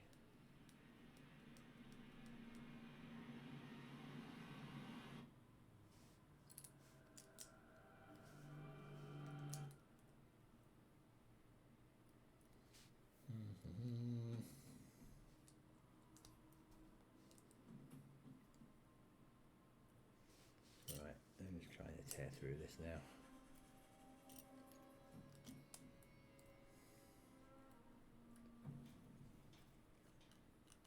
Right, I'm just trying to tear through this now.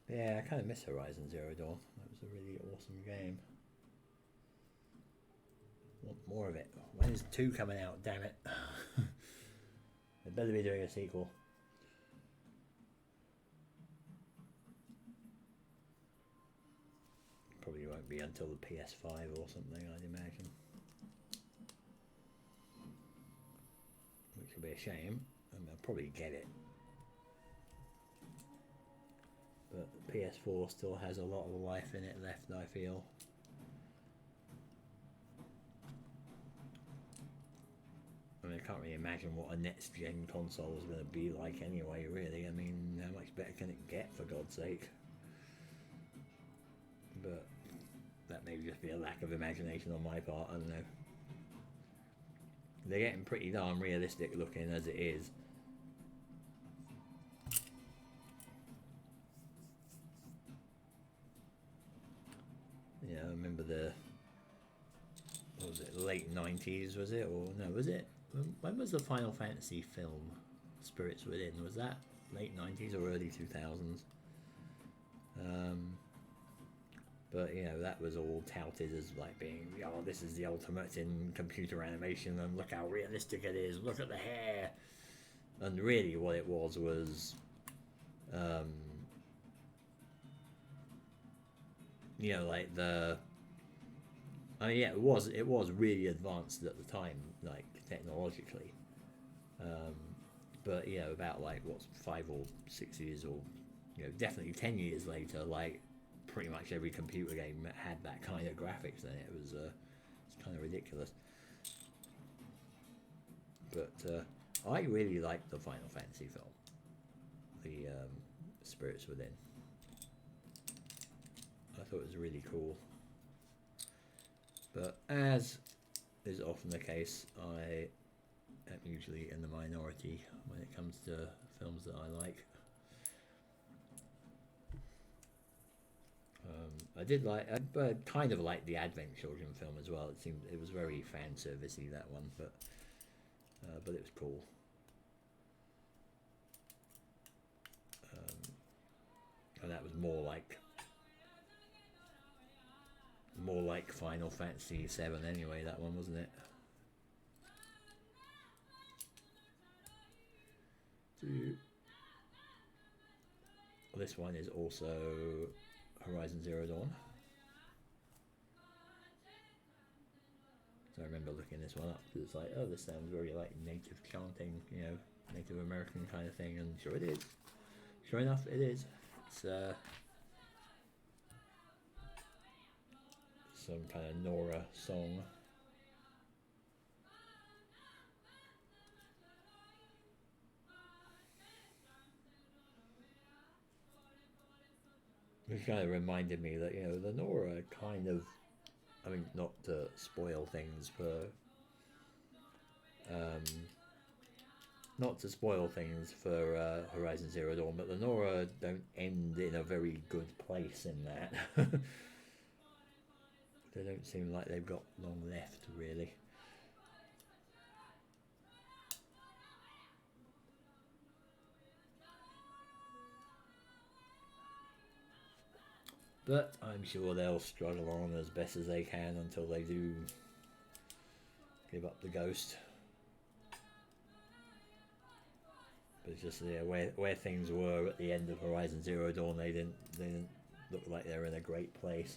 Yeah, I kind of miss Horizon Zero Dawn. That was a really awesome game. Want more of it. When is 2 coming out? Damn it. They better be doing a sequel. Probably won't be until the PS5 or something, I'd imagine. Which will be a shame. And I'll probably get it. But the PS4 still has a lot of life in it left, I feel. I mean, I can't really imagine what a next-gen console is going to be like anyway, really. I mean, how much better can it get, for God's sake? But that may just be a lack of imagination on my part, I don't know. They're getting pretty darn realistic looking as it is. Yeah, I remember the, what was it, late 90s, was it? Or no, was it? When was the Final Fantasy film, Spirits Within? Was that late 90s or early 2000s? But you know, that was all touted as like being, oh, this is the ultimate in computer animation, and look how realistic it is, look at the hair. And really what it was you know, like the, I mean, yeah, it was really advanced at the time, like technologically. But you know, about like what's 5 or 6 years, or you know, definitely 10 years later, like pretty much every computer game had that kind of graphics in it. It was it's kind of ridiculous. But I really liked the Final Fantasy film, the Spirits Within. I thought it was really cool. But as is often the case, I am usually in the minority when it comes to films that I like. I did like, I kind of liked the Advent Children film as well. It seemed it was very fan servicey, that one, but it was cool. And that was more like Final Fantasy VII anyway. That one, wasn't it? This one is also Horizon Zero Dawn. So I remember looking this one up because it's like, oh, this sounds very like native chanting, you know, Native American kind of thing, and sure it is. Sure enough, it is. It's some kind of Nora song. Which kind of reminded me that, you know, the Nora kind of, I mean, not to spoil things for, um, not to spoil things for Horizon Zero Dawn, but the Nora don't end in a very good place in that. They don't seem like they've got long left, really. But I'm sure they'll struggle on as best as they can until they do give up the ghost. But it's just, yeah, where things were at the end of Horizon Zero Dawn, they didn't look like they were in a great place.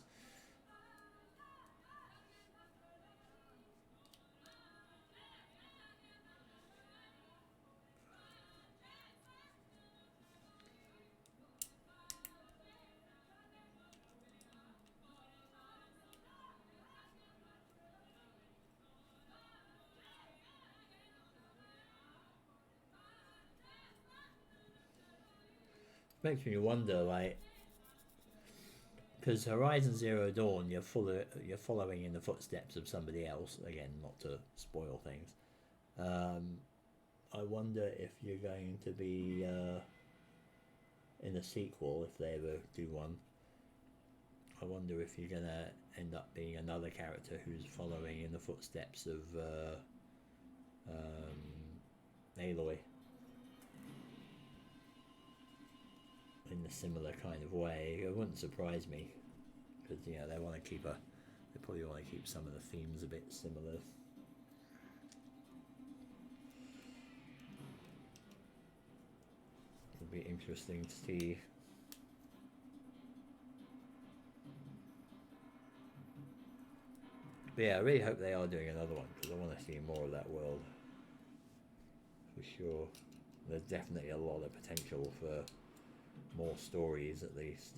Makes me wonder, like, because Horizon Zero Dawn, you're following in the footsteps of somebody else. Again, not to spoil things. I wonder if you're going to be in a sequel, if they ever do one. I wonder if you're gonna end up being another character who's following in the footsteps of Aloy in a similar kind of way. It wouldn't surprise me, because, you know, they probably want to keep some of the themes a bit similar. It'll be interesting to see. But yeah, I really hope they are doing another one, because I want to see more of that world. For sure. There's definitely a lot of potential for more stories, at least.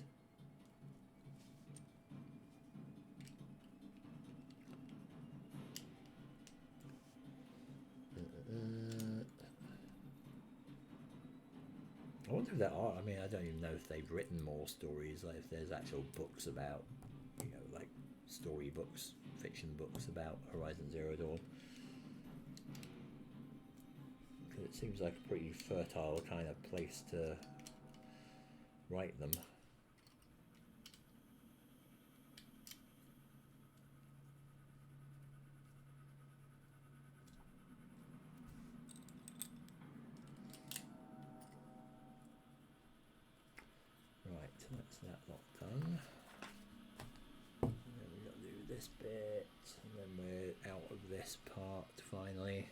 I wonder if there are. I mean, I don't even know if they've written more stories. Like, if there's actual books about, you know, like story books, fiction books about Horizon Zero Dawn. Because it seems like a pretty fertile kind of place to write them. Right, that's that lot done. And then we got to do this bit, and then we're out of this part finally.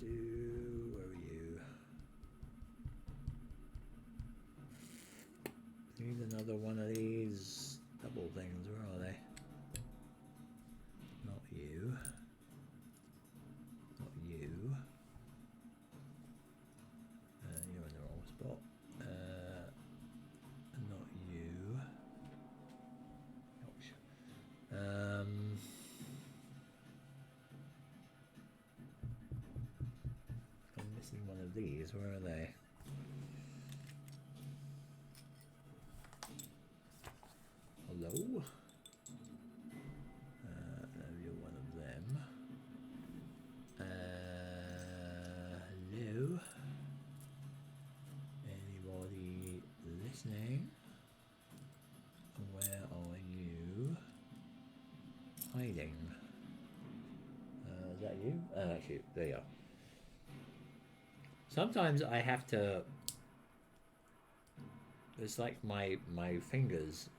Where are you? Need another one of these double things. Where are they? Not you. Not you. You're in the wrong spot. Not you. Ouch. I'm missing one of these. Where are they? Hello? You're one of them. Hello? Anybody listening? Where are you hiding? Is that you? Actually, there you are. Sometimes I have to. It's like my fingers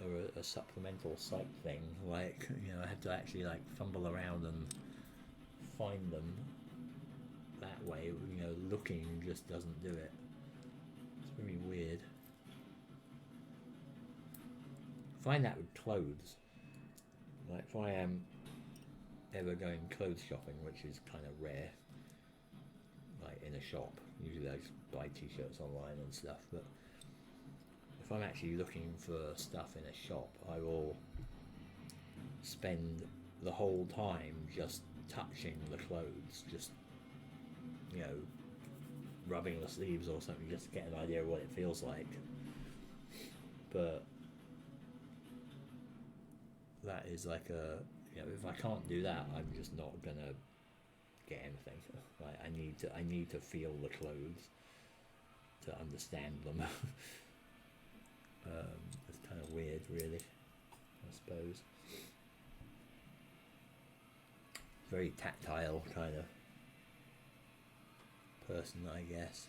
are a supplemental sight thing. Like, you know, I have to actually like fumble around and find them that way. You know, looking just doesn't do it. It's very weird. I find that with clothes. Like, if I am ever going clothes shopping, which is kind of rare, like in a shop, usually I just buy t-shirts online and stuff, but if I'm actually looking for stuff in a shop, I will spend the whole time just touching the clothes, just you know, rubbing the sleeves or something just to get an idea of what it feels like. But that is like a, you know, if I can't do that, I'm just not gonna get anything. Like I need to feel the clothes to understand them. It's kind of weird, really, I suppose. Very tactile kind of person, I guess.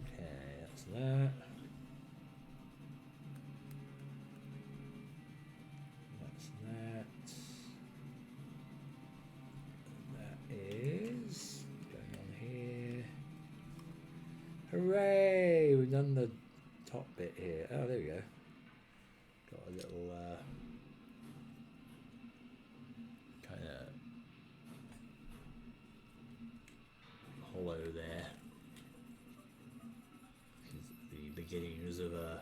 Okay, that's that. That's that. That is going on here. Hooray! We've done the top bit here. Oh, there we go. Got a little kind of hollow there. The beginnings of the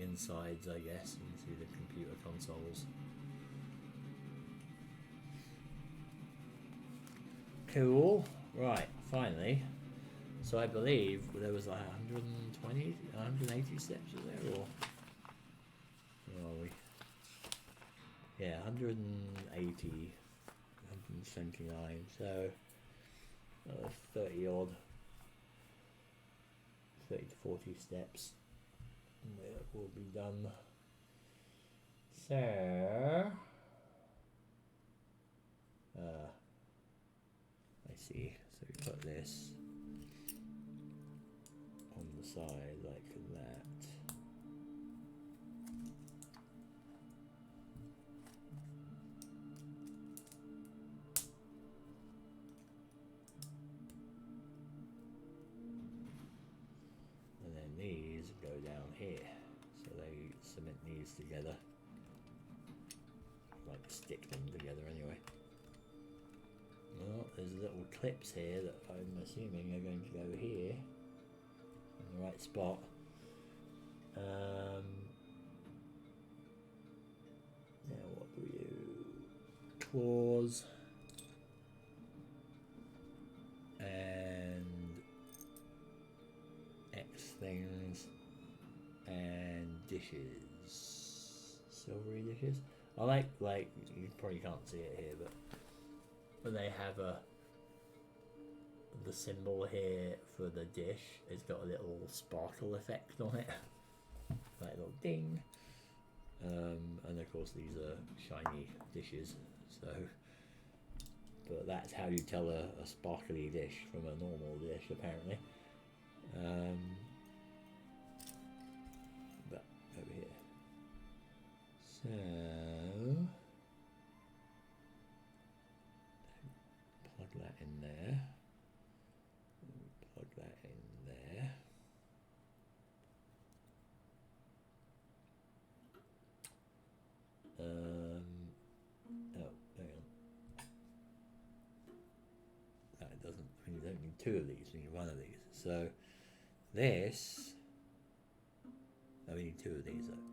insides, I guess. You can see the computer consoles. Cool. Right, finally. So I believe there was like 120, 180 steps in there, or where are we? Yeah, 180, 179. So 30 odd, 30 to 40 steps. And that will be done. So I see. So we put this on the side like that. And then these go down here. So they cement these together. Like stick them together anyway. Well, there's little clips here that I'm assuming are going to go here in the right spot. Now what do we do? Claws and X things and dishes, silvery dishes. I like you probably can't see it here, but they have the symbol here for the dish. It's got a little sparkle effect on it, like a little ding. And of course these are shiny dishes. So, but that's how you tell a sparkly dish from a normal dish, apparently. But over here. So plug that in there. Plug that in there. Oh, hang on. That doesn't. I mean, you don't need two of these. You need one of these. So this. I need two of these though.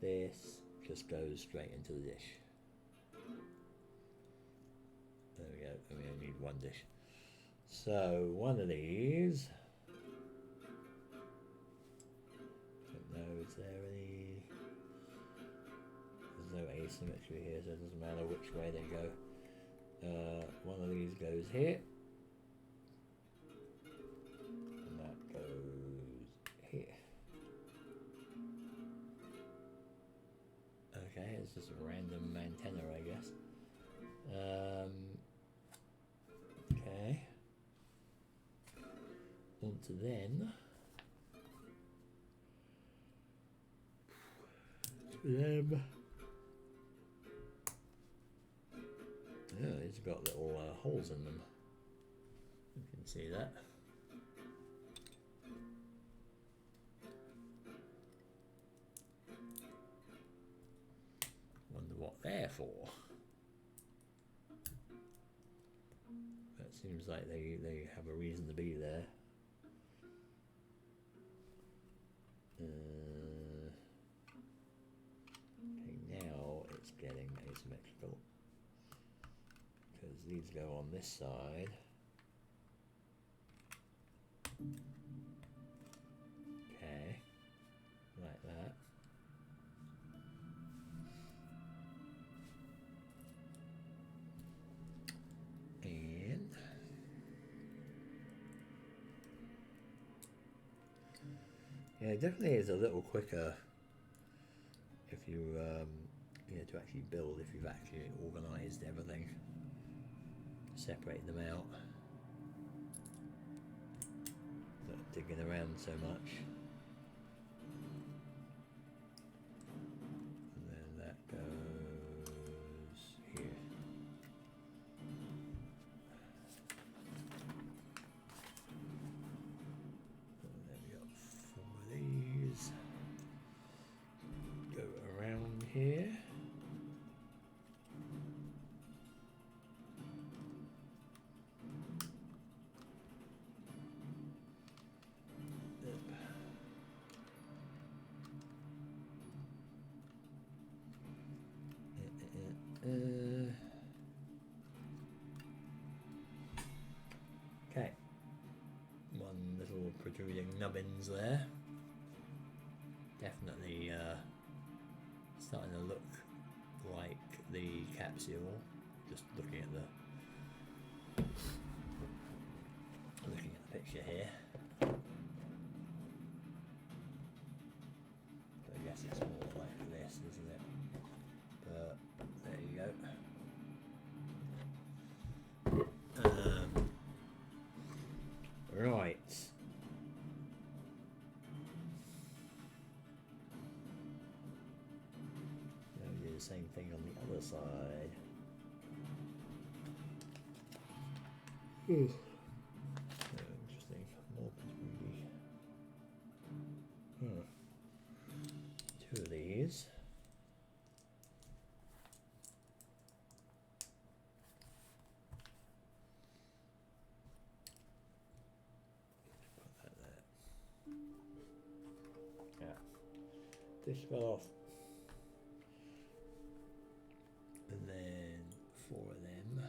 This just goes straight into the dish. There we go. We only need one dish. So one of these. Don't know. Is there any? There's no asymmetry here, so it doesn't matter which way they go. One of these goes here, and that goes here. Okay, it's just a random antenna, I guess. Okay. On to then. Them. Yeah, these have got little holes in them. You can see that. Wonder what they're for. Seems like they have a reason to be there. Okay, now it's getting asymmetrical because these go on this side. Okay, like that. And yeah, it definitely is a little quicker if you to actually build, if you've actually organised everything, separate them out, not digging around so much. And then that goes here. And then we got 4 of these. Go around here. Okay, one little protruding nubbins there. Definitely starting to look like the capsule. Just looking at the picture here. But I guess it's more like this, isn't it? But there you go. Right. Now we do the same thing on the other side. Interesting. More pretty. Two of these. This fell off, and then 4 of them.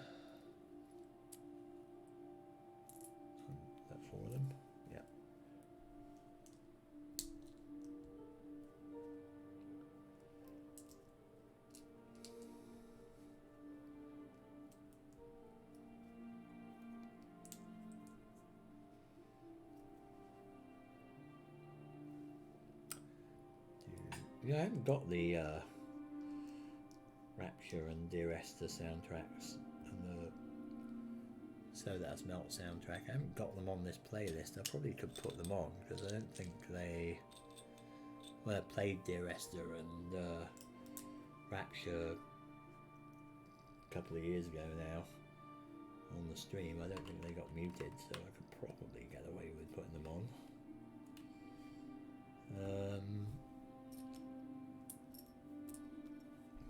Is that 4 of them? Yeah. Yeah, I haven't got the Rapture and Dear Esther soundtracks and the So That's Melt soundtrack. I haven't got them on this playlist. I probably could put them on because I don't think they... Well, I played Dear Esther and Rapture a couple of years ago now on the stream. I don't think they got muted, so I could probably get away with putting them on.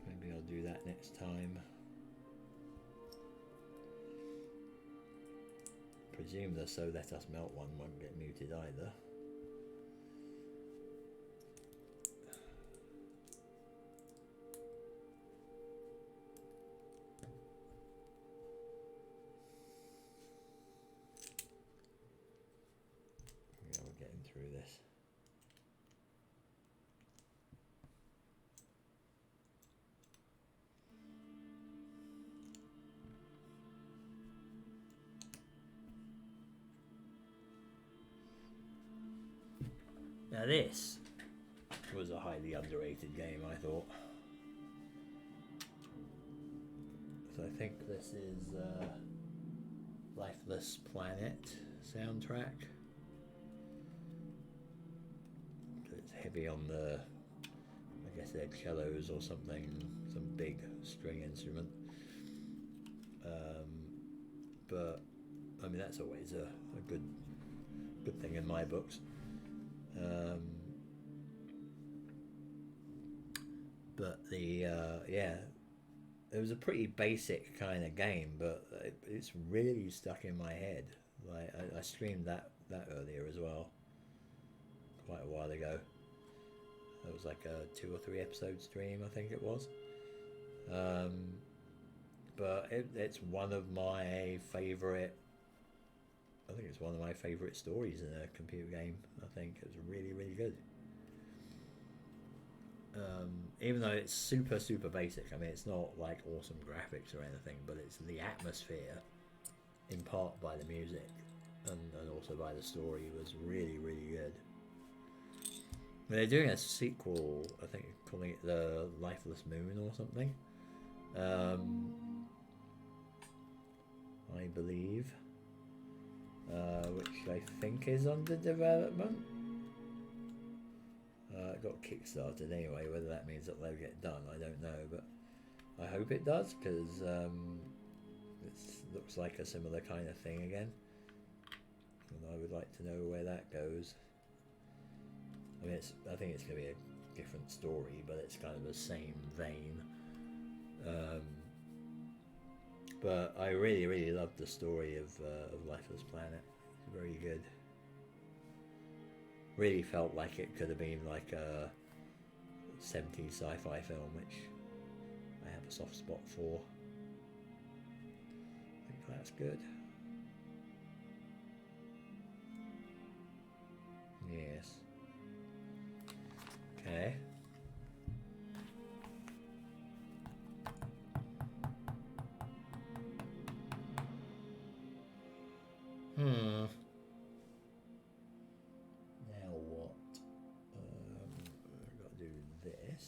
Maybe I'll do that next time. Presume the So Let Us Melt one won't get muted either. Yeah, we're getting through this. Now this was a highly underrated game, I thought. So I think this is Lifeless Planet soundtrack. It's heavy on the, I guess they're cellos or something, some big string instrument. But I mean that's always a good thing in my books. But the yeah, it was a pretty basic kind of game, but it's really stuck in my head. Like I streamed that earlier as well, quite a while ago. It was like a 2 or 3 episode stream, I think it was. Um, but it's one of my favorite. I think it's one of my favorite stories in a computer game. I think it was really, really good. Even though it's super, super basic. I mean, it's not like awesome graphics or anything, but it's the atmosphere, in part by the music and also by the story, was really, really good. They're doing a sequel, I think, calling it The Lifeless Moon or something. I believe. Which I think is under development. It got kickstarted anyway. Whether that means that they'll get done, I don't know, but I hope it does, because it looks like a similar kind of thing again, and I would like to know where that goes. I mean, I think it's going to be a different story, but it's kind of the same vein. But I really, really loved the story of Lifeless Planet. It's very good. Really felt like it could have been like a 70s sci-fi film, which I have a soft spot for. I think that's good. Yes. Okay. Now what? I've got to do this.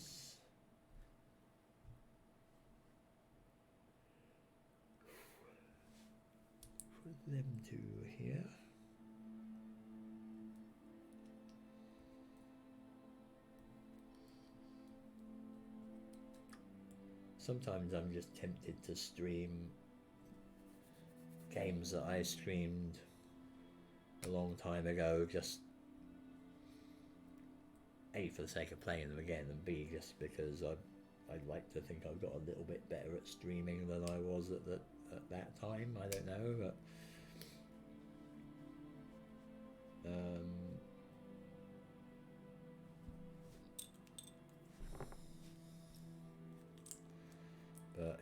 Put them two here. Sometimes I'm just tempted to stream games that I streamed a long time ago, just A, for the sake of playing them again, and B, just because I'd like to think I've got a little bit better at streaming than I was at that time. I don't know, but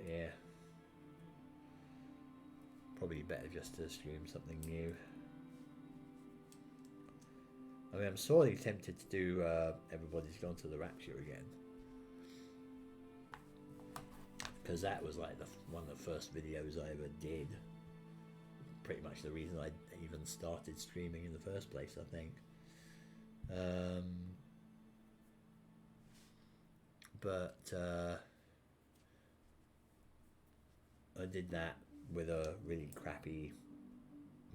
yeah, probably better just to stream something new. I mean, I'm sorely tempted to do Everybody's Gone to the Rapture again, because that was like one of the first videos I ever did. Pretty much the reason I even started streaming in the first place, I think. But I did that with a really crappy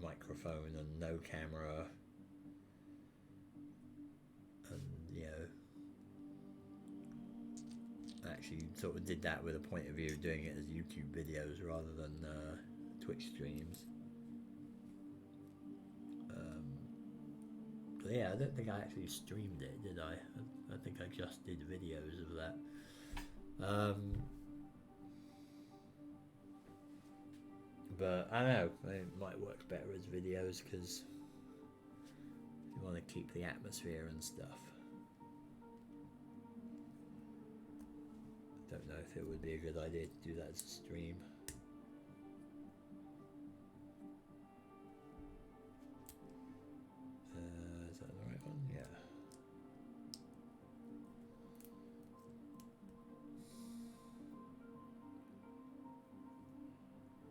microphone and no camera, and actually sort of did that with a point of view doing it as YouTube videos rather than Twitch streams. But yeah, I don't think I actually streamed it, did I? I think I just did videos of that. But I don't know, it might work better as videos, because you want to keep the atmosphere and stuff. I don't know if it would be a good idea to do that as a stream. Is that the right one? Yeah.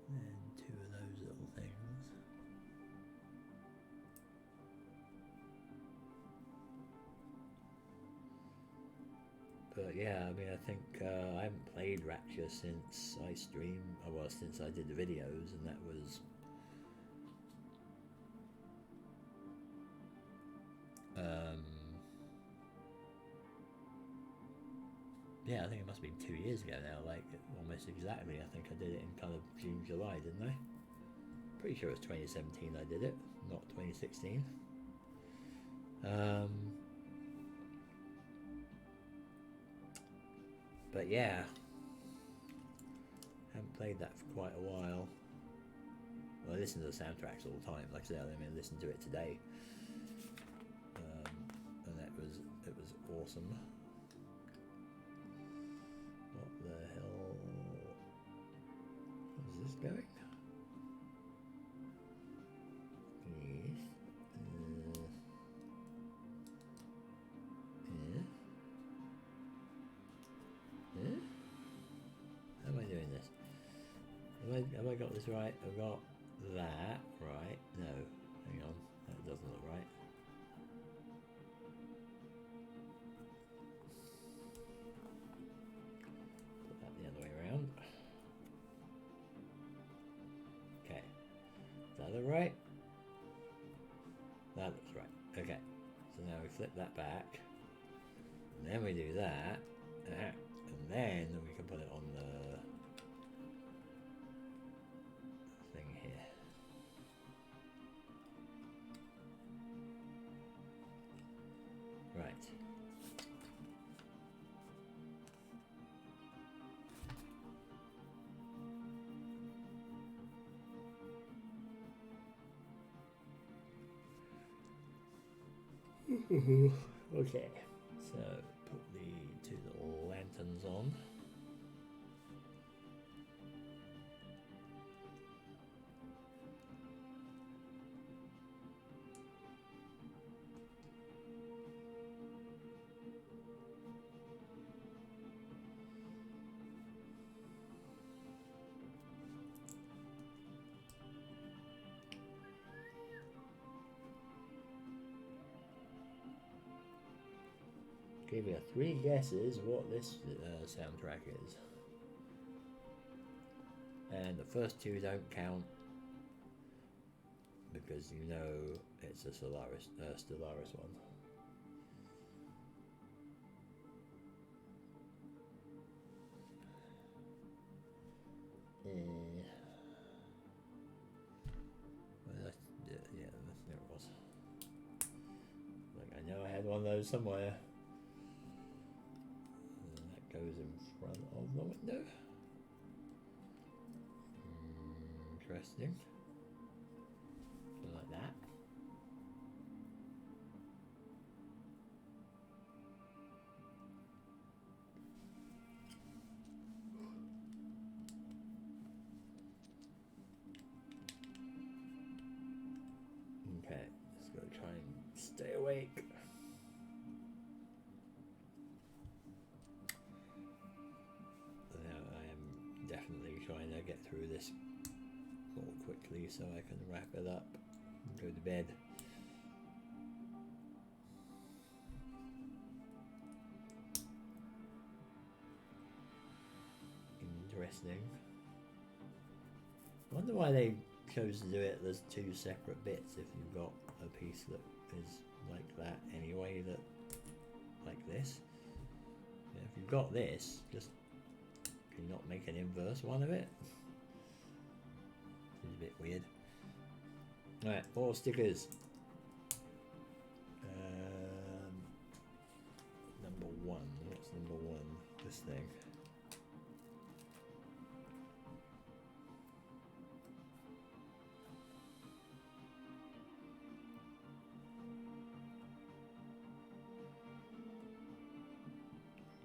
And 2 of those little things. But yeah, I mean, I think I haven't played Rapture since I streamed, well, since I did the videos, and that was yeah, I think it must have been 2 years ago now, like almost exactly. I think I did it in kind of June, July, didn't I? Pretty sure it was 2017 I did it, not 2016. But yeah, played that for quite a while. Well, I listen to the soundtracks all the time. Like I said, I mean, listen to it today, and it was awesome. What the hell? Is this going? Yes. How am I doing this? Have I got this right? I've got that right. No, hang on, that doesn't look right. Put that the other way around. Okay, does that look right? That looks right. Okay, so now we flip that back, and then we do that, and then we can put it on the thing here. Right. Okay, so put the two little lanterns on. Give you 3 guesses what this soundtrack is. And the first 2 don't count because you know it's a Stellaris one. Well, yeah, there it was. Like, I know I had one of those somewhere. Goes in front of the window. Interesting. Something like that. Okay, just gotta try and stay awake. Definitely trying to get through this more quickly so I can wrap it up and go to bed. Interesting. I wonder why they chose to do it as 2 separate bits if you've got a piece that is like that anyway, that like this. Yeah, if you've got this, just can you not make an inverse one of it? Seems a bit weird. Alright, more stickers. Number 1. What's number 1? This thing.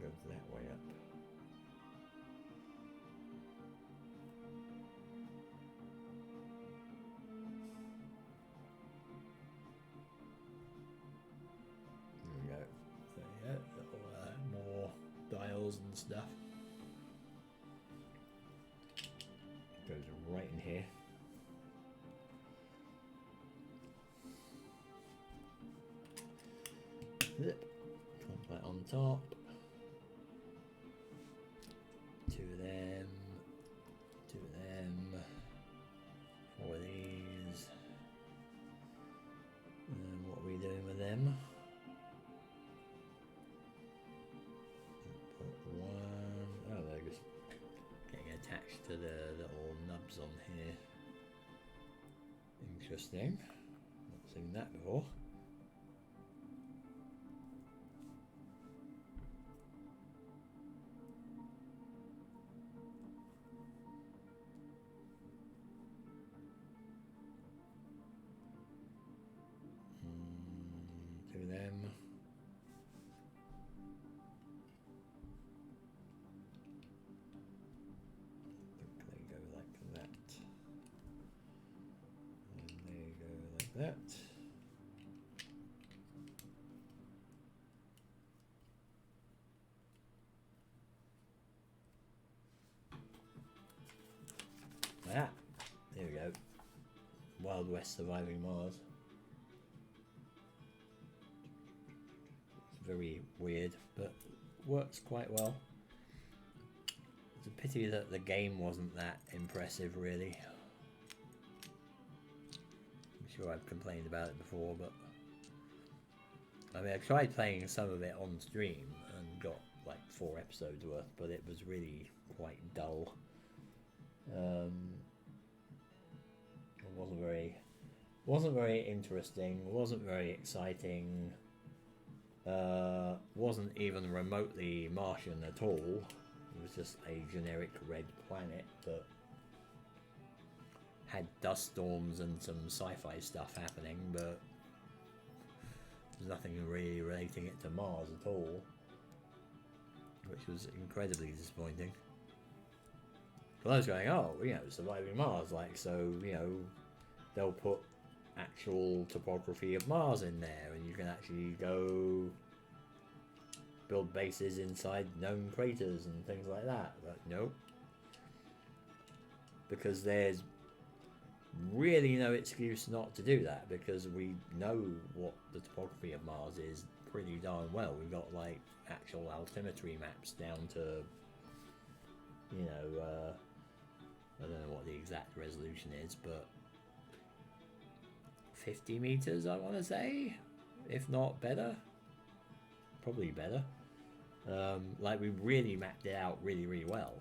Goes that way up. More dials and stuff. Goes right in here. Zip. Put that on top. 2 of them. 2 of them. 4 of these. And what are we doing with them? Attached to the little nubs on here. Interesting. Not seen that before. Wild West Surviving Mars. It's very weird, but works quite well. It's a pity that the game wasn't that impressive, really. I'm sure I've complained about it before, but I mean, I tried playing some of it on stream and got like 4 episodes worth, but it was really quite dull. It wasn't very interesting, wasn't very exciting, wasn't even remotely Martian at all. It was just a generic red planet that had dust storms and some sci-fi stuff happening, but there's nothing really relating it to Mars at all, which was incredibly disappointing. Well, I was going, oh, you know, surviving Mars, like, so, you know, they'll put actual topography of Mars in there, and you can actually go build bases inside known craters and things like that. But nope, because there's really no excuse not to do that, because we know what the topography of Mars is pretty darn well. We've got like actual altimetry maps down to, you know, I don't know what the exact resolution is, but 50 meters, I want to say, if not better, probably better. Like, we really mapped it out really well,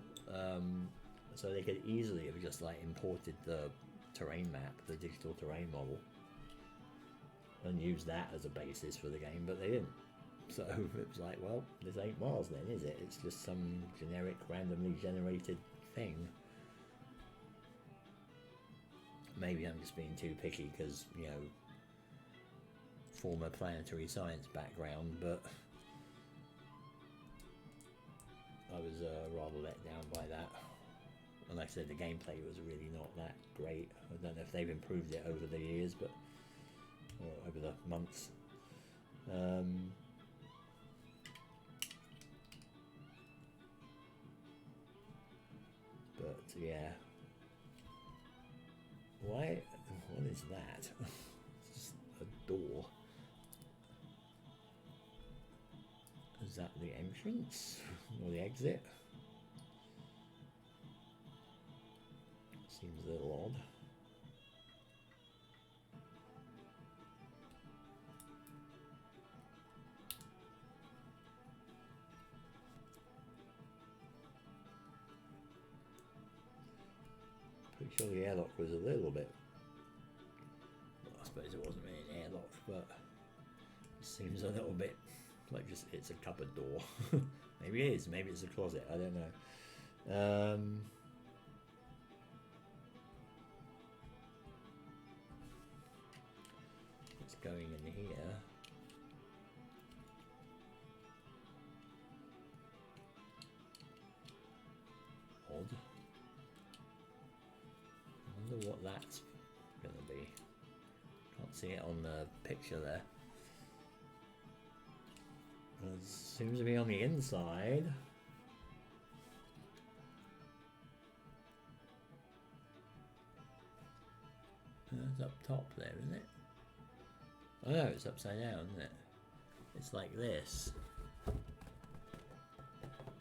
so they could easily have just like imported the terrain map, the digital terrain model, and used that as a basis for the game, but they didn't. So it was like, well, this ain't Mars then, is it? It's just some generic randomly generated thing. Maybe I'm just being too picky because, you know, former planetary science background, but I was rather let down by that. And like I said, the gameplay was really not that great. I don't know if they've improved it over the years, but or over the months. But yeah. Why? What is that? It's just a door. Is that the entrance or the exit? Seems a little odd. Pretty sure the airlock was a little bit, well, I suppose it wasn't really an airlock, but it seems a little bit like just it's a cupboard door. Maybe it is, maybe it's a closet, I don't know. What's going in here? Odd. I wonder what that's going to be. Can't see it on the picture there. It seems to be on the inside. It's up top there, isn't it? Oh no, it's upside down, isn't it? It's like this.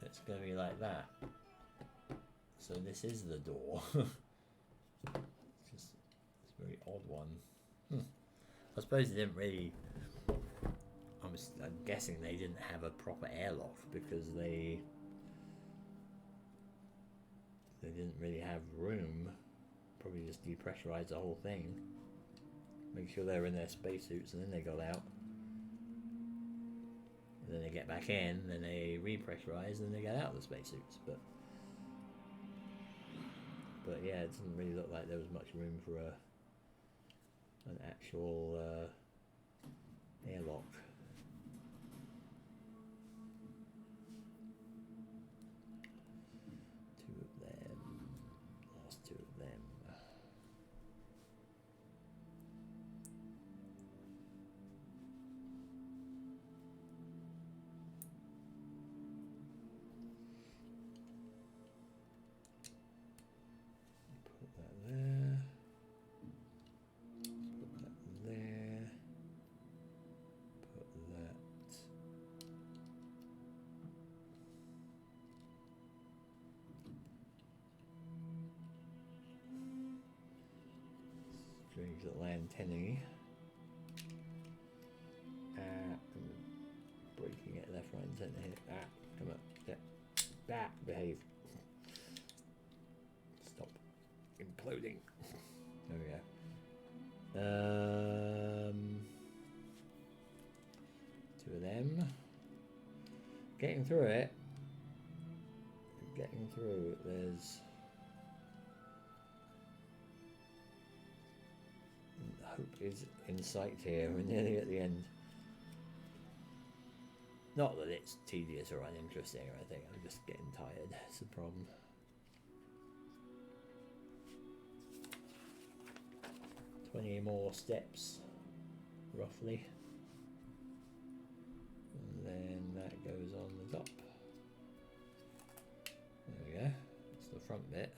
It's going to be like that. So this is the door. It's a very odd one. I suppose they didn't really. I'm guessing they didn't have a proper airlock because they didn't really have room. Probably just depressurized the whole thing. Make sure they were in their spacesuits, and then they got out. And then they get back in, then they repressurize, and then they get out of the spacesuits. But yeah, it doesn't really look like there was much room for an actual airlock. Two of them. Last two of them. Put that there. change the antennae. Breaking it left, right, and centre here. Come on. Yeah. Behave. Stop imploding. There we go. Two of them. Getting through it. Getting through. There's hope is in sight here. We're nearly at the end. Not that it's tedious or uninteresting or anything. I'm just getting tired. That's the problem. $20 more steps, roughly. And then that goes on the top. There we go. That's the front bit.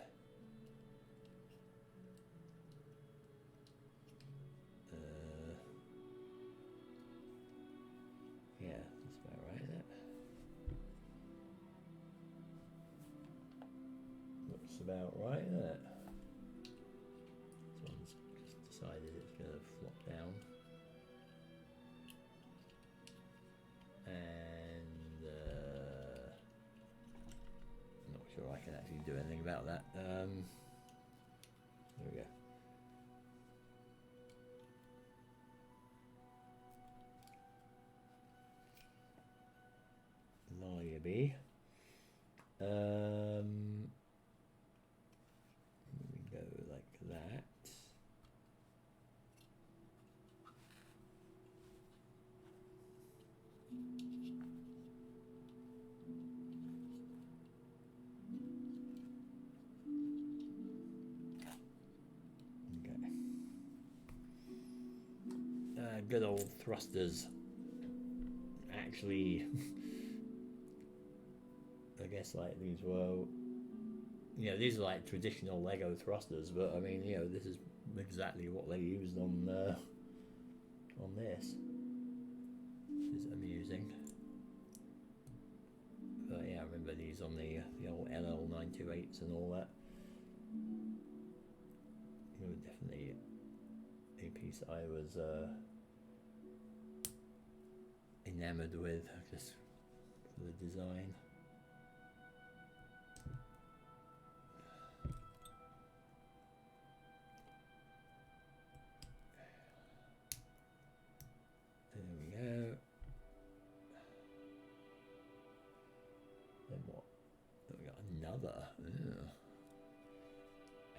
Yeah, that's about right, isn't it? Looks about right, isn't it? This one's just decided it's going to flop down. And I'm not sure I can actually do anything about that. There we go. Maybe. We go like that. Okay. Good old thrusters. Actually. I guess like these were, you know, these are like traditional Lego thrusters, but I mean, you know, this is exactly what they used on this, which is amusing. But yeah, I remember these on the old LL928s and all that. They were definitely a piece I was enamored with, just for the design.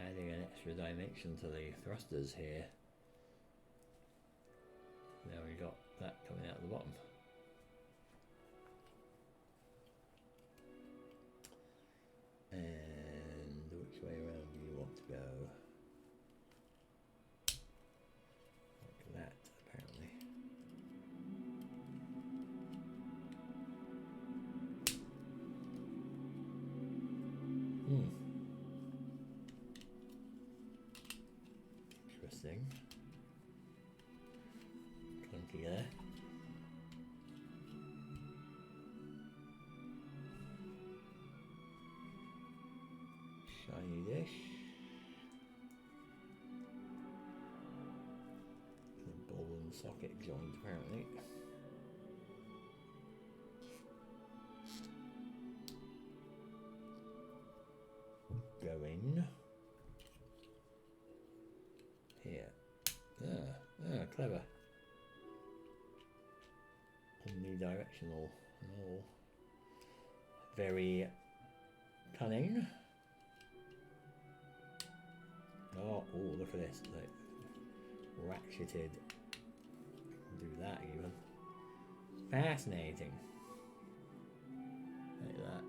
Adding an extra dimension to the thrusters here. Now we got that coming out the bottom. And which way around do you want to go? Like that, apparently. Interesting. Clunky there. Shiny dish. The ball and socket joint apparently. Going here. Clever. Omnidirectional and all. Very cunning. Oh, look at this. Like, ratcheted. Do that even. Fascinating. Like that.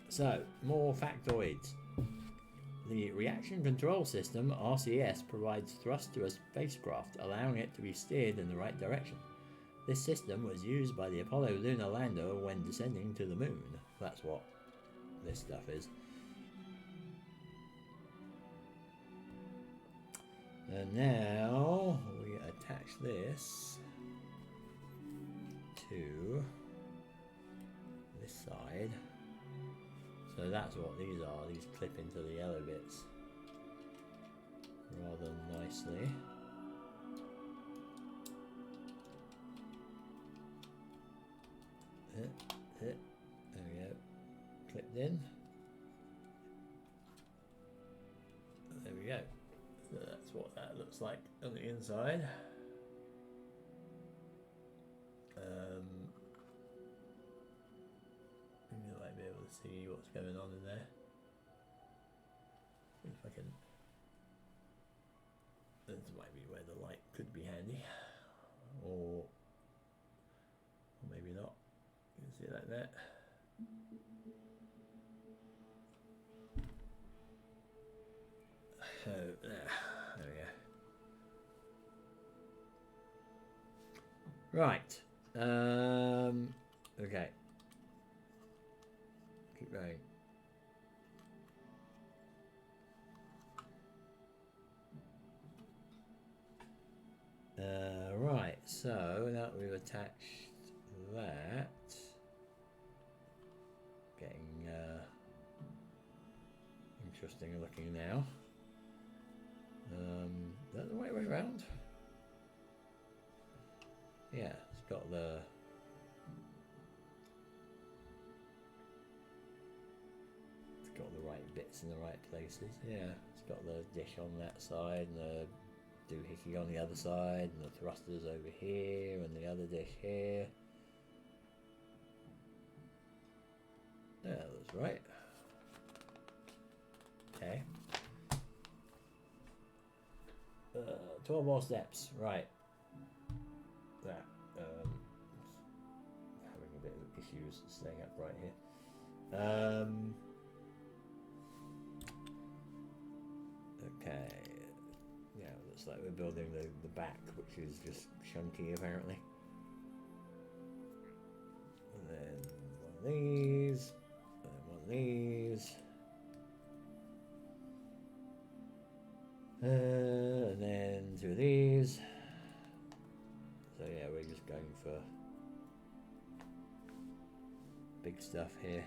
So, more factoids. The Reaction Control System, RCS, provides thrust to a spacecraft, allowing it to be steered in the right direction. This system was used by the Apollo lunar lander when descending to the moon. That's what this stuff is. And now we attach this to this side. So that's what these are. These clip into the yellow bits rather nicely. There we go. Clipped in. There we go. So that's what that looks like on the inside. You might be able to see what's going on in there. If I can. This might be where the light could be handy, or maybe not. You can see it like that. So there we go. Right. Okay. Keep going. Right. So now that we've attached that, getting interesting looking now. Is that the right way around? Yeah, it's got the right bits in the right places. Yeah, it's got the dish on that side and the doohickey on the other side, and the thrusters over here, and the other dish here. Yeah, that's right. Okay. 12 more steps, right. That, having a bit of issues staying upright here. Okay. Yeah, looks like we're building the back, which is just chunky apparently. And then one of these, and then one of these. And then two of these. So yeah, we're just going for big stuff here.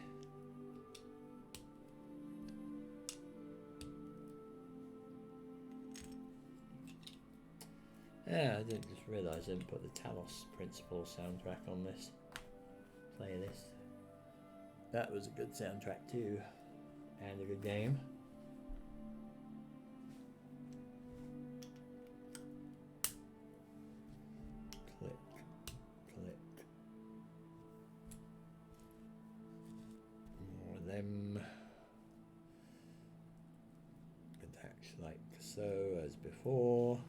Yeah, I didn't just realise I didn't put the Talos Principle soundtrack on this playlist. That was a good soundtrack too, and a good game. Click, click. More of them. Attach like so as before.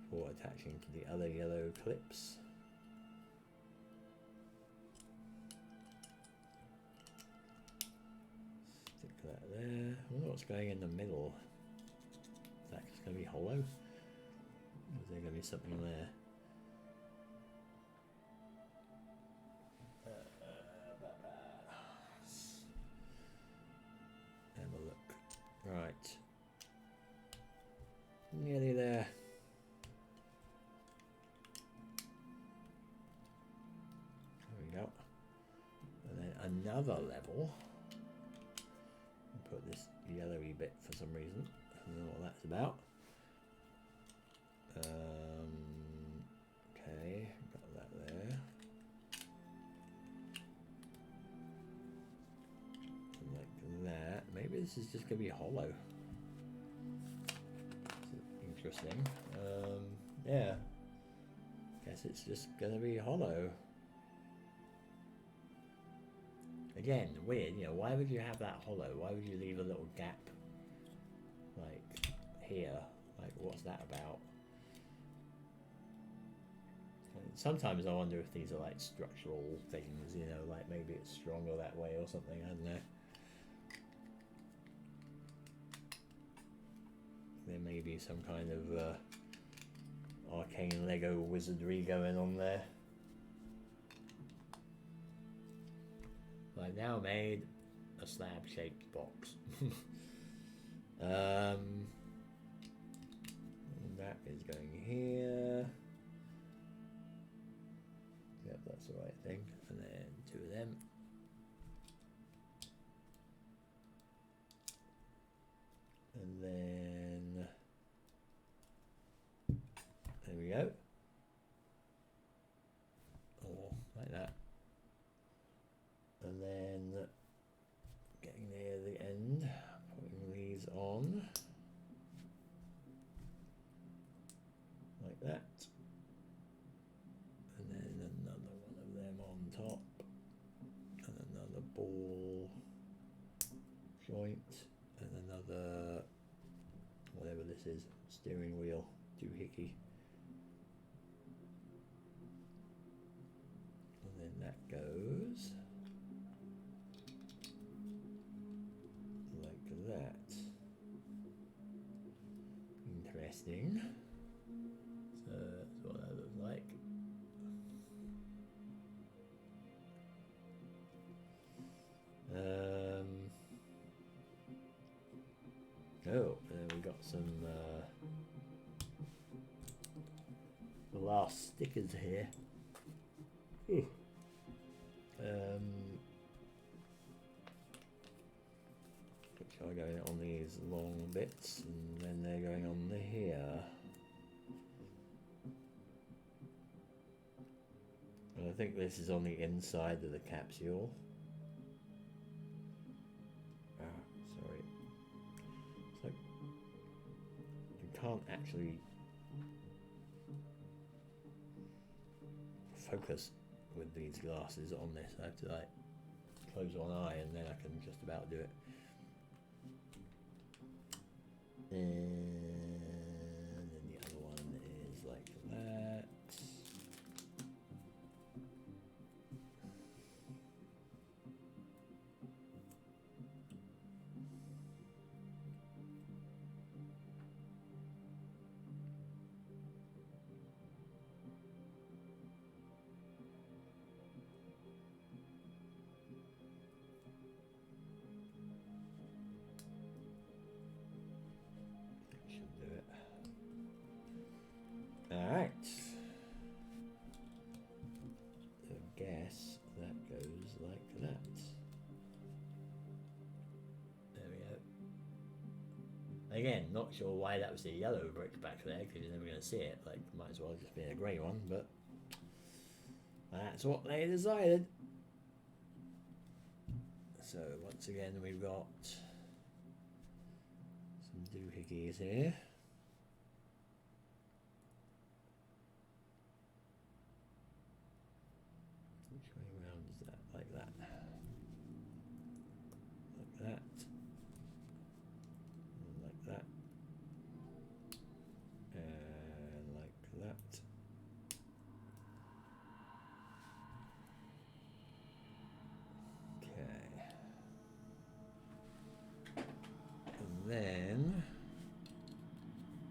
For attaching to the other yellow clips. Stick that there. I wonder what's going in the middle. Is that just going to be hollow? Or is there going to be something there? Have a look. Right. Nearly there. Go. And then another level. Put this yellowy bit for some reason. I don't know what that's about. Okay, got that there. Like that. Maybe this is just going to be hollow. Interesting. Yeah. Guess it's just going to be hollow. Again, weird, you know, why would you have that hollow? Why would you leave a little gap, like, here? Like, what's that about? And sometimes I wonder if these are, like, structural things, you know, like, maybe it's stronger that way or something, I don't know. There may be some kind of, arcane Lego wizardry going on there. I've now made a slab-shaped box. That is going here. Yep, that's the right thing. And then 2 of them. And then there we go. Or like that. And then getting near the end, putting these on like that. And then another one of them on top. And another ball joint. And another, whatever this is, steering wheel doohickey. And then that goes like that. Interesting. So that's what that looks like. Oh, we got some the last stickers here. Ooh. Which are going on these long bits, and then they're going on the here. And I think this is on the inside of the capsule. Sorry. So you can't actually focus with these glasses on this. I have to like close one eye and then I can just about do it. And then the other one is like that. Alright. So I guess that goes like that. There we go. Again, not sure why that was the yellow brick back there, because you're never going to see it. Like, might as well just be a grey one, but that's what they decided. So once again, we've got some doohickeys here. Like that, and like that, and like that. Okay, and then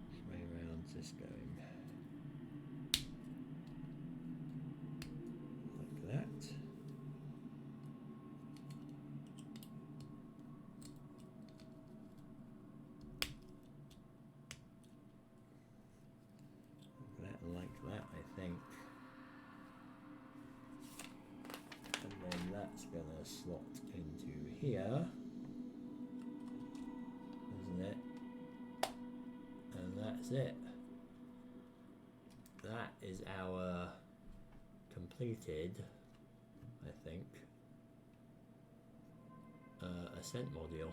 which way around's this going? Like that. Like that, I think. And then that's gonna slot into here, isn't it? And that's it. That is our completed, I think, ascent module,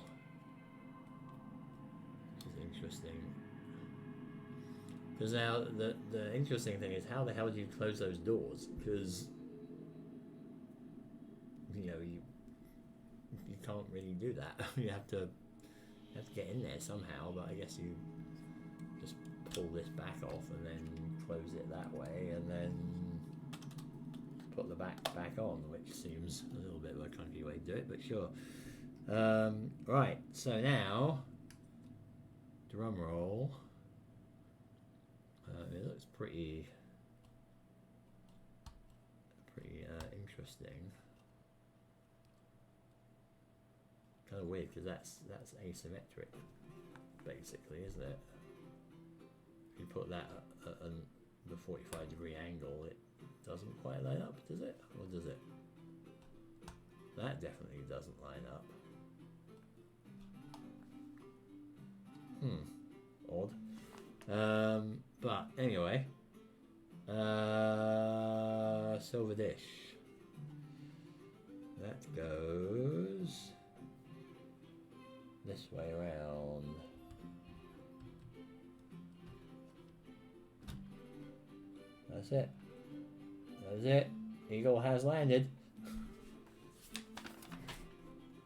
which is interesting. Because now the interesting thing is, how the hell do you close those doors? Because you know you can't really do that. you have to get in there somehow. But I guess you just pull this back off and then close it that way, and then put the back on, which seems a little bit of a clunky way to do it, but sure. Right. So now, drum roll. It looks pretty interesting. Kind of weird because that's asymmetric, basically, isn't it? If you put that at the 45-degree angle, it doesn't quite line up, does it? Or does it? That definitely doesn't line up. Odd. But anyway, silver dish. That goes this way around. That's it. That's it. Eagle has landed.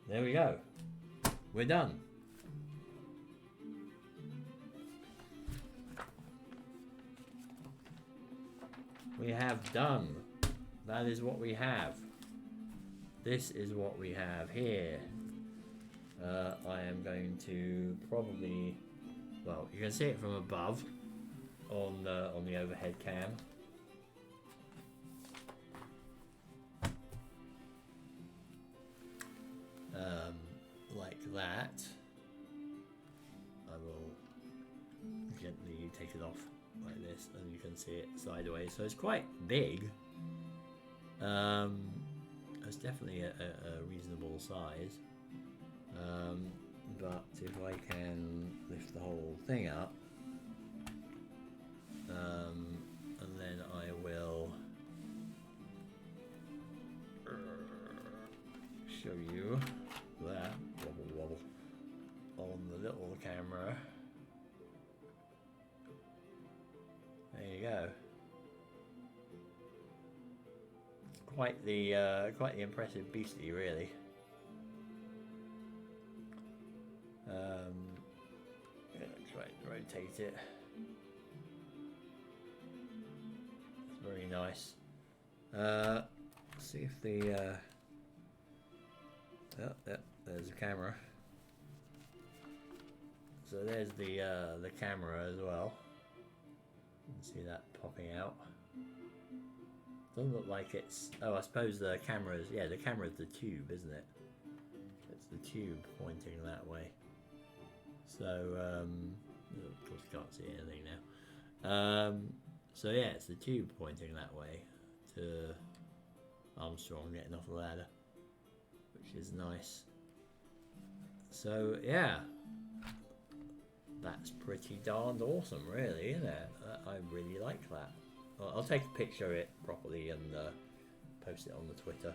There we go. We're done. We have done. That is what we have. This is what we have here. I am going to probably, well, you can see it from above on the overhead cam. Like that. I will gently take it off like this, and you can see it sideways. So it's quite big. It's definitely a reasonable size. But if I can lift the whole thing up, and then I will show you that wobble on the little camera. There you go. Quite the impressive beastie, really. Try to rotate it. It's very nice. See if the there's the camera. So there's the camera as well. You can see that popping out. Doesn't look like it's... Oh, I suppose the camera's... Yeah, the camera's the tube, isn't it? It's the tube pointing that way. So, of course you can't see anything now. So yeah, it's the tube pointing that way to Armstrong getting off the ladder, which is nice. So yeah, that's pretty darned awesome, really, isn't it? I really like that. I'll take a picture of it properly and post it on the Twitter.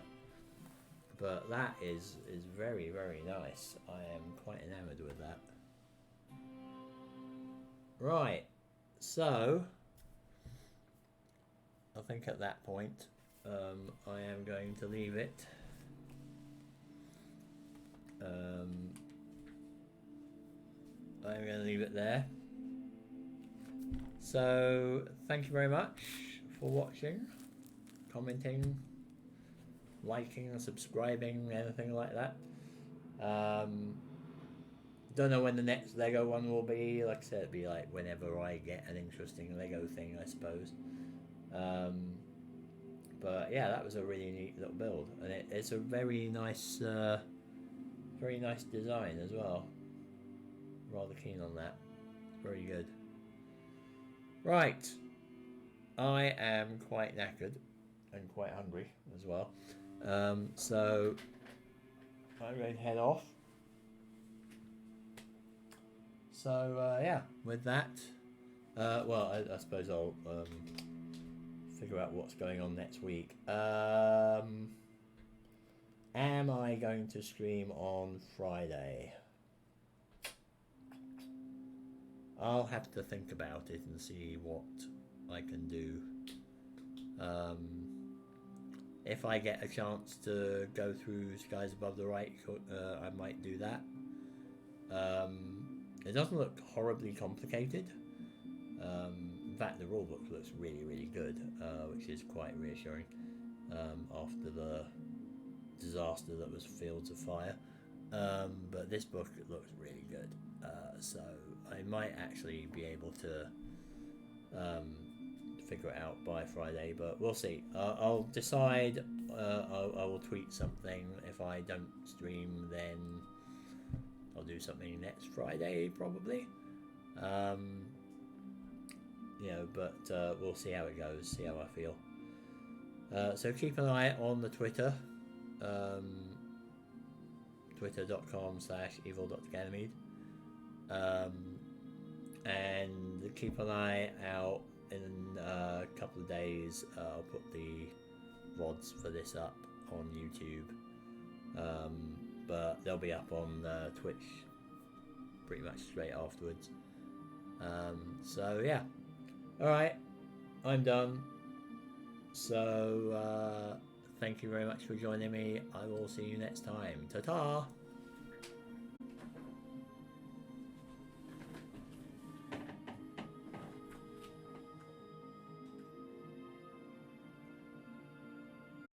But that is very, very nice. I am quite enamoured with that. Right, so I think at that point I am going to leave it. I'm going to leave it there. So thank you very much for watching, commenting, liking, subscribing, anything like that. Don't know when the next Lego one will be. Like I said, it'll be like whenever I get an interesting Lego thing, I suppose. But yeah, that was a really neat little build, and it's a very nice design as well. Rather keen on that. Very good. Right, I am quite knackered and quite hungry as well. So I'm going to head off. So yeah, with that, well, I suppose I'll figure out what's going on next week. Am I going to stream on Friday? I'll have to think about it and see what I can do. If I get a chance to go through Skies Above the Right, I might do that. It doesn't look horribly complicated. In fact, the rulebook looks really, really good, which is quite reassuring after the disaster that was Fields of Fire. But this book looks really good, so I might actually be able to figure it out by Friday, but we'll see. I'll decide. I will tweet something. If I don't stream, then I'll do something next Friday probably. You know, but we'll see how it goes, see how I feel. So keep an eye on the Twitter, twitter.com/evil.ganymede, and keep an eye out. In a couple of days, I'll put the VODs for this up on YouTube, but they'll be up on Twitch pretty much straight afterwards. So yeah, alright, I'm done. So thank you very much for joining me. I will see you next time. Ta-ta!